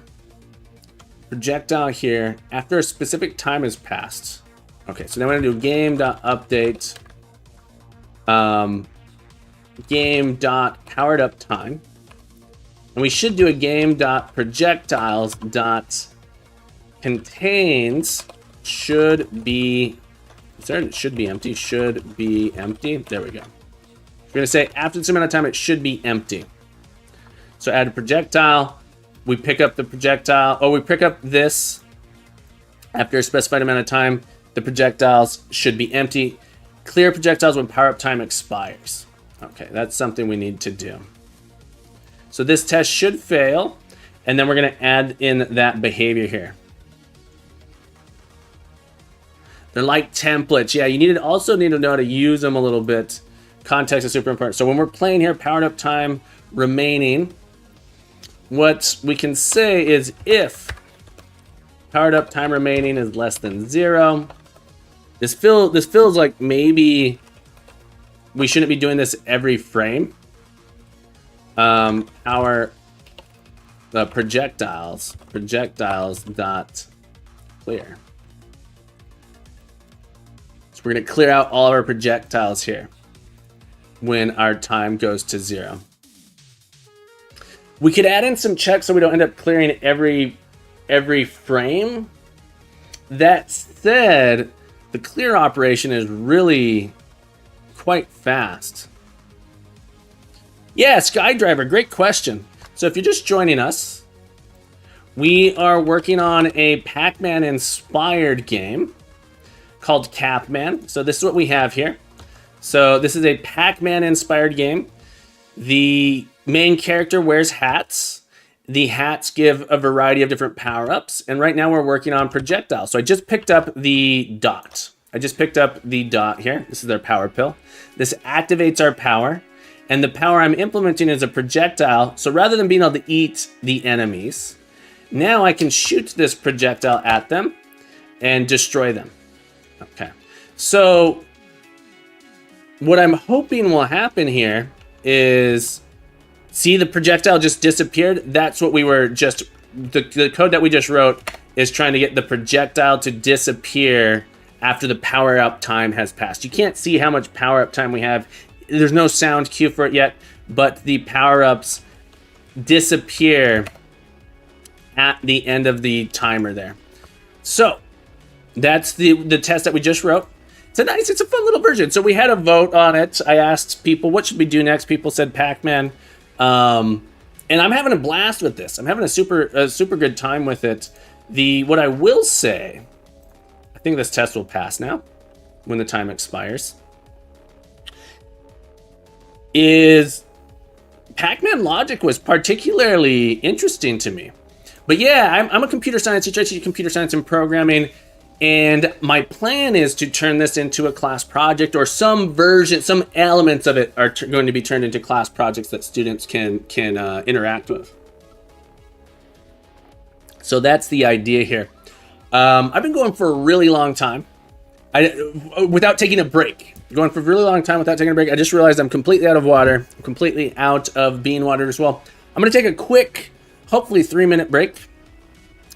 projectile here after a specific time has passed. Okay, so now we're gonna do game.update game.poweredUpTime. And we should do a game.projectiles.contains should be, it should be empty, should be empty. There we go. We're gonna say after this amount of time, it should be empty. So add a projectile, we pick up the projectile, we pick up this after a specified amount of time, the projectiles should be empty. Clear projectiles when power up time expires. Okay, that's something we need to do. So this test should fail, and then we're gonna add in that behavior here. They're like templates. Yeah, you also need to know how to use them a little bit. Context is super important. So when we're playing here, powered up time remaining, what we can say is if powered up time remaining is less than 0, this feels like maybe we shouldn't be doing this every frame. The projectiles dot clear. So we're gonna clear out all of our projectiles here when our time goes to 0. We could add in some checks so we don't end up clearing every frame. That said, the clear operation is really quite fast. Yeah, Skydriver, great question. So if you're just joining us, we are working on a Pac-Man inspired game called Capman. So this is what we have here. So this is a Pac-Man inspired game. The main character wears hats. The hats give a variety of different power-ups. And right now we're working on projectiles. So I just picked up the dot. Here. This is their power pill. This activates our power. And the power I'm implementing is a projectile. So rather than being able to eat the enemies, now I can shoot this projectile at them and destroy them. Okay. So what I'm hoping will happen here is, see, the projectile just disappeared. That's what we were just, the code that we just wrote is trying to get the projectile to disappear after the power up time has passed. You can't see how much power up time we have. There's no sound cue for it yet, but the power ups disappear at the end of the timer there. So that's the test that we just wrote. It's a fun little version. So we had a vote on it. I asked people, what should we do next? People said Pac-Man. And I'm having a blast with this. I'm having a super good time with it. What I will say, I think this test will pass now when the time expires, is Pac-Man logic was particularly interesting to me. But yeah, I'm a computer science teacher. I teach computer science and programming. And my plan is to turn this into a class project, or some version, some elements of it are going to be turned into class projects that students can interact with. So that's the idea here. I've been going for a really long time, without taking a break. Going for a really long time without taking a break. I just realized I'm completely out of water. I'm completely out of bean water as well. I'm going to take a quick, hopefully 3-minute break.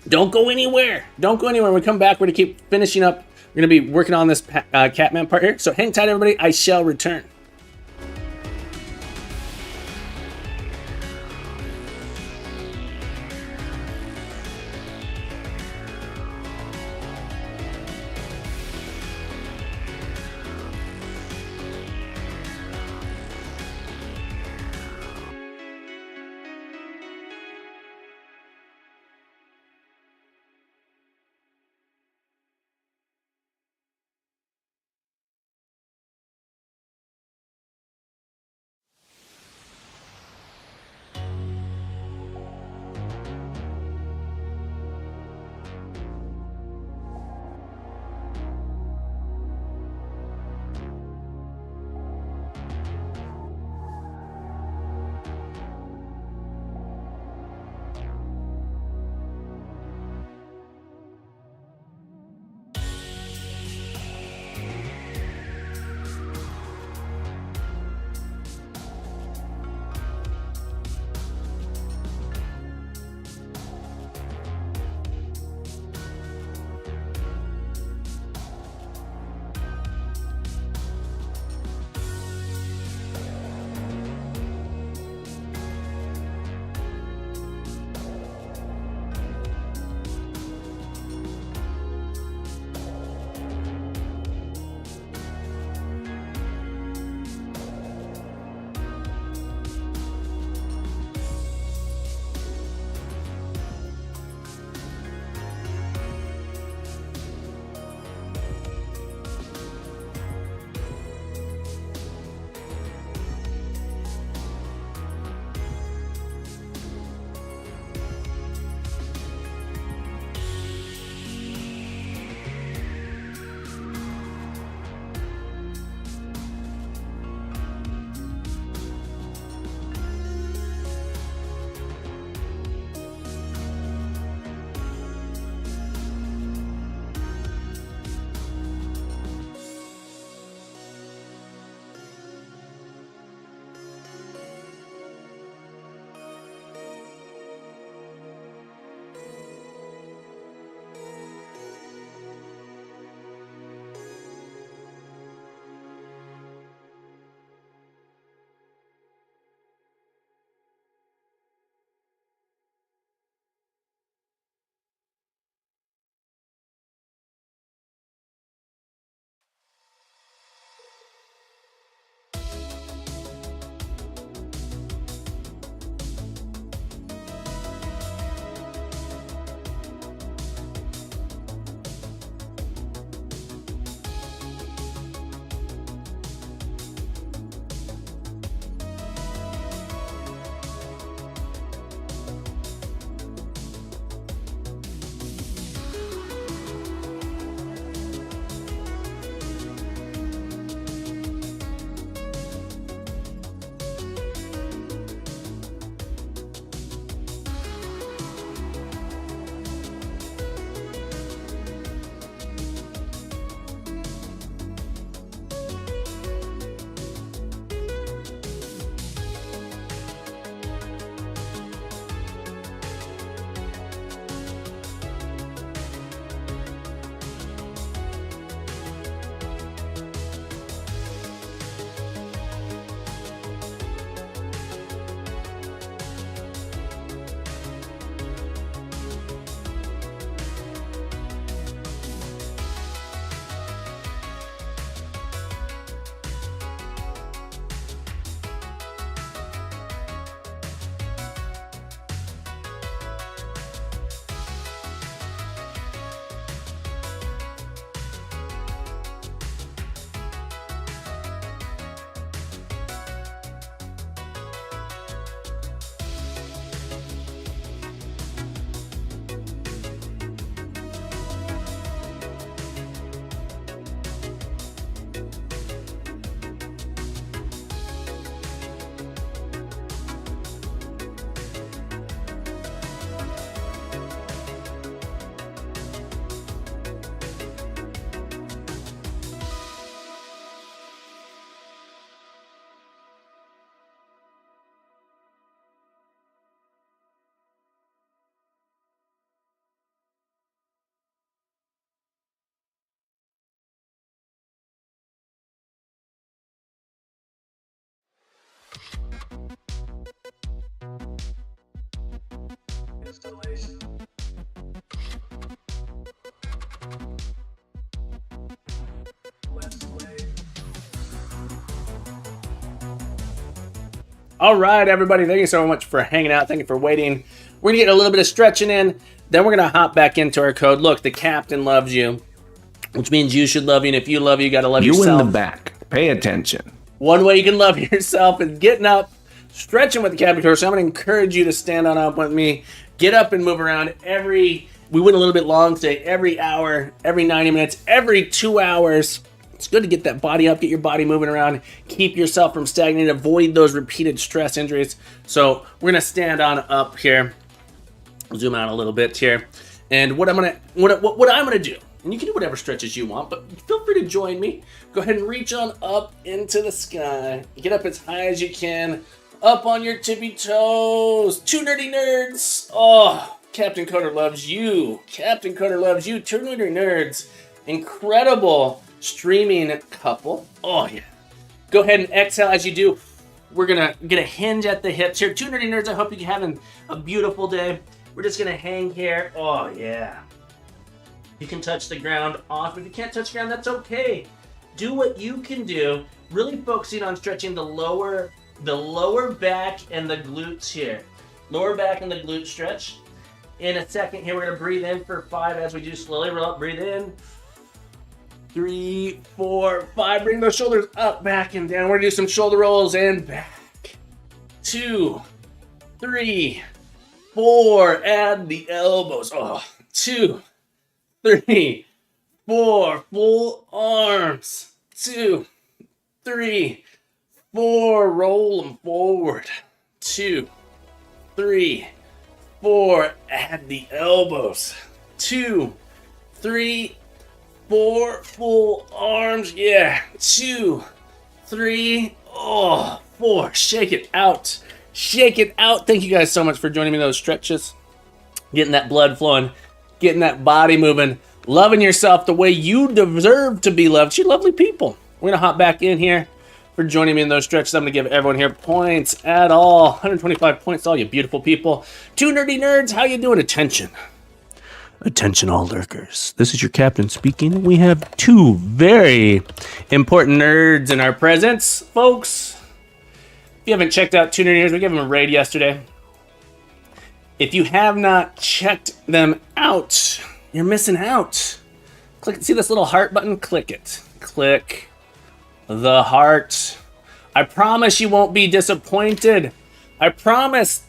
Don't go anywhere. Don't go anywhere. When we come back, we're going to keep finishing up. We're going to be working on this Catman part here. So hang tight, everybody. I shall return. All right, everybody. Thank you so much for hanging out. Thank you for waiting. We're going to get a little bit of stretching in. Then we're going to hop back into our code. Look, the captain loves you, which means you should love you. And if you love you, got to love yourself. You in the back. Pay attention. One way you can love yourself is getting up, stretching with the captain coach. So I'm going to encourage you to stand on up with me. Get up and move around we went a little bit long today. Every hour, every 90 minutes, every 2 hours. It's good to get that body up, get your body moving around, keep yourself from stagnating, avoid those repeated stress injuries. So we're going to stand on up here. Zoom out a little bit here. And what I'm going to do, and you can do whatever stretches you want, but feel free to join me. Go ahead and reach on up into the sky. Get up as high as you can. Up on your tippy toes. Two nerdy nerds. Oh, Captain Coder loves you. Captain Coder loves you. Two nerdy nerds. Incredible streaming couple. Oh, yeah. Go ahead and exhale as you do. We're going to get a hinge at the hips here. Two nerdy nerds, I hope you're having a beautiful day. We're just going to hang here. Oh, yeah. You can touch the ground off. If you can't touch the ground, that's okay. Do what you can do. Really focusing on stretching the lower back and the glutes here. Lower back and the glute stretch. In a second here, we're going to breathe in for 5 as we do slowly. Roll up, breathe in. 3, 4, 5. Bring those shoulders up, back, and down. We're going to do some shoulder rolls and back. 2, 3, 4. Add the elbows. 2, 3, 4. Full arms. 2, 3, 4. Roll them forward. 2, 3, 4. Add the elbows. 2, 3, 4. Full arms. Yeah. 2, 3. 4. Shake it out. Shake it out. Thank you guys so much for joining me in those stretches. Getting that blood flowing. Getting that body moving. Loving yourself the way you deserve to be loved. You lovely people. We're going to hop back in here for joining me in those stretches. I'm going to give everyone here points at all. 125 points to all you beautiful people. Two nerdy nerds, how you doing? Attention. Attention all lurkers. This is your captain speaking. We have two very important nerds in our presence, folks. If you haven't checked out Two Nerdy Nerds, we gave them a raid yesterday. If you have not checked them out, you're missing out. See this little heart button? Click it. Click the heart. I promise you won't be disappointed. I promise.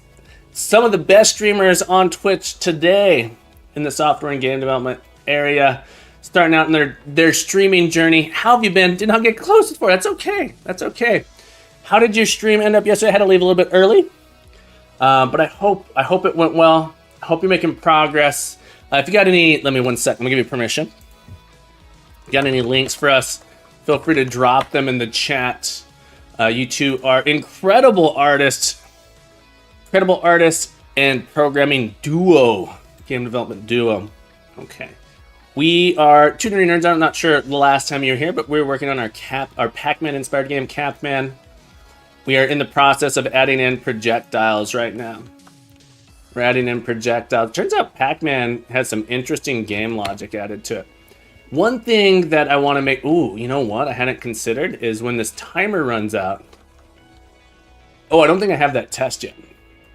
Some of the best streamers on Twitch today in the software and game development area, starting out in their streaming journey. How have you been? Did not get close before. That's okay. That's okay. How did your stream end up yesterday? I had to leave a little bit early, but I hope it went well. I hope you're making progress. If you got any, let me 1 sec. Let me give you permission. If you got any links for us, feel free to drop them in the chat. You two are incredible artists and programming duo, game development duo. Okay. We are Two Nerdy Nerds. I'm not sure the last time you were here, but we're working on our Pac-Man inspired game, Capman. We are in the process of adding in projectiles right now. We're adding in projectiles. Turns out Pac-Man has some interesting game logic added to it. One thing that I want to make, you know what I hadn't considered is when this timer runs out. I don't think I have that test yet.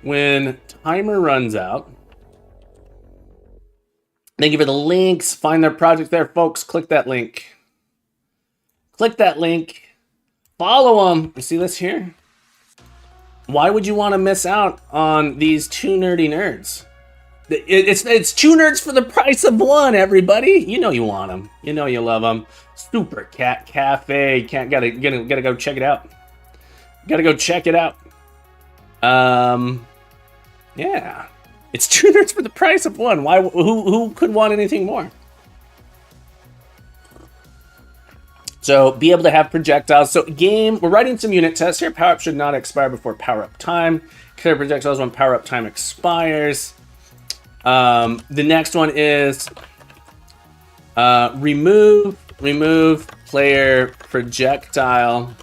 When timer runs out, thank you for the links. Find their project there, folks. Click that link. Click that link. Follow them. You see this here? Why would you want to miss out on these two nerdy nerds? It's two nerds for the price of one, everybody. You know you want them. You know you love them. Super Cat Cafe. Gotta go check it out. Gotta go check it out. Yeah. It's two nerds for the price of one. Why? Who could want anything more? So be able to have projectiles. So we're writing some unit tests here. Power up should not expire before power up time. Clear projectiles when power up time expires. The next one is remove player projectile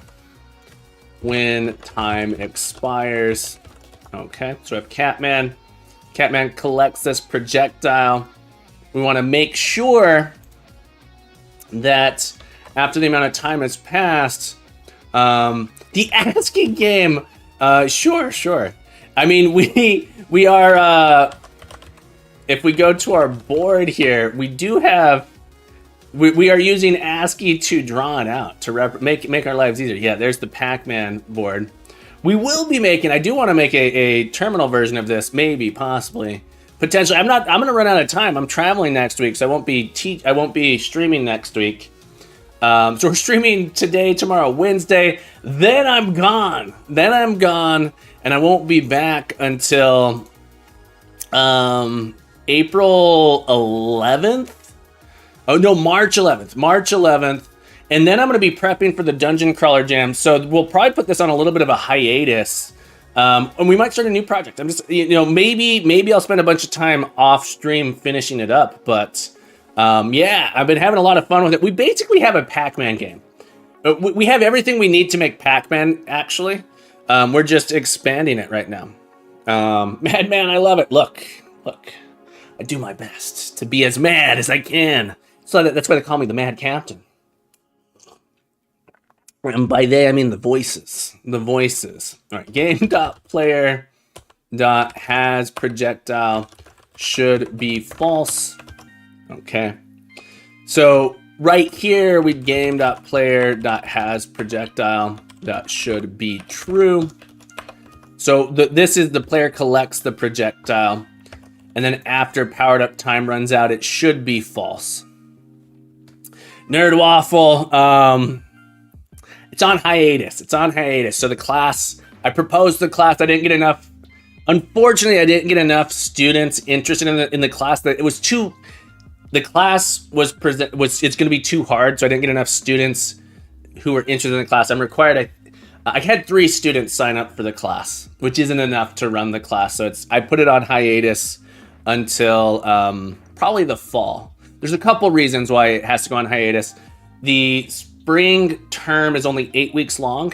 when time expires. Okay, so we have Catman. Catman collects this projectile. We want to make sure that after the amount of time has passed, the ASCII game Sure. I mean, we are. If we go to our board here, we do have. We are using ASCII to draw it out to make our lives easier. Yeah, there's the Pac-Man board. We will be making. I do want to make a terminal version of this, maybe, possibly, potentially. I'm going to run out of time. I'm traveling next week, so I won't be streaming next week. So we're streaming today, tomorrow, Wednesday. Then I'm gone. And I won't be back until April 11th. Oh no, March 11th. And then I'm going to be prepping for the Dungeon Crawler Jam. So we'll probably put this on a little bit of a hiatus. And we might start a new project. I'm just, maybe I'll spend a bunch of time off stream finishing it up. But yeah, I've been having a lot of fun with it. We basically have a Pac-Man game. We have everything we need to make Pac-Man, actually. We're just expanding it right now. Madman, I love it. Look. I do my best to be as mad as I can. So that's why they call me the Mad Captain. And by they, I mean the voices. All right, game.player.has projectile should be false. Okay. So right here, we game.player.has projectile should be true. So this is the player collects the projectile. And then after powered up time runs out, it should be false. Nerd Waffle, it's on hiatus. So the class, I proposed the class. I didn't get enough. Unfortunately, I didn't get enough students interested in the class. That it was too. The class was it's going to be too hard, so I didn't get enough students who were interested in the class. I'm required. I had 3 students sign up for the class, which isn't enough to run the class. So I put it on hiatus until probably the fall. There's a couple reasons why it has to go on hiatus. The spring term is only 8 weeks long,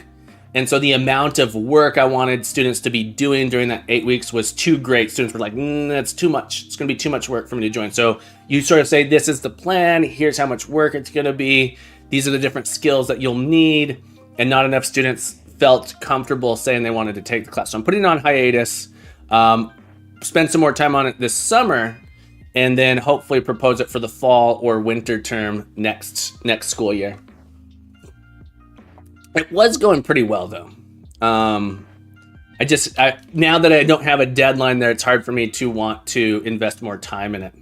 and so the amount of work I wanted students to be doing during that 8 weeks was too great. Students were like, that's too much. It's going to be too much work for me to join. So you sort of say, this is the plan. Here's how much work it's going to be. These are the different skills that you'll need, and not enough students felt comfortable saying they wanted to take the class. So I'm putting it on hiatus. Spend some more time on it this summer, and then hopefully propose it for the fall or winter term next school year. It was going pretty well though. Now that I don't have a deadline there, it's hard for me to want to invest more time in it.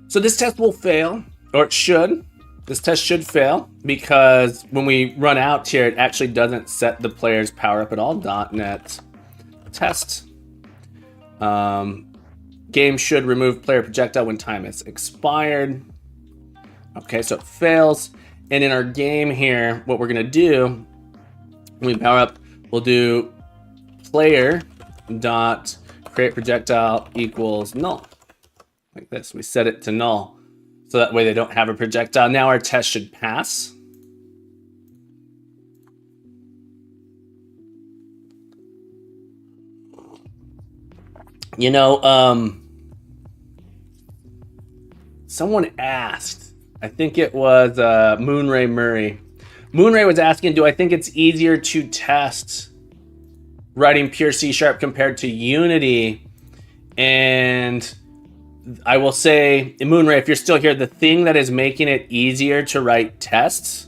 So this test will fail, or it should. This test should fail because when we run out here, it actually doesn't set the player's power up at all. .NET test. Game should remove player projectile when time is expired. Okay, so it fails. And in our game here, what we're gonna do, when we power up, we'll do player dot create projectile equals null. Like this, we set it to null. So that way they don't have a projectile. Now our test should pass. Someone asked, I think it was Moonray Murray. Moonray was asking, do I think it's easier to test writing pure C# compared to Unity? And I will say, Moonray, if you're still here, the thing that is making it easier to write tests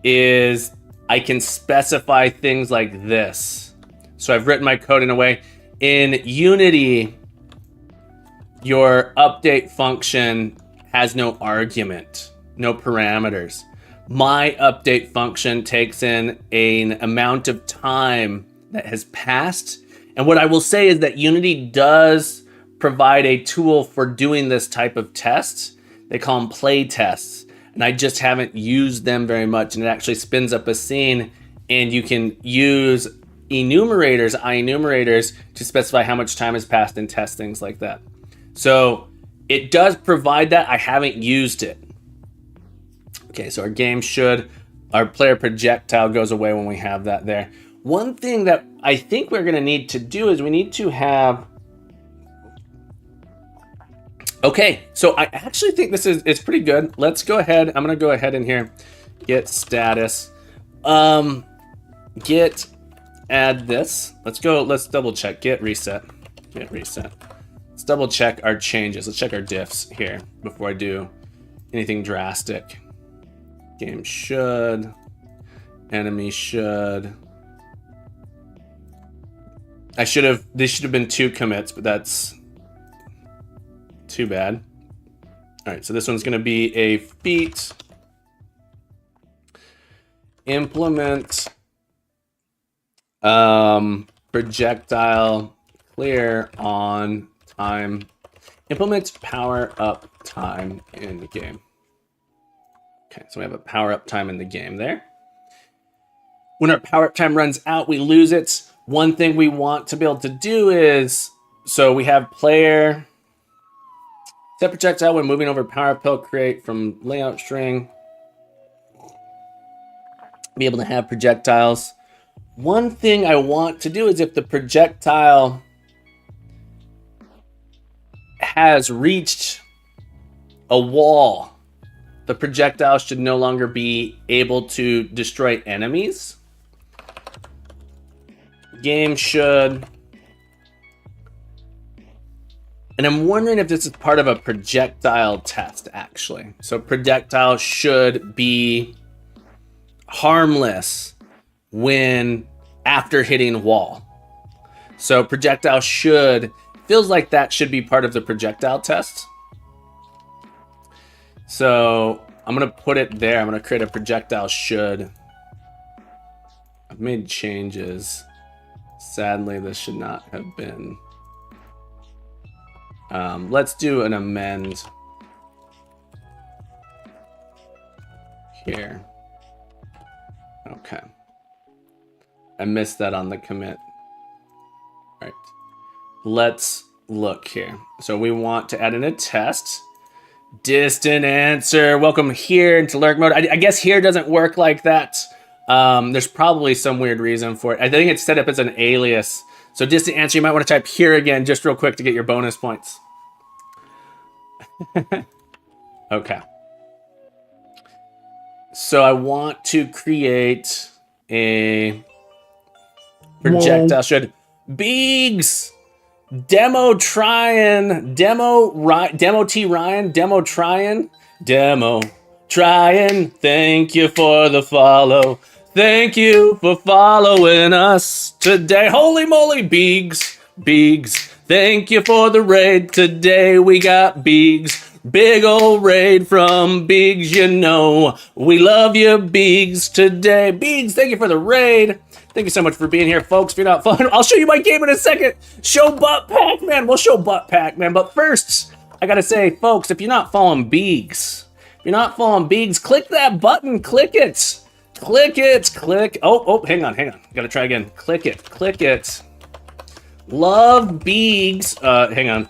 is I can specify things like this. So I've written my code in a way. In Unity, your update function has no argument, no parameters. My update function takes in an amount of time that has passed. And what I will say is that Unity does provide a tool for doing this type of tests. They call them play tests. And I just haven't used them very much. And it actually spins up a scene, and you can use enumerators to specify how much time has passed and test things like that. So it does provide that. I haven't used it. Okay, so our player projectile goes away when we have that there. One thing that I think we're gonna need to do is we need to have, okay, so I actually think this is pretty good. Let's go ahead, I'm gonna go ahead in here, get status, get add this. Let's double check. Get reset. Let's double check our changes. Let's check our diffs here before I do anything drastic. Game should. Enemy should. These should have been 2 commits, but that's too bad. All right, so this one's going to be a feat. Implement projectile clear on time. Implement power up time in the game. Okay, so we have a power up time in the game there. When our power up time runs out, we lose it. One thing we want to be able to do is, so we have player set projectile when moving over power pill, create from layout string. Be able to have projectiles. One thing I want to do is if the projectile has reached a wall, the projectile should no longer be able to destroy enemies. Game should. And I'm wondering if this is part of a projectile test, actually. So projectile should be harmless when after hitting wall. So projectile should, feels like that should be part of the projectile test. So I'm going to put it there. I'm going to create a projectile should. I've made changes. Sadly, this should not have been. Let's do an amend here. Okay. I missed that on the commit. All right. Let's look here. So we want to add in a test. Distant answer. Welcome here into lurk mode. I guess here doesn't work like that. There's probably some weird reason for it. I think it's set up as an alias. So distant answer, you might want to type here again just real quick to get your bonus points. Okay. So I want to create a projectile should. Biggs! Demo Tryin. Demo T Ryan. Demo Tryin. Demo Tryin. Thank you for the follow. Thank you for following us today. Holy moly, Biggs. Biggs. Thank you for the raid today. We got Biggs. Big old raid from Biggs, you know. We love you, Biggs, today. Biggs, thank you for the raid. Thank you so much for being here, folks. If you're not following, I'll show you my game in a second. Show Butt Pac-Man. We'll show Butt Pac-Man. But first, I got to say, folks, if you're not following Biggs, click that button. Click it. Click it. Click. Oh, hang on. Got to try again. Click it. Love Biggs. Hang on.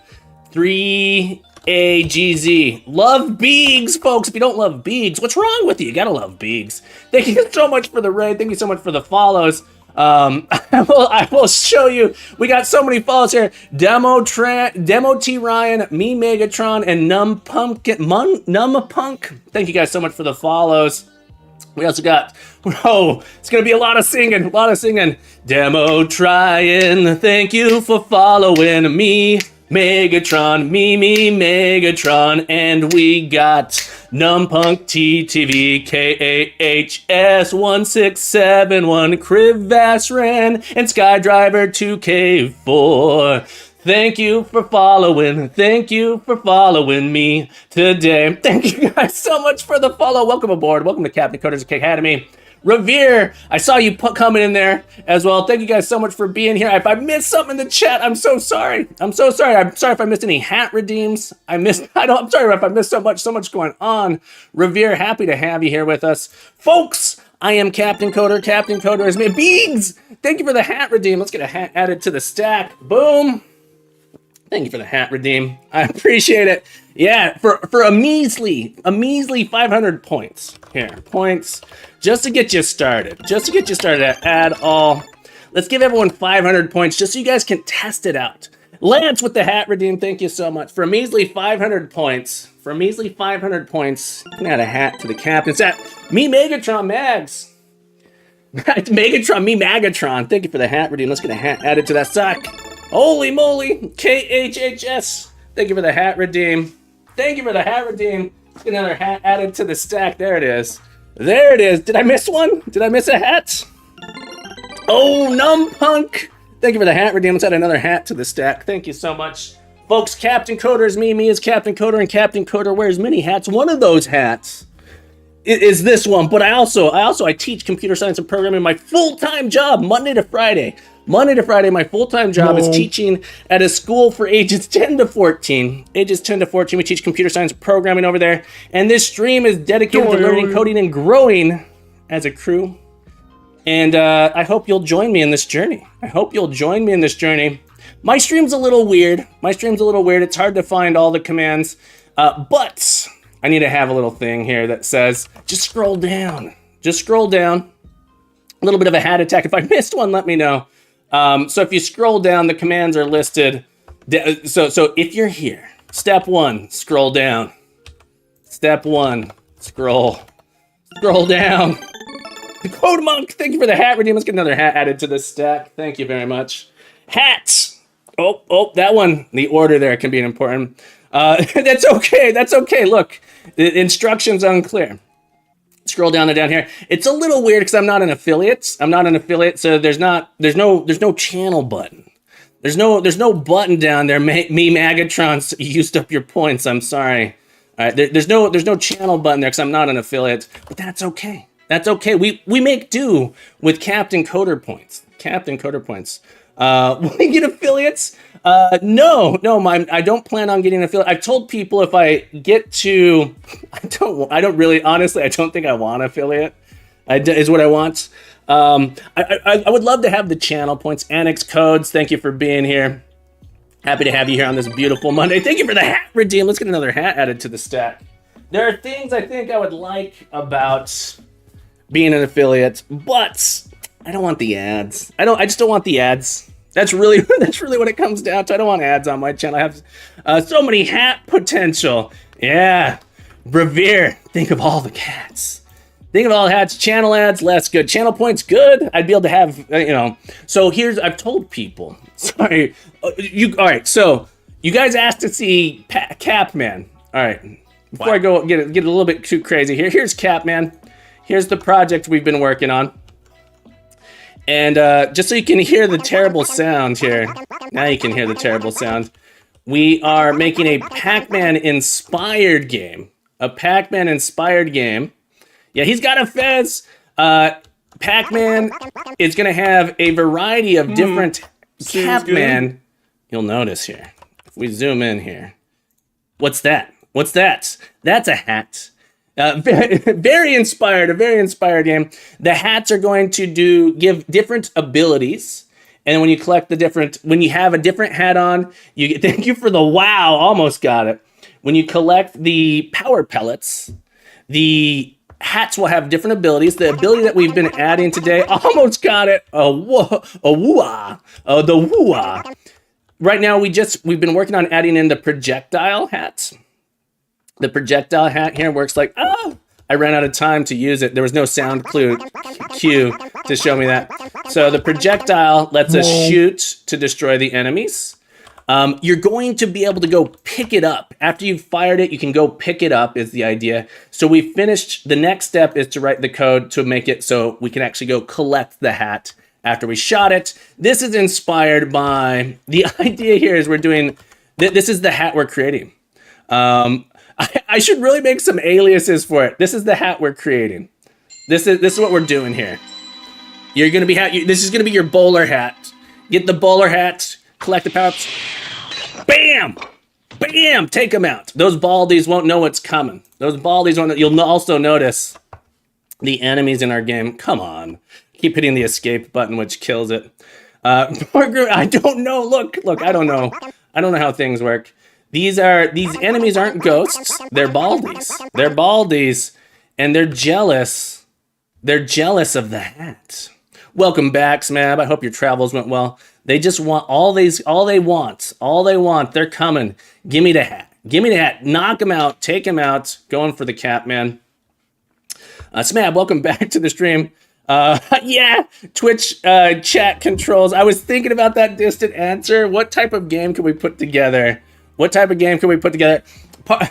3AGZ. Love Biggs, folks. If you don't love Biggs, what's wrong with you? You gotta love Biggs. Thank you so much for the raid. Thank you so much for the follows. I will show you. We got so many follows here. Demo T Ryan, me Megatron, and Numpunk. Thank you guys so much for the follows. We also got, it's going to be a lot of singing. Demo Tryin, thank you for following me, Megatron, Megatron, and we got Numpunk TTV, KAHS1671, Krivasran, and Skydriver 2K4. Thank you for following me today. Thank you guys so much for the follow. Welcome aboard. Welcome to Captain Coder's Academy. Revere, I saw you coming in there as well. Thank you guys so much for being here. If I missed something in the chat, I'm so sorry. I'm sorry if I missed any hat redeems. I'm sorry if I missed so much going on. Revere, happy to have you here with us. Folks, I am Captain Coder. Captain Coder is me. Biggs, thank you for the hat redeem. Let's get a hat added to the stack. Boom. Thank you for the hat redeem. I appreciate it. Yeah, for a measly 500 points. Here, points, just to get you started. Add all. Let's give everyone 500 points just so you guys can test it out. Lance with the hat redeem, thank you so much. For a measly 500 points, you can add a hat to the cap. It's at me Megatron Mags. Megatron, me Magatron. Thank you for the hat redeem. Let's get a hat added to that sack. Holy moly. KHHS. Thank you for the hat redeem. Thank you for the hat redeem. Let's get another hat added to the stack. There it is. There it is. Did I miss one? Did I miss a hat? Oh, Numpunk. Thank you for the hat redeem. Let's add another hat to the stack. Thank you so much. Folks, Captain Coder is me. Me is Captain Coder, and Captain Coder wears many hats. One of those hats is this one, but I teach computer science and programming, my full-time job, Monday to Friday. Monday to Friday, my full-time job is teaching at a school for ages 10 to 14. Ages 10 to 14, we teach computer science and programming over there. And this stream is dedicated to learning, coding, and growing as a crew. And I hope you'll join me in this journey. My stream's a little weird. It's hard to find all the commands, but I need to have a little thing here that says, just scroll down. A little bit of a hat attack. If I missed one, let me know. So if you scroll down, the commands are listed. So if you're here, step 1, scroll down. Step 1, scroll down. The Code Monk, thank you for the hat redeem. Let's get another hat added to this stack. Thank you very much. Hats. Oh, that one. The order there can be important. That's okay. Look, the instructions unclear. Scroll down here. It's a little weird because I'm not an affiliate, so there's no channel button. There's no button down there. Me Magatron used up your points. I'm sorry. All right, there's no channel button there because I'm not an affiliate, but that's okay. We make do with Captain Coder points. Will we get affiliates? No, I don't plan on getting an affiliate. I've told people if I get to, I don't think I want an affiliate. Is what I want. I would love to have the channel points. Annex Codes, thank you for being here. Happy to have you here on this beautiful Monday. Thank you for the hat redeem. Let's get another hat added to the stack. There are things I think I would like about being an affiliate, but I don't want the ads. I just don't want the ads. That's really what it comes down to. I don't want ads on my channel. I have so many hat potential. Yeah. Brevere, think of all the cats. Think of all the hats. Channel ads, less good. Channel points, good. I'd be able to have, So I've told people. Sorry. All right, so you guys asked to see Capman. All right. Before I go get a little bit too crazy here, here's Capman. Here's the project we've been working on. And just so you can hear the terrible sound here, now you can hear the terrible sound. We are making a Pac-Man inspired game. Yeah, he's got a fez. Pac-Man is going to have a variety of different Capman. You'll notice here, if we zoom in here. What's that? That's a hat. Very inspired game. The hats are going to give different abilities, and when you collect when you have a different hat on, you get. Thank you for the wow, almost got it. When you collect the power pellets, the hats will have different abilities. The ability that we've been adding today, almost got it. The woo-ah. Right now, we've been working on adding in the projectile hats. The projectile hat here works like, I ran out of time to use it. There was no sound cue to show me that. So the projectile lets us shoot to destroy the enemies. You're going to be able to go pick it up. After you've fired it, you can go pick it up is the idea. So we finished, the next step is to write the code to make it so we can actually go collect the hat after we shot it. This is inspired by, the idea here is this is the hat we're creating. I should really make some aliases for it. This is the hat we're creating. This is what we're doing here. You're gonna be this is gonna be your bowler hat. Get the bowler hat, collect the power-ups. Bam! Bam! Take them out. Those baldies won't know what's coming. You'll also notice the enemies in our game. Come on. Keep hitting the escape button, which kills it. I don't know. Look, I don't know. I don't know how things work. These enemies aren't ghosts. They're baldies. And they're jealous. They're jealous of the hat. Welcome back, Smab. I hope your travels went well. They just want all they want. They're coming. Give me the hat. Knock them out. Take them out. Going for the Capman. Smab, welcome back to the stream. Yeah, Twitch chat controls. I was thinking about that distant answer. What type of game can we put together? What type of game can we put together?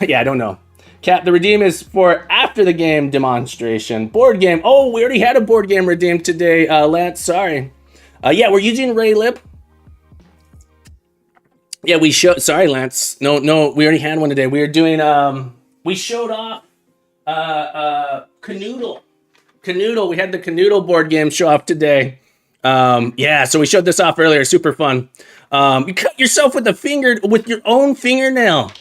Yeah, I don't know. Cat, the redeem is for after the game demonstration. Board game. Oh, we already had a board game redeemed today, Lance. Sorry. Yeah, we're using Ray Lip. Yeah, we showed. Sorry, Lance. No, we already had one today. We were doing. We showed off. Canoodle. We had the Canoodle board game show off today. Yeah, so we showed this off earlier. Super fun. You cut yourself with your own fingernail.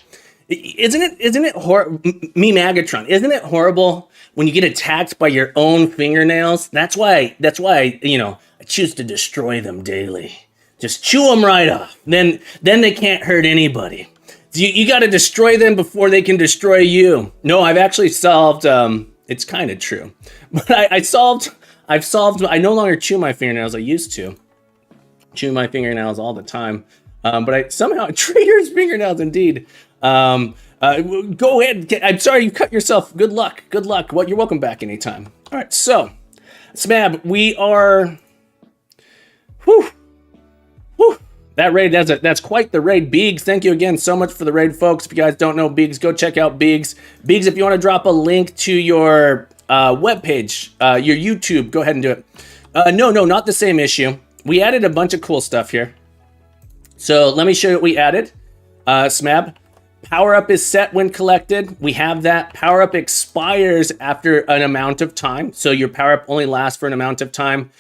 Isn't it horrible? Me Magatron. Isn't it horrible when you get attacked by your own fingernails? That's why I choose to destroy them daily. Just chew them right off. Then they can't hurt anybody. You got to destroy them before they can destroy you. No, I've actually solved. It's kind of true, but I've solved. I no longer chew my fingernails. I used to chew my fingernails all the time, but I somehow Trader's fingernails indeed. Go ahead. I'm sorry you cut yourself. Good luck. Well, you're welcome back anytime. All right, so Smab, we are. Whew. That raid, that's quite the raid. Beegs, thank you again so much for the raid, folks. If you guys don't know Beegs, go check out Beegs. Beegs, if you want to drop a link to your webpage, your YouTube, go ahead and do it. No, not the same issue. We added a bunch of cool stuff here. So let me show you what we added. Smab, power up is set when collected. We have that. Power up expires after an amount of time. So your power up only lasts for an amount of time.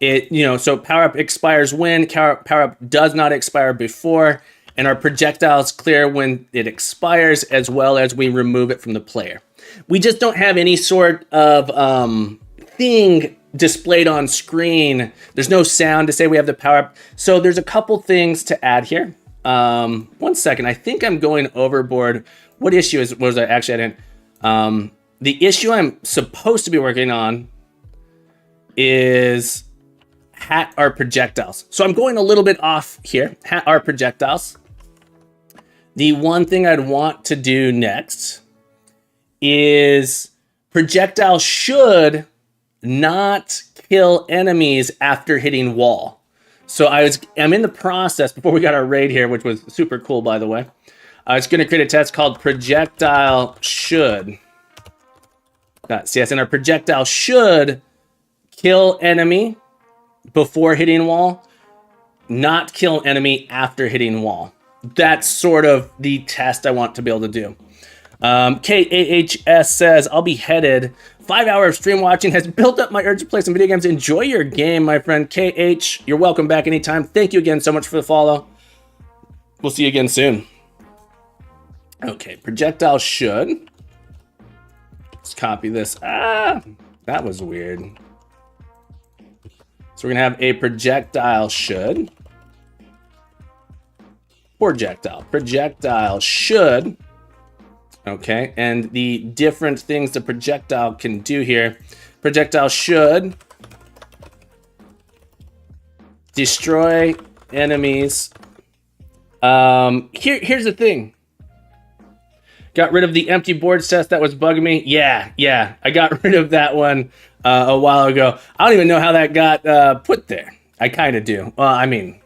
So power up expires when, power up does not expire before, and our projectiles clear when it expires, as well as we remove it from the player. We just don't have any sort of thing displayed on screen. There's no sound to say we have the power up. So there's a couple things to add here. 1 second, I think I'm going overboard. What issue was I actually adding? The issue I'm supposed to be working on is hat our projectiles. So I'm going a little bit off here. Hat our projectiles. The one thing I'd want to do next is projectiles should not kill enemies after hitting wall. So I'm in the process before we got our raid here, which was super cool, by the way. I was going to create a test called projectile should. And our projectile should kill enemy before hitting wall, not kill enemy after hitting wall. That's sort of the test I want to be able to do. KAHS says, I'll be headed. 5 hours of stream watching has built up my urge to play some video games. Enjoy your game, my friend. KH, you're welcome back anytime. Thank you again so much for the follow. We'll see you again soon. Okay, projectile should. Let's copy this. That was weird. So we're gonna have a projectile should. Projectile should. Okay, and the different things the projectile can do here. Projectile should destroy enemies. Here's the thing. Got rid of the empty board test that was bugging me. Yeah, I got rid of that one a while ago. I don't even know how that got put there. I kind of do. Well, I mean,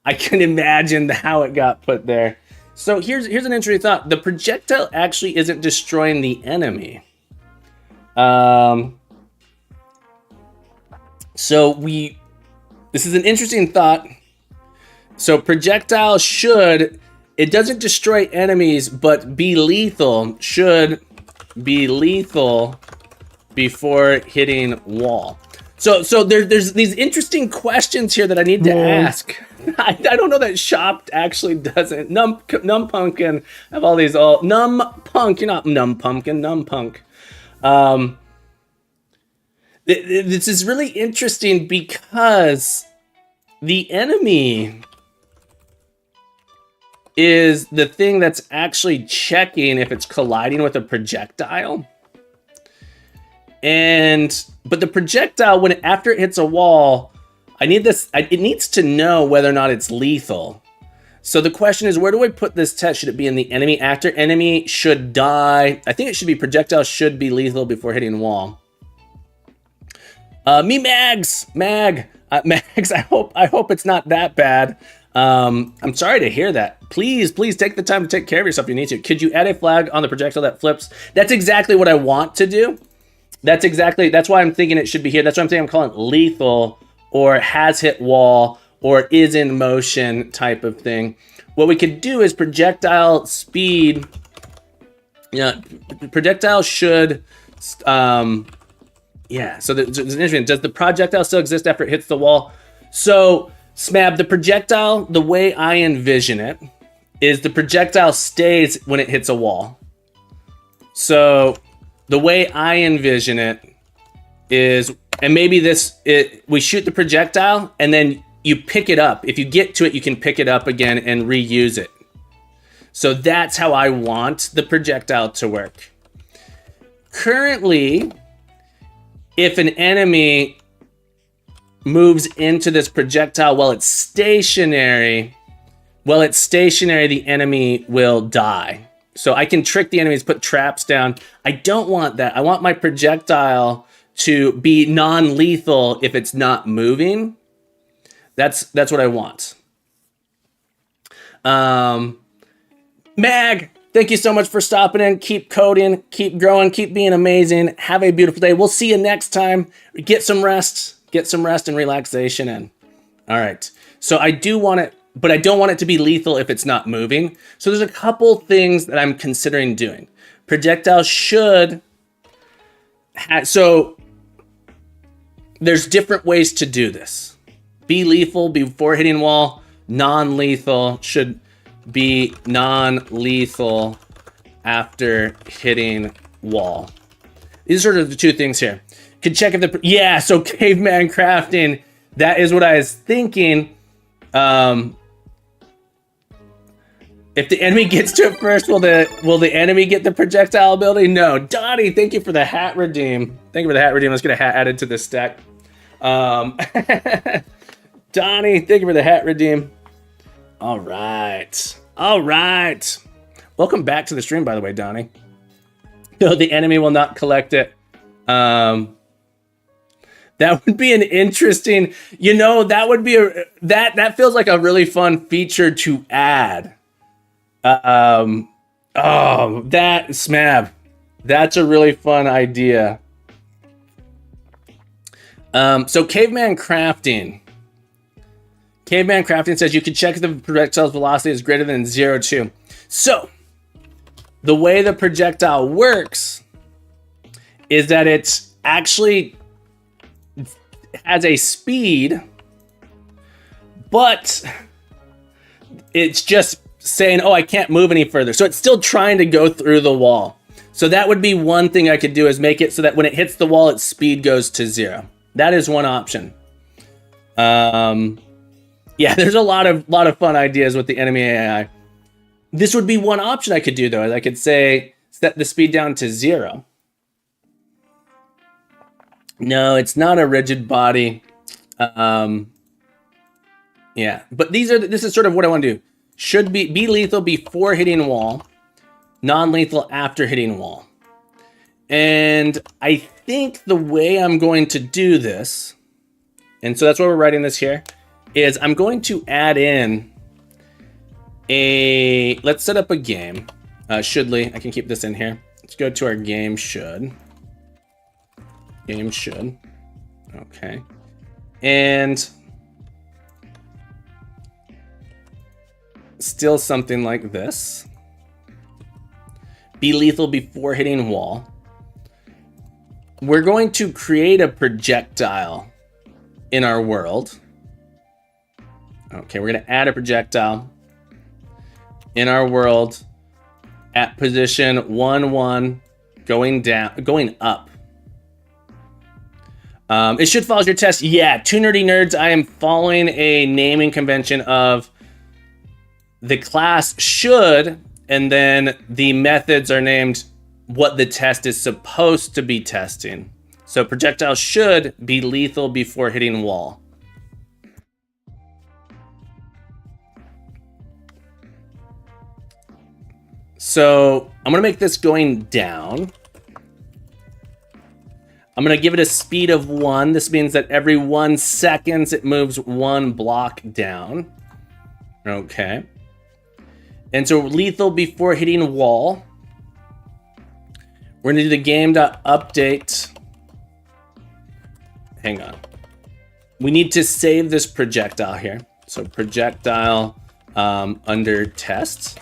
I can imagine how it got put there. So here's an interesting thought. The projectile actually isn't destroying the enemy. This is an interesting thought. So projectile should, it doesn't destroy enemies, but be lethal, should be lethal before hitting wall. So there's these interesting questions here that I need to ask. I don't know that Shop actually doesn't. Numpumpkin have all these Numpunk, you're not Numpumpkin, Numpunk. This is really interesting because the enemy is the thing that's actually checking if it's colliding with a projectile. But the projectile, after it hits a wall, it needs to know whether or not it's lethal. So the question is, where do I put this test? Should it be in the enemy actor? Enemy should die. I think it should be projectile should be lethal before hitting wall. Me Mags, Mags. I hope it's not that bad. I'm sorry to hear that. Please take the time to take care of yourself if you need to. Could you add a flag on the projectile that flips? That's exactly what I want to do. That's why I'm thinking it should be here. That's why I'm saying I'm calling it lethal or has hit wall or is in motion type of thing. What we could do is projectile speed. Yeah, projectile should, yeah, so there's an interesting, does the projectile still exist after it hits the wall? So, Smab, the projectile, the way I envision it, is the projectile stays when it hits a wall. So, the way I envision it is, and maybe we shoot the projectile, and then you pick it up. If you get to it, you can pick it up again and reuse it. So that's how I want the projectile to work. Currently, if an enemy moves into this projectile while it's stationary, the enemy will die. So I can trick the enemies, put traps down. I don't want that. I want my projectile to be non-lethal if it's not moving. That's what I want. Mag, thank you so much for stopping in. Keep coding, keep growing, keep being amazing. Have a beautiful day. We'll see you next time. Get some rest and relaxation in. All right. So I do want it, but I don't want it to be lethal if it's not moving. So there's a couple things that I'm considering doing. Projectile should so there's different ways to do this. Be lethal before hitting wall. Non-lethal should be non-lethal after hitting wall. These are the two things here. Could check if so caveman crafting, that is what I was thinking. If the enemy gets to it first, will the enemy get the projectile ability? No. Donnie, thank you for the hat redeem. Let's get a hat added to this stack. Donnie, thank you for the hat redeem. All right. Welcome back to the stream, by the way, Donnie. No, the enemy will not collect it. That would be an interesting, that would be that feels like a really fun feature to add. That Smab. That's a really fun idea. So caveman crafting. Caveman Crafting says you can check if the projectile's velocity is greater than 0.2. So, the way the projectile works is that it's actually has a speed, but it's just saying, oh, I can't move any further. So it's still trying to go through the wall. So that would be one thing I could do, is make it so that when it hits the wall, its speed goes to 0. That is one option. Yeah, there's a lot of fun ideas with the enemy AI. This would be one option I could do, though. I could say set the speed down to 0. No, it's not a rigid body. Yeah, but this is sort of what I want to do. Should be lethal before hitting wall, non-lethal after hitting wall. And I think the way I'm going to do this, and so that's why we're writing this here, is I'm going to add in let's set up a game. Shouldly, I can keep this in here. Let's go to our game should. Game should. Okay. And still something like this. Be lethal before hitting wall. We're going to create a projectile in our world. Okay, we're going to add a projectile in our world at position 1, 1, going up. It should follow your test. Yeah, Two Nerdy Nerds, I am following a naming convention of the class should, and then the methods are named what the test is supposed to be testing. So projectile should be lethal before hitting wall. So I'm gonna make this going down. I'm going to give it a speed of 1. This means that every 1 second it moves 1 block down. Okay. And so lethal before hitting wall. We're going to do the game.update. Hang on. We need to save this projectile here. So projectile under test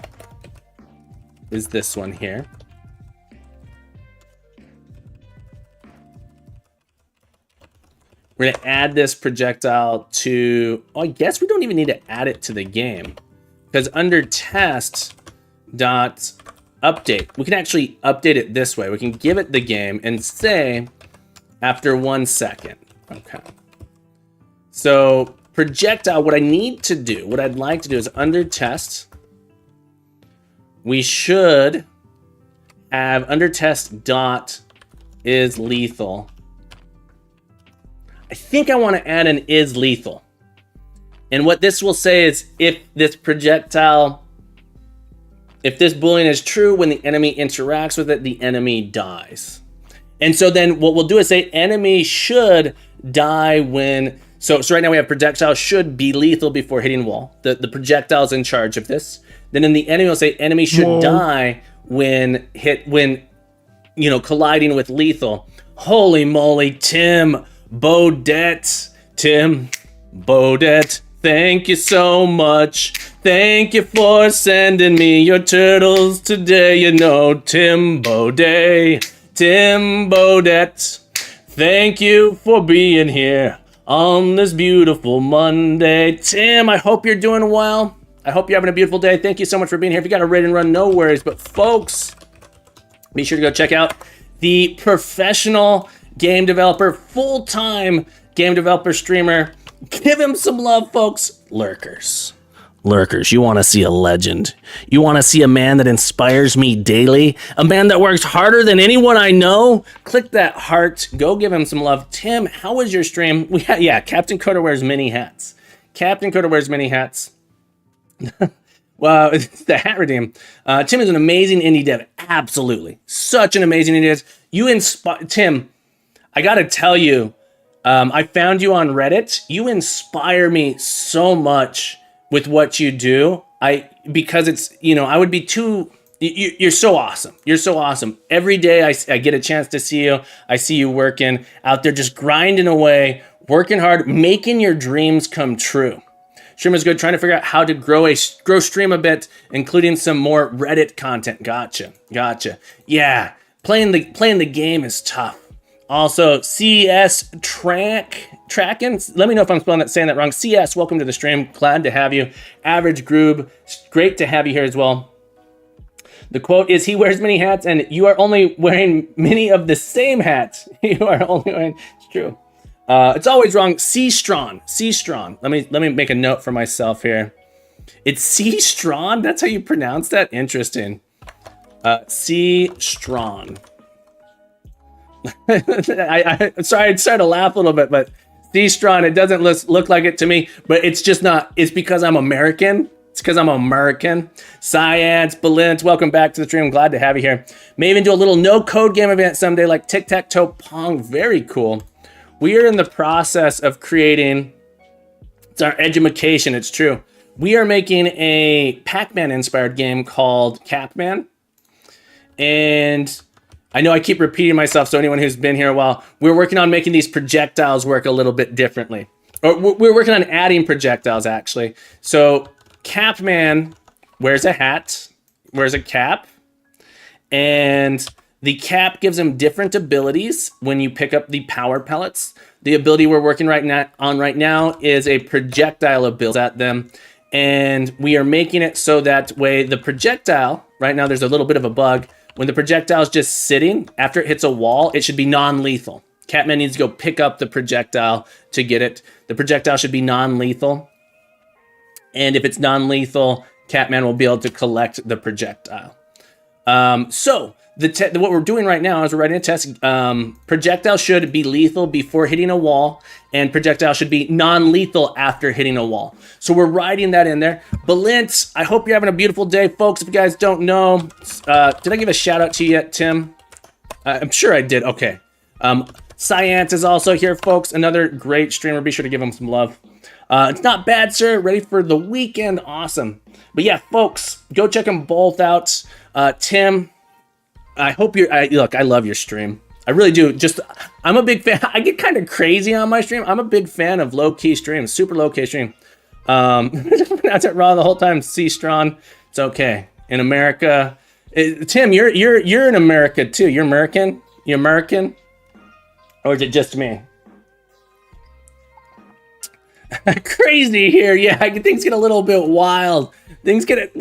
is this one here. We're going to add this projectile to, oh, I guess we don't even need to add it to the game, because under test dot update, we can actually update it this way. We can give it the game and say after 1 second. Okay. So projectile, what I need to do, what I'd like to do is under test, we should have under test dot is lethal. I think I want to add an is lethal. And what this will say is if this projectile, if this Boolean is true, when the enemy interacts with it, the enemy dies. And so then what we'll do is say enemy should die when, so right now we have projectile should be lethal before hitting wall. The projectile is in charge of this. Then in the enemy will say enemy should die when colliding with lethal. Holy moly, Tim Bodette, thank you so much. Thank you for sending me your turtles today. Tim Bodette, thank you for being here on this beautiful Monday. Tim, I hope you're doing well. I hope you're having a beautiful day. Thank you so much for being here. If you got a raid and run, no worries. But folks, be sure to go check out the professional game developer, full-time game developer streamer. Give him some love, folks. Lurkers, you want to see a legend. You want to see a man that inspires me daily, a man that works harder than anyone I know. Click that heart. Go give him some love. Tim, how was your stream? Yeah, Captain Coda wears many hats. Well, it's the hat redeem. Tim is an amazing indie dev. Absolutely. Such an amazing indie dev. You inspire, Tim, I got to tell you, I found you on Reddit. You inspire me so much with what you do. Because it's, I would be too, you're so awesome. You're so awesome. Every day I get a chance to see you. I see you working out there, just grinding away, working hard, making your dreams come true. Stream is good, trying to figure out how to grow stream a bit, including some more Reddit content. Gotcha. Yeah, playing the game is tough. Also, CS Tracking. Let me know if I'm saying that wrong. CS, welcome to the stream. Glad to have you. Average Groob, great to have you here as well. The quote is, he wears many hats, and you are only wearing many of the same hats. You are only wearing, it's true. It's always wrong. C-Strong. Let me make a note for myself here. It's C-Strong? That's how you pronounce that? Interesting. C-Strong. I'm sorry, I started to laugh a little bit, but C-Strong, it doesn't look like it to me, but it's just not. It's because I'm American. Science, Balint, welcome back to the stream. I'm glad to have you here. May even do a little no-code game event someday like Tic-Tac-Toe Pong. Very cool. We are in the process of creating, it's our edumacation, it's true. We are making a Pac-Man inspired game called Capman. And I know I keep repeating myself, so anyone who's been here a while, we're working on making these projectiles work a little bit differently. Or we're working on adding projectiles, actually. So Capman wears a hat, wears a cap, and the cap gives him different abilities when you pick up the power pellets. The ability we're working on right now is a projectile ability at them. And we are making it so that way the projectile, right now there's a little bit of a bug. When the projectile is just sitting, after it hits a wall, it should be non-lethal. Catman needs to go pick up the projectile to get it. The projectile should be non-lethal. And if it's non-lethal, Catman will be able to collect the projectile. So what we're doing right now is we're writing a test. Projectile should be lethal before hitting a wall, and projectile should be non-lethal after hitting a wall. So we're writing that in there. Balint, I hope you're having a beautiful day, folks. If you guys don't know, did I give a shout out to you yet, Tim? I'm sure I did. Okay. Science is also here, folks. Another great streamer. Be sure to give him some love. It's not bad, sir. Ready for the weekend. Awesome. But yeah, folks, go check them both out. Tim, I hope look, I love your stream. I really do. I'm a big fan. I get kind of crazy on my stream. I'm a big fan of low-key streams. Super low-key stream. Pronounce it wrong the whole time. C-Strong. It's okay. In America. Tim, you're in America too. You're American? You American? Or is it just me? Crazy here. Yeah, things get a little bit wild. Things get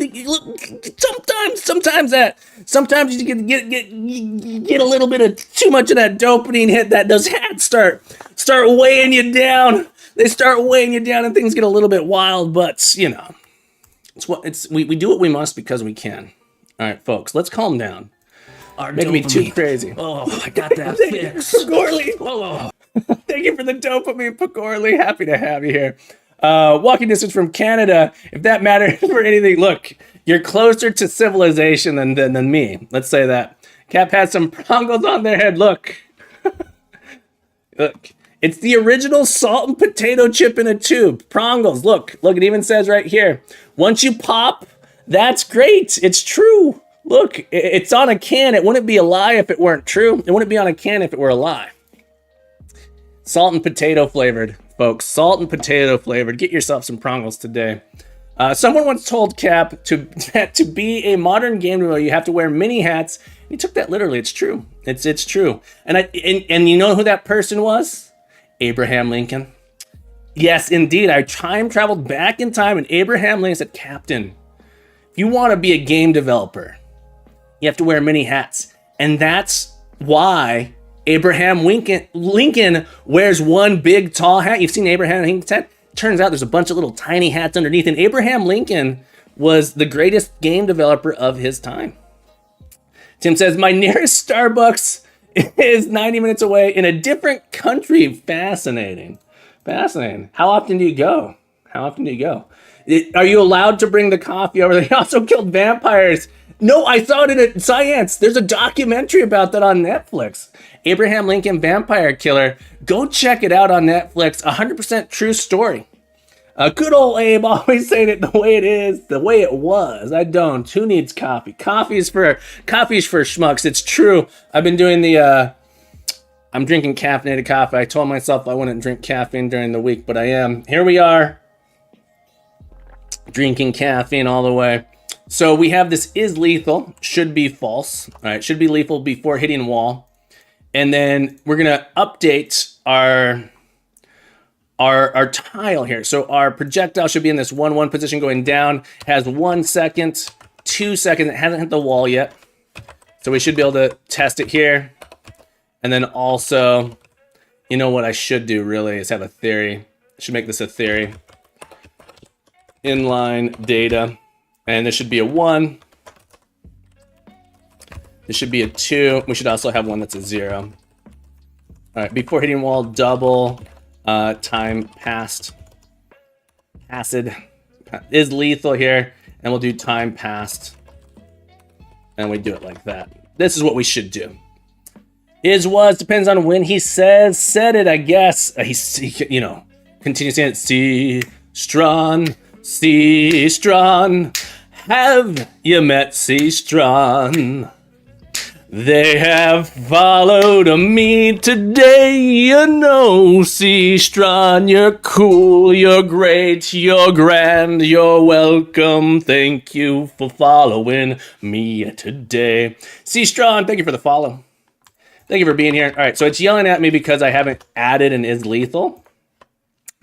sometimes you can get a little bit of too much of that dopamine hit. That those hats start weighing you down. They start weighing you down, and things get a little bit wild. But you know, we do what we must because we can. All right, folks, let's calm down. Making me too crazy. Oh, I got that fix. Gorley. Oh. Thank you for the dopamine, Pagorley. Happy to have you here. Walking distance from Canada, if that matters for anything. Look, you're closer to civilization than me. Let's say that. Cap has some prongles on their head. Look. Look. It's the original salt and potato chip in a tube. Prongles. Look, it even says right here. Once you pop, that's great. It's true. Look, it's on a can. It wouldn't be a lie if it weren't true. It wouldn't be on a can if it were a lie. Salt and potato flavored, folks. Salt and potato flavored. Get yourself some prongles today. Someone once told Cap that to be a modern game developer, you have to wear many hats. He took that literally. It's true. It's true. And you know who that person was? Abraham Lincoln. Yes, indeed. I time traveled back in time, and Abraham Lincoln said, Captain, if you want to be a game developer, you have to wear many hats. And that's why Abraham Lincoln wears one big tall hat. You've seen Abraham Lincoln's hat? Turns out there's a bunch of little tiny hats underneath. And Abraham Lincoln was the greatest game developer of his time. Tim says, my nearest Starbucks is 90 minutes away in a different country. Fascinating. How often do you go? Are you allowed to bring the coffee over there? He also killed vampires. No, I saw it in Science. There's a documentary about that on Netflix. Abraham Lincoln Vampire Killer. Go check it out on Netflix. 100% true story. Good old Abe always saying it the way it is, the way it was. I don't. Who needs coffee? Coffee's for schmucks. It's true. I've been doing I'm drinking caffeinated coffee. I told myself I wouldn't drink caffeine during the week, but I am. Here we are. Drinking caffeine all the way. So we have this is lethal, should be false. All right, should be lethal before hitting wall. And then we're gonna update our tile here. So our projectile should be in this 1-1 position going down. Has 1 second, 2 seconds. It hasn't hit the wall yet. So we should be able to test it here. And then also, you know what I should do really is have a theory. I should make this a theory. Inline data. And there should be a 1. There should be a 2. We should also have one that's a 0. All right, before hitting wall, double time passed. Acid is lethal here. And we'll do time passed. And we do it like that. This is what we should do. Was, depends on when he said it, I guess. Continue saying it. C-Strong. Have you met C-Strong? They have followed me today, you know, C-Strong. You're cool, you're great, you're grand, you're welcome. Thank you for following me today. C-Strong, thank you for the follow. Thank you for being here. All right, so it's yelling at me because I haven't added an is lethal.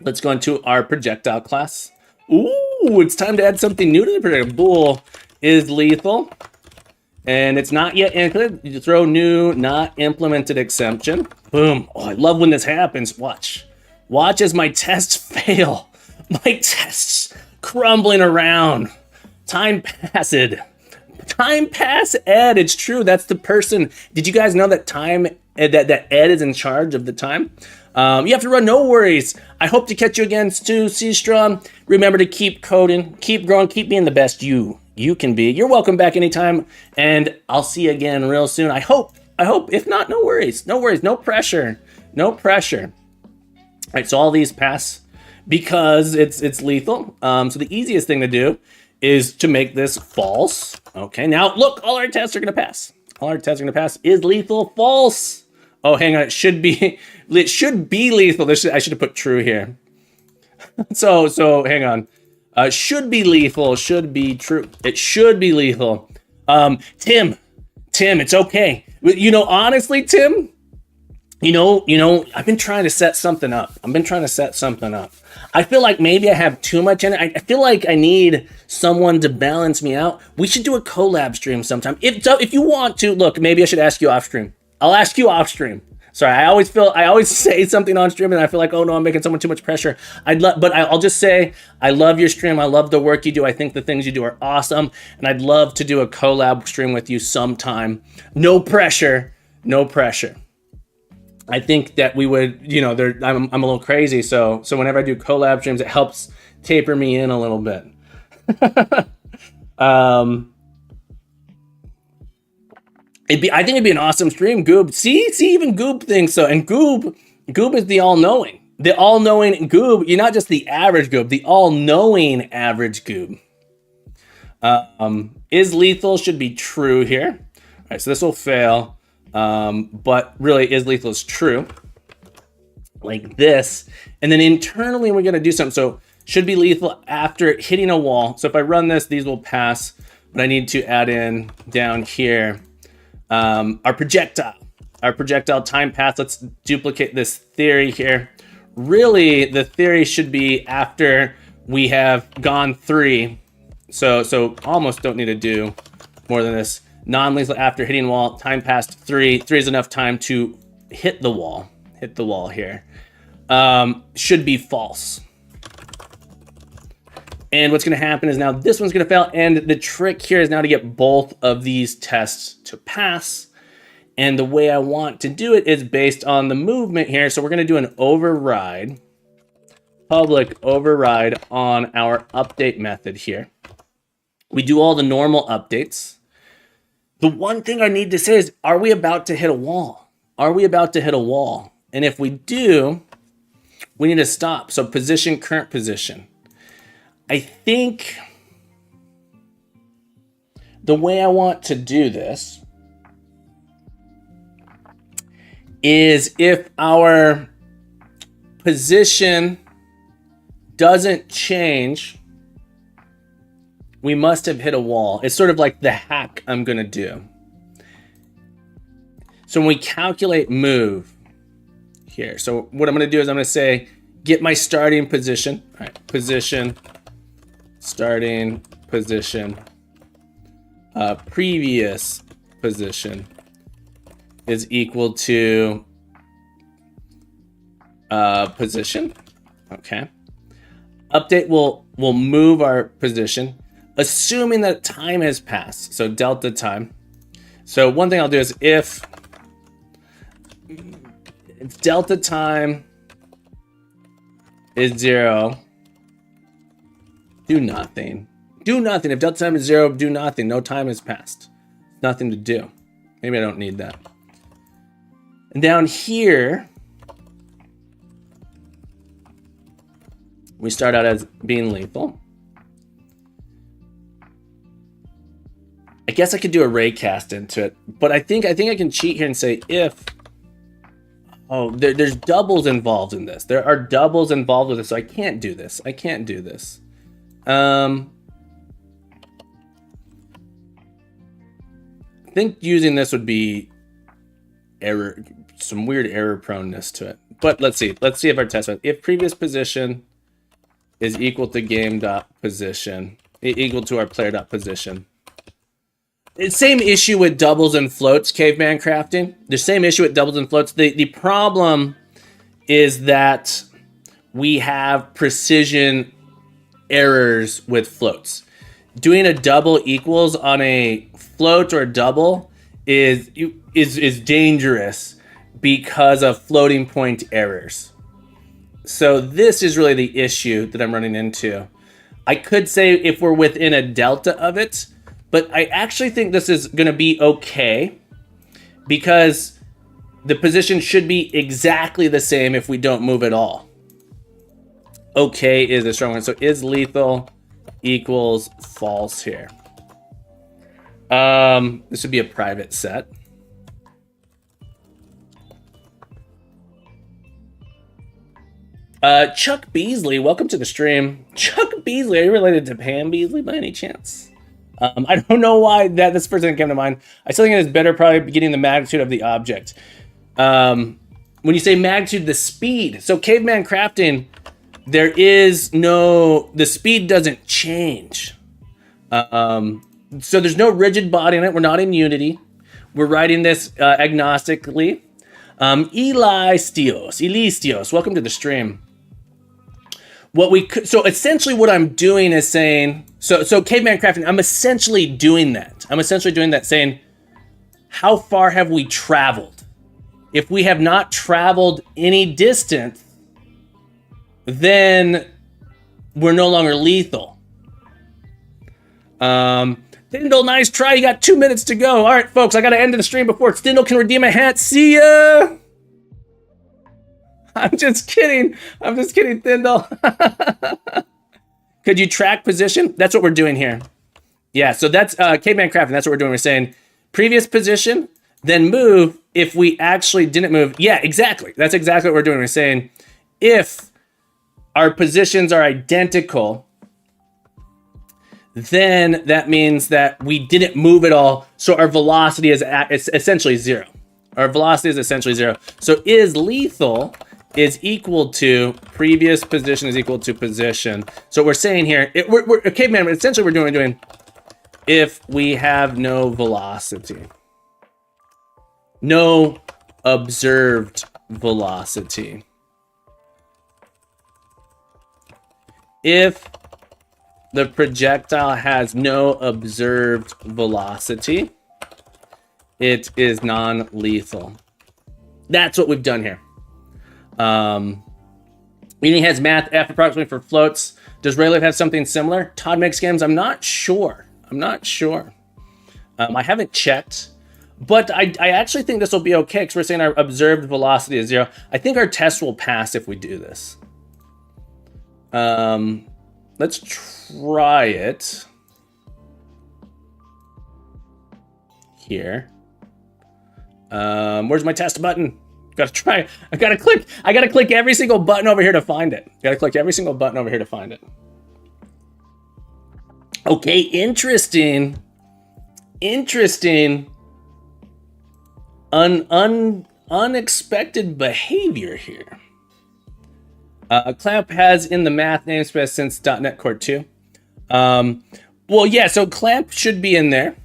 Let's go into our projectile class. Ooh, it's time to add something new to the projectile. Bool is lethal. And it's not yet implemented. You throw new, not implemented exception. Boom. Oh, I love when this happens. Watch. Watch as my tests fail. My tests crumbling around. Time passed. Time pass Ed. It's true. That's the person. Did you guys know that that Ed is in charge of the time? You have to run. No worries. I hope to catch you again, Stu C-Strong. Remember to keep coding, keep growing, keep being the best you can be. You're welcome back anytime, and I'll see you again real soon. I hope I hope. If not, no worries. No worries. No pressure. No pressure. All right, so all these pass because it's lethal. So the easiest thing to do is to make this false. Okay, now look, all our tests are gonna pass. All our tests are gonna pass. Is lethal false? Oh, hang on, it should be lethal. I should have put true here. so hang on. Should be lethal, should be true. It should be lethal. Tim, it's okay. You know, honestly, Tim, you know, I've been trying to set something up. I feel like maybe I have too much in it. I feel like I need someone to balance me out. We should do a collab stream sometime. If you want to, look, maybe I should ask you off stream. I'll ask you off stream. Sorry, I always say something on stream and I feel like, oh no, I'm making someone too much pressure. But I'll just say, I love your stream. I love the work you do. I think the things you do are awesome. And I'd love to do a collab stream with you sometime. No pressure, no pressure. I think that we would, you know, I'm a little crazy. So whenever I do collab streams, it helps taper me in a little bit. I think it'd be an awesome stream. Goob, see, even Goob thinks so. And Goob is the all-knowing. The all-knowing Goob. You're not just the average Goob, the all-knowing average Goob. Is lethal should be true here. All right, so this will fail. But really, is lethal is true. Like this. And then internally, we're going to do something. So should be lethal after hitting a wall. So if I run this, these will pass. But I need to add in down here. Our projectile time path. Let's duplicate this theory here. Really, the theory should be after we have gone 3. So almost don't need to do more than this. Non-lethal after hitting wall, time passed 3. 3 is enough time to hit the wall. Hit the wall here. Should be false. And what's going to happen is now this one's going to fail. And the trick here is now to get both of these tests to pass. And the way I want to do it is based on the movement here. So we're going to do an override, public override on our update method here. We do all the normal updates. The one thing I need to say is, are we about to hit a wall? Are we about to hit a wall? And if we do, we need to stop. So position, current position. I think the way I want to do this is if our position doesn't change, we must have hit a wall. It's sort of like the hack I'm going to do. So when we calculate move here, so what I'm going to do is I'm going to say, get my starting position. All right, position, starting position, previous position is equal to position. Okay. Update will move our position, assuming that time has passed. So delta time. So one thing I'll do is if delta time is 0, do nothing. Do nothing. If delta time is 0, do nothing. No time has passed. Nothing to do. Maybe I don't need that. And down here, we start out as being lethal. I guess I could do a raycast into it, but I think I can cheat here and say if. Oh, there's doubles involved in this. There are doubles involved with this, so I can't do this. I can't do this. I think using this would be some weird error proneness to it. But let's see. Let's see if our test runs. If previous position is equal to game.position, equal to our player.position. It's same issue with doubles and floats, caveman crafting. The same issue with doubles and floats. The problem is that we have precision errors with floats. Doing a double equals on a float or a double is dangerous because of floating point errors. So this is really the issue that I'm running into. I could say if we're within a delta of it, but I actually think this is going to be okay because the position should be exactly the same if we don't move at all. Okay is a strong one. So is lethal equals false here. This would be a private set. Chuck Beasley, welcome to the stream. Chuck Beasley, are you related to Pam Beasley by any chance? I don't know why this person came to mind. I still think it is better probably getting the magnitude of the object. When you say magnitude, the speed. So caveman crafting, the speed doesn't change. So there's no rigid body in it. We're not in Unity. We're writing this agnostically. Elistios, welcome to the stream. So essentially what I'm doing is saying, so caveman crafting, I'm essentially doing that. Saying, how far have we traveled? If we have not traveled any distance, then we're no longer lethal. Stindle, nice try. You got 2 minutes to go. All right, folks, I got to end the stream before Stindle can redeem a hat. See ya. I'm just kidding, Stindle. Could you track position? That's what we're doing here. Yeah, so that's caveman crafting. That's what we're doing. We're saying previous position, then move if we actually didn't move. Yeah, exactly. That's exactly what we're doing. We're saying if our positions are identical, then that means that we didn't move at all. So our velocity is essentially zero. So is lethal is equal to previous position is equal to position. So we're saying here, we're caveman, essentially we're doing if we have no velocity, no observed velocity. If the projectile has no observed velocity, it is non-lethal. That's what we've done here. Meaning has math F approximately for floats. Does Rayleigh have something similar? Todd makes games. I'm not sure. I haven't checked, but I actually think this will be okay because we're saying our observed velocity is 0. I think our test will pass if we do this. Let's try it here. Where's my test button? Gotta try. I gotta click every single button over here to find it. Okay, interesting. Unexpected behavior here. Clamp has in the math namespace since .NET Core 2. Well, yeah, so clamp should be in there.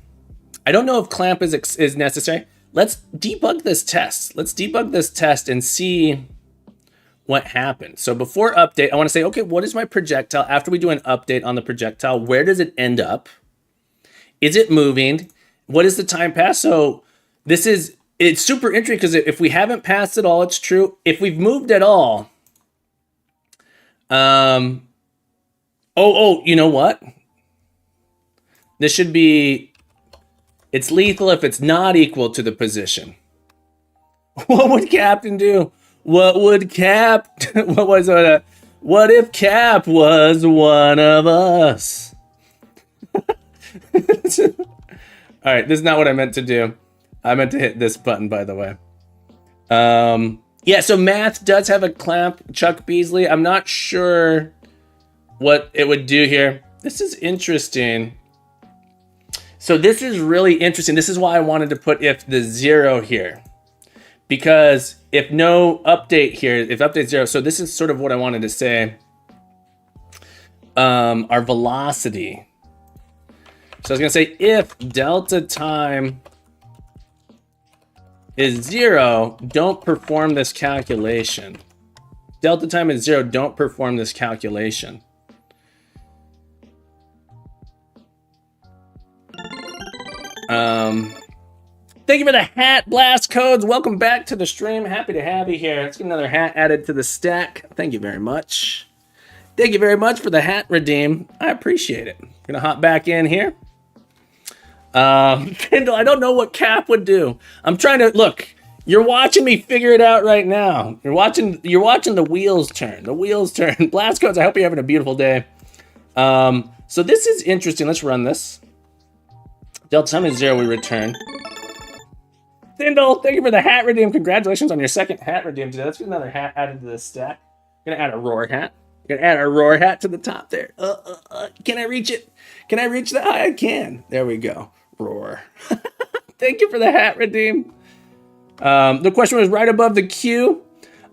I don't know if clamp is necessary. Let's debug this test. And see what happens. So before update, I want to say, okay, what is my projectile? After we do an update on the projectile, where does it end up? Is it moving? What is the time pass? So it's super interesting because if we haven't passed at all, it's true. If we've moved at all, you know what? This should be, it's lethal if it's not equal to the position. What would Captain do? What if Cap was one of us? All right, this is not what I meant to do. I meant to hit this button, by the way. Yeah, so math does have a clamp, Chuck Beasley. I'm not sure what it would do here. This is interesting. So this is really interesting. This is why I wanted to put if the 0 here. Because if no update here, if update 0, so this is sort of what I wanted to say. Our velocity. So I was gonna say if delta time is 0, don't perform this calculation. Delta time is 0, don't perform this calculation. Thank you for the hat blast codes. Welcome back to the stream. Happy to have you here. Let's get another hat added to the stack. Thank you very much. Thank you very much for the hat redeem. I appreciate it. Gonna hop back in here. Kendall, I don't know what Cap would do. I'm trying to look. You're watching me figure it out right now. You're watching the wheels turn. The wheels turn. Blast Codes, I hope you're having a beautiful day. So this is interesting. Let's run this. Delta Summon 0, we return. Tyndall, thank you for the hat redeem. Congratulations on your second hat redeem today. Let's get another hat added to the stack. Gonna add a roar hat. Gonna add a roar hat to the top there. Can I reach it? Can I reach that high? I can. There we go. Roar. Thank you for the hat redeem. The question was right above the queue.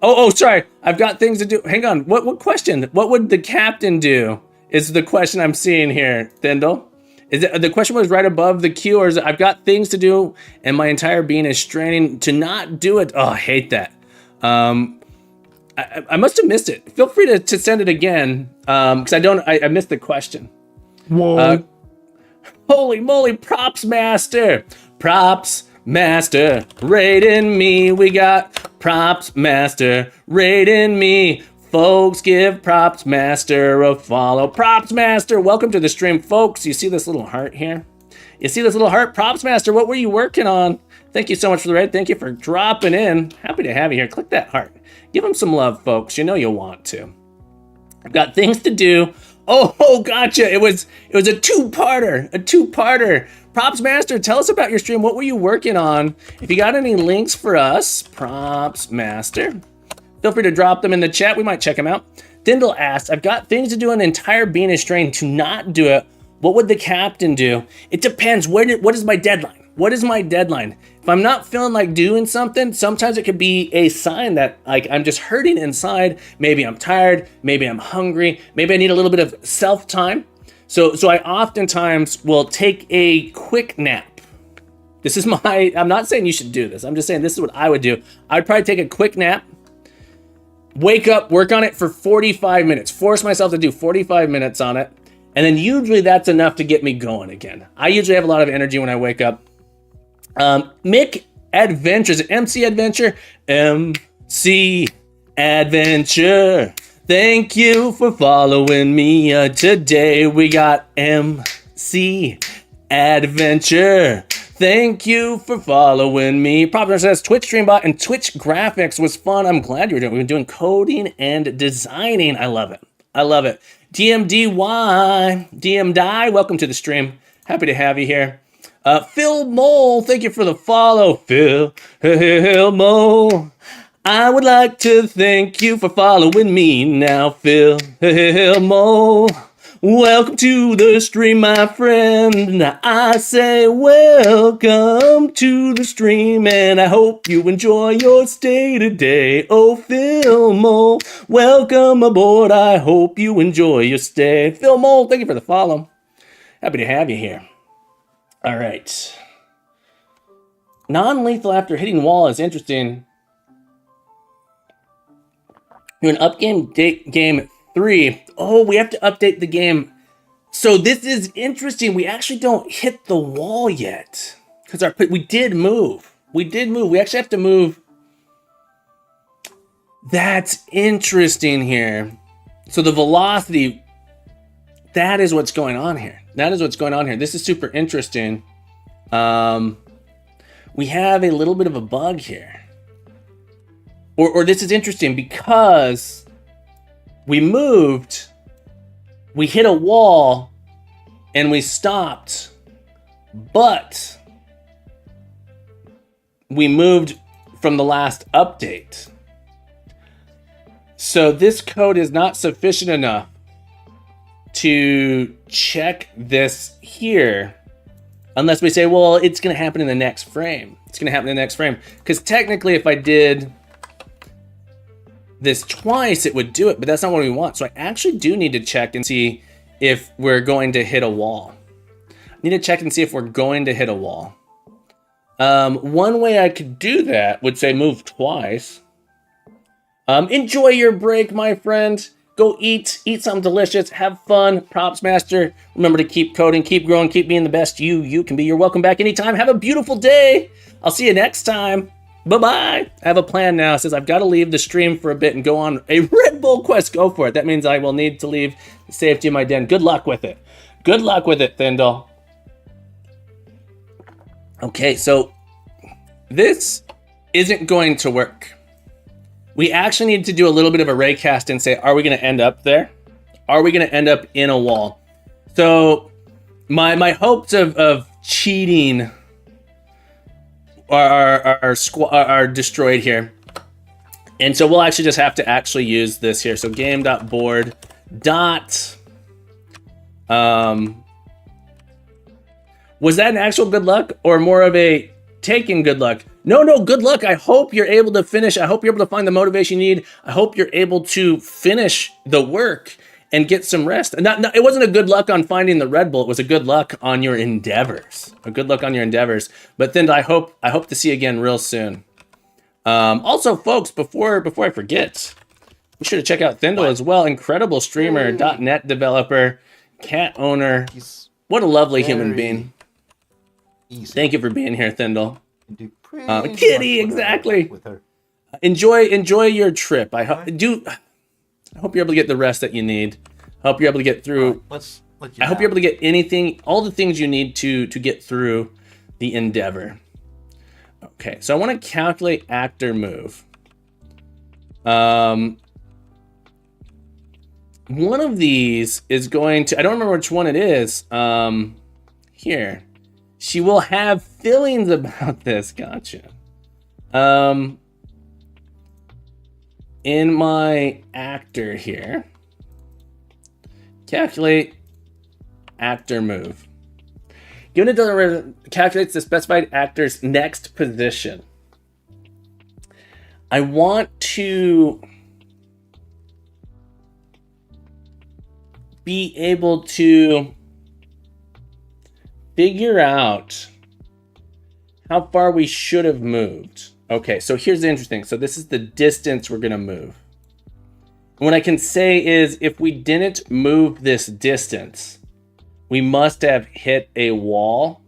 Oh, sorry. I've got things to do. Hang on. What question? What would the captain do? Is the question I'm seeing here, Tyndall. Is it, the question was right above the queue, or is it, I've got things to do and my entire being is straining to not do it? Oh, I hate that. I must have missed it. Feel free to send it again, because I missed the question. Whoa. Holy moly, Props Master. Props Master, rating me. We got Props Master, rating me. Folks, give Props Master a follow. Props Master, welcome to the stream, folks. You see this little heart here? You see this little heart? Props Master, what were you working on? Thank you so much for the raid. Thank you for dropping in. Happy to have you here. Click that heart. Give him some love, folks. You know you'll want to. I've got things to do. Oh, gotcha. It was a two-parter. Props Master, tell us about your stream. What were you working on? If you got any links for us, Props Master, feel free to drop them in the chat. We might check them out. Dindle asks, I've got things to do an entire bean is strained to not do it. What would the captain do? It depends. What is my deadline? What is my deadline? If I'm not feeling like doing something, sometimes it could be a sign that like I'm just hurting inside. Maybe I'm tired. Maybe I'm hungry. Maybe I need a little bit of self-time. So I oftentimes will take a quick nap. This is I'm not saying you should do this. I'm just saying this is what I would do. I'd probably take a quick nap. Wake up, work on it for 45 minutes. Force myself to do 45 minutes on it. And then usually that's enough to get me going again. I usually have a lot of energy when I wake up. Mick Adventures, MC Adventure, MC Adventure. Thank you for following me today. We got MC Adventure. Thank you for following me. Proper says Twitch Streambot and Twitch Graphics was fun. I'm glad you were doing it. We've been doing coding and designing. I love it. DMDY, welcome to the stream. Happy to have you here. Phil Mole, thank you for the follow. Phil Mole. I would like to thank you for following me now, Phil Mole. Welcome to the stream, my friend. I say welcome to the stream, and I hope you enjoy your stay today. Oh, Phil Mole, welcome aboard. I hope you enjoy your stay. Phil Mole, thank you for the follow. Happy to have you here. All right. Non-lethal after hitting wall is interesting. You're an up game 3. Oh, we have to update the game. So this is interesting. We actually don't hit the wall yet. Because we did move. We actually have to move. That's interesting here. So the velocity, that is what's going on here. This is super interesting. We have a little bit of a bug here. Or this is interesting because we moved, we hit a wall, and we stopped, but we moved from the last update. So this code is not sufficient enough to check this here, unless we say, well, it's going to happen in the next frame. Because technically, if I did this twice, it would do it, but that's not what we want. So I actually do need to check and see if we're going to hit a wall. One way I could do that would say move twice. Enjoy your break, my friend. Go eat something delicious, have fun. Props Master, remember to keep coding, keep growing, keep being the best you can be. You're welcome back anytime. Have a beautiful day. I'll see you next time. Bye-bye. I have a plan now. It says I've got to leave the stream for a bit and go on a Red Bull quest. Go for it. That means I will need to leave the safety of my den. Good luck with it. Good luck with it, Thindle. Okay, so this isn't going to work. We actually need to do a little bit of a raycast and say, are we going to end up there? Are we going to end up in a wall? So my hopes of cheating are destroyed here. And so we'll actually just have to actually use this here. So game.board dot, was that an actual good luck or more of a taking good luck? No, good luck. I hope you're able to finish. I hope you're able to find the motivation you need. I hope you're able to finish the work and get some rest. It wasn't a good luck on finding the Red Bull. It was a good luck on your endeavors. A good luck on your endeavors. But then I hope to see you again real soon. Also, folks, before I forget, be sure to check out Thindle as well. Incredible streamer, .NET developer, cat owner. What a lovely human being. Easy. Thank you for being here, Thindle. Pretty Kitty, much exactly. with her. Enjoy your trip. I hope you're able to get the rest that you need. I hope you're able to get through. Let's let you I hope you're able to get all the things you need to get through the endeavor. Okay, so I want to calculate actor move. One of these is going to, I don't remember which one it is. Here. She will have feelings about this. Gotcha. In my actor here, calculate actor move. Given it calculates the specified actor's next position. I want to be able to figure out how far we should have moved. Okay, so here's the interesting. So this is the distance we're going to move. And what I can say is if we didn't move this distance, we must have hit a wall.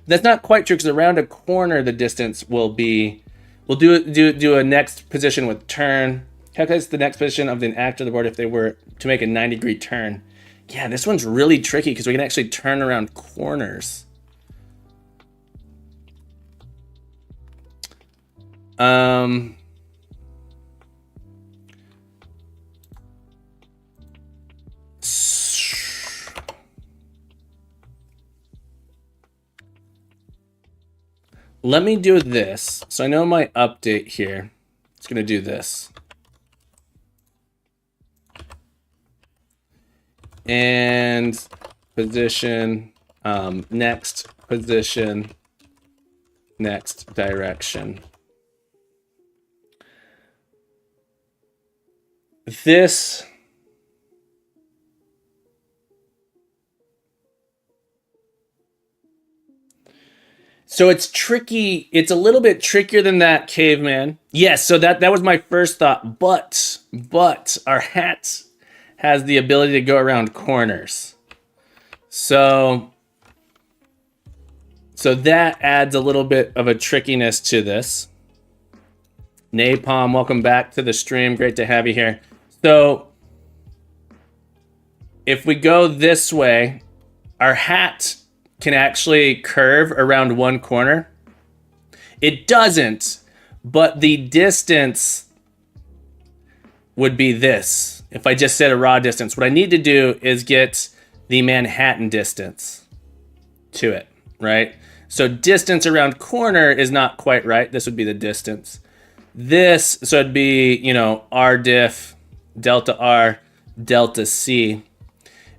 That's not quite true because around a corner, the distance will be, we'll do a next position with turn. Calculates the next position of the actor of the board if they were to make a 90-degree turn. Yeah, this one's really tricky because we can actually turn around corners. Let me do this. So I know my update here. It's going to do this. And position, next position, next direction. This so it's tricky. It's a little bit trickier than that, caveman. Yes, so that was my first thought, but our hat has the ability to go around corners. So that adds a little bit of a trickiness to this. Napalm, welcome back to the stream. Great to have you here. So if we go this way, our hat can actually curve around one corner. It doesn't, but the distance would be this. If I just set a raw distance, what I need to do is get the Manhattan distance to it, right? So distance around corner is not quite right. This would be the distance. This, so it'd be, R diff, delta R, delta C,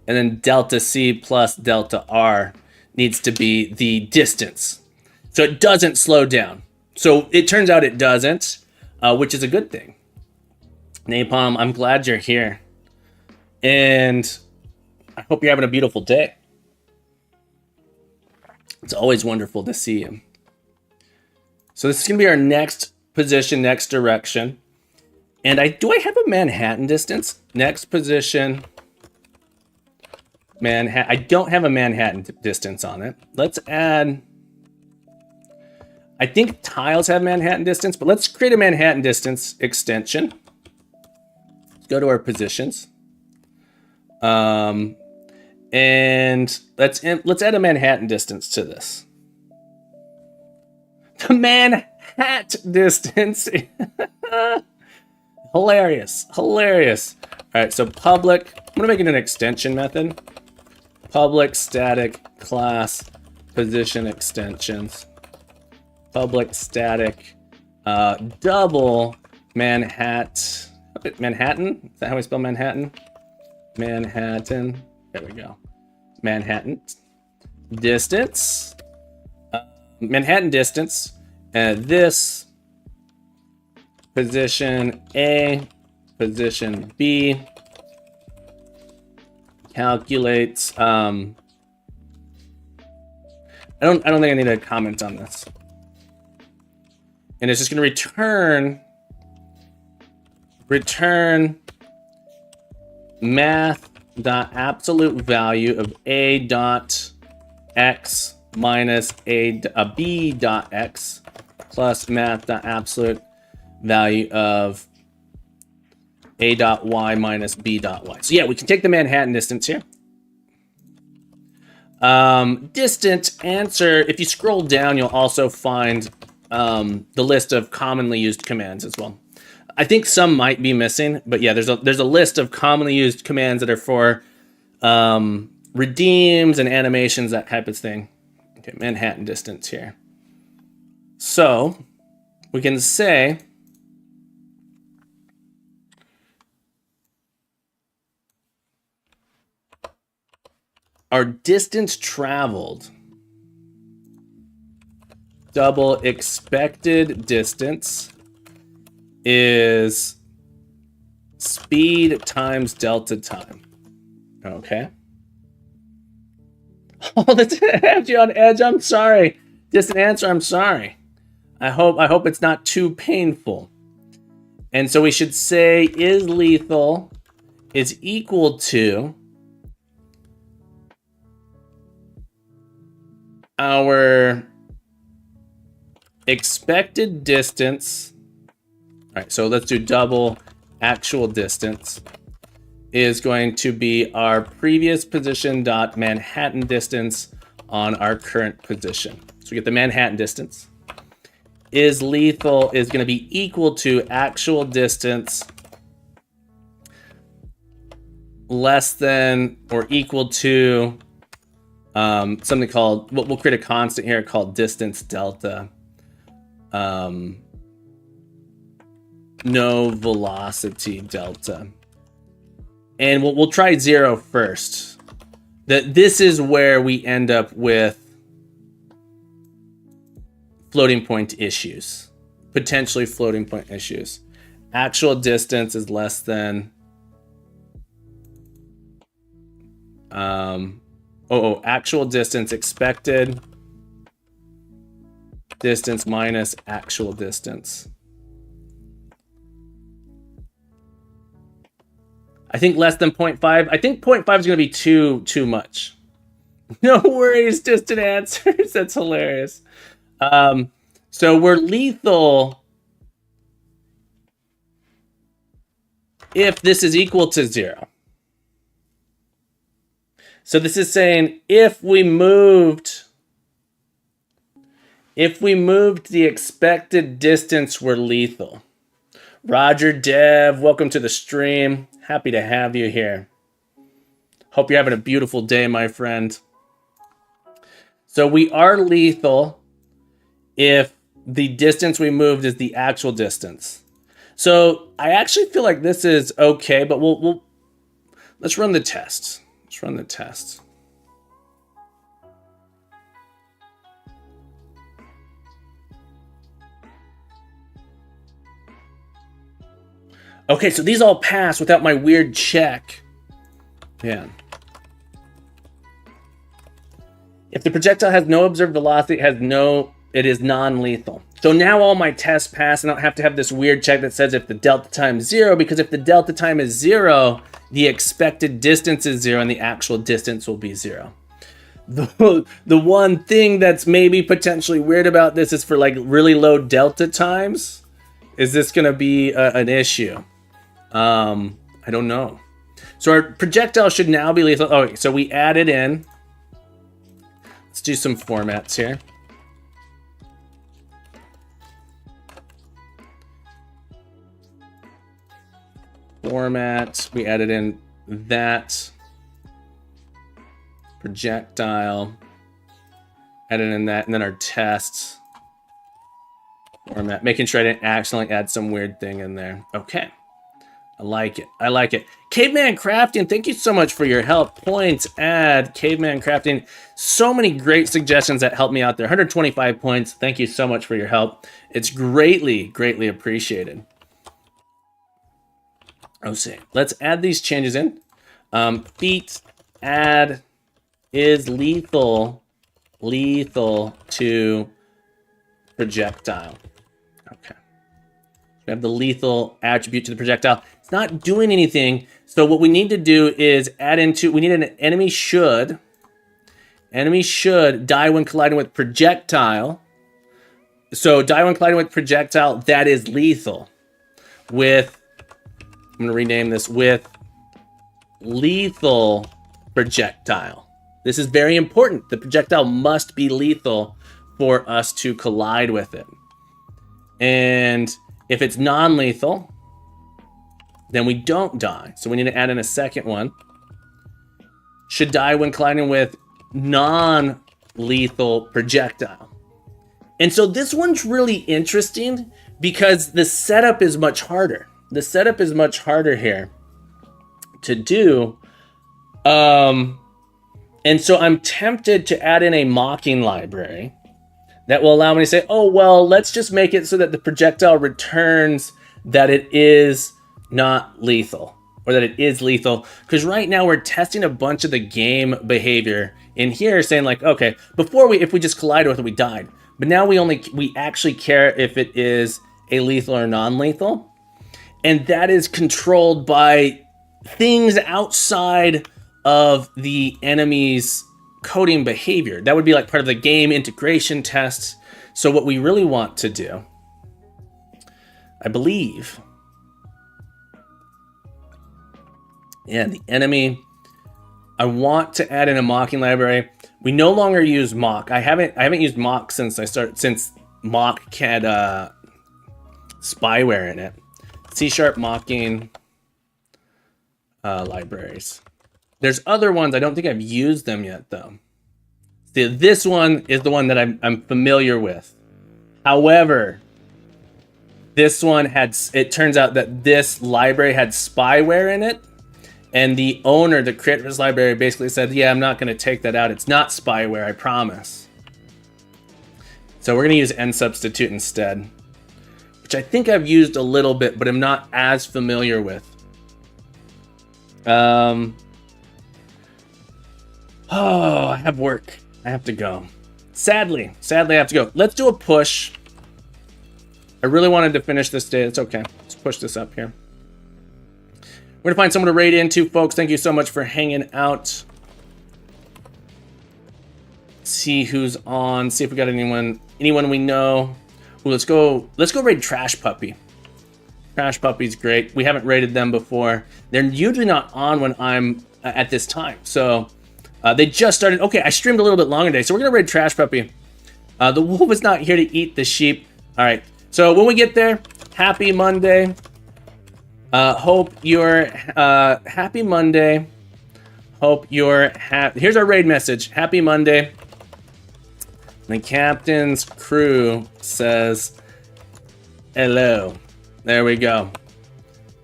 and then delta C plus delta R needs to be the distance. So it doesn't slow down. So it turns out it doesn't, which is a good thing. Napalm, I'm glad you're here. And I hope you're having a beautiful day. It's always wonderful to see you. So this is going to be our next position, next direction. And do I have a Manhattan distance? Next position, Manhattan. I don't have a Manhattan distance on it. Let's add, I think tiles have Manhattan distance, but let's create a Manhattan distance extension. Let's go to our positions. And let's add a Manhattan distance to this. The Manhattan distance. Hilarious. Hilarious. All right, so public. I'm going to make it an extension method. Public static class position extensions. Public static double Manhattan. Manhattan? Is that how we spell Manhattan? Manhattan. There we go. Manhattan distance. Manhattan distance. And this position A, position B calculates. I don't think I need to comment on this. And it's just going to return math dot absolute value of a dot x minus b dot x plus math dot absolute value of a dot y minus b dot y. So yeah, we can take the Manhattan distance here. Distant answer. If you scroll down, you'll also find the list of commonly used commands as well. I think some might be missing, but yeah, there's a list of commonly used commands that are for redeems and animations, that type of thing. Okay, Manhattan distance here. So we can say our distance traveled double expected distance is speed times delta time. Okay. Oh, that's have you on edge. I'm sorry. Distant answer. I'm sorry. I hope it's not too painful. And so we should say is lethal is equal to our expected distance. All right, so let's do double actual distance is going to be our previous position dot Manhattan distance on our current position. So we get the Manhattan distance. Is lethal is going to be equal to actual distance less than or equal to something called, we'll create a constant here called distance delta. No velocity delta. And we'll try 0 first. This is where we end up with floating point issues. Potentially floating point issues. Actual distance is less than actual distance expected distance minus actual distance. I think less than 0.5. I think 0.5 is going to be too much. No worries, distant answers. That's hilarious. So we're lethal if this is equal to 0. So this is saying if we moved the expected distance, we're lethal. Roger Dev, welcome to the stream. Happy to have you here. Hope you're having a beautiful day, my friend. So we are lethal if the distance we moved is the actual distance. So I actually feel like this is okay, but let's run the test. Let's run the test. Okay, so these all pass without my weird check. Yeah. If the projectile has no observed velocity, it is non-lethal. So now all my tests pass, and I don't have to have this weird check that says if the delta time is 0, because if the delta time is 0, the expected distance is 0, and the actual distance will be 0. The one thing that's maybe potentially weird about this is for like really low delta times. Is this going to be an issue? I don't know. So our projectile should now be lethal. Okay, so we added in. Let's do some formats here. format. We added in that projectile. Added in that, and then our test format. Making sure I didn't accidentally add some weird thing in there. Okay. I like it. I like it. Caveman Crafting, thank you so much for your help. Points, add, Caveman Crafting. So many great suggestions that helped me out there. 125 points. Thank you so much for your help. It's greatly, greatly appreciated. Okay, let's add these changes in. Feat add is lethal to projectile. Okay. We have the lethal attribute to the projectile. It's not doing anything. So what we need to do is add into, we need an enemy should die when colliding with projectile. So die when colliding with projectile that is lethal with, I'm going to rename this with lethal projectile. This is very important. The projectile must be lethal for us to collide with it. And if it's non-lethal, then we don't die. So we need to add in a second one. Should die when colliding with non-lethal projectile. And so this one's really interesting because the setup is much harder. The setup is much harder here to do. And so I'm tempted to add in a mocking library that will allow me to say, oh, well, let's just make it so that the projectile returns that it is not lethal, or that it is lethal. Because right now we're testing a bunch of the game behavior in here, saying like, okay, before if we just collided with it, we died. But now we actually care if it is a lethal or non-lethal. And that is controlled by things outside of the enemy's coding behavior. That would be like part of the game integration tests. So what we really want to do, I believe, the enemy, I want to add in a mocking library. We no longer use mock. I haven't used mock since mock had spyware in it. C# mocking libraries. There's other ones. I don't think I've used them yet though. See, this one is the one that I'm familiar with. However, this one it turns out that this library had spyware in it. And the owner, the creator of this library, basically said, yeah, I'm not going to take that out. It's not spyware, I promise. So we're going to use nsubstitute instead, which I think I've used a little bit, but I'm not as familiar with. Oh, I have work. I have to go. Sadly, I have to go. Let's do a push. I really wanted to finish this day. It's okay. Let's push this up here. We're gonna find someone to raid into, folks. Thank you so much for hanging out. See who's on. See if we got anyone we know. Ooh, let's go raid Trash Puppy. Trash Puppy's great. We haven't raided them before. They're usually not on when I'm at this time. So they just started. Okay, I streamed a little bit longer today, so we're gonna raid Trash Puppy. The wolf is not here to eat the sheep. All right. So when we get there, happy Monday. Hope you're happy Monday. Hope you're happy. Here's our raid message. Happy Monday. The captain's crew says hello. There we go.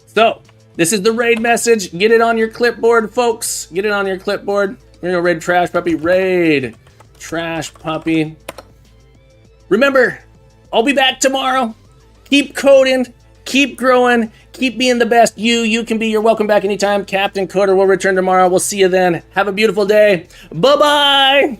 So this is the raid message. Get it on your clipboard, folks. Get it on your clipboard. We're gonna raid Trash Puppy. Raid Trash Puppy. Remember, I'll be back tomorrow. Keep coding. Keep growing. Keep being the best you can be. You're welcome back anytime. Captain Coder will return tomorrow. We'll see you then. Have a beautiful day. Bye-bye.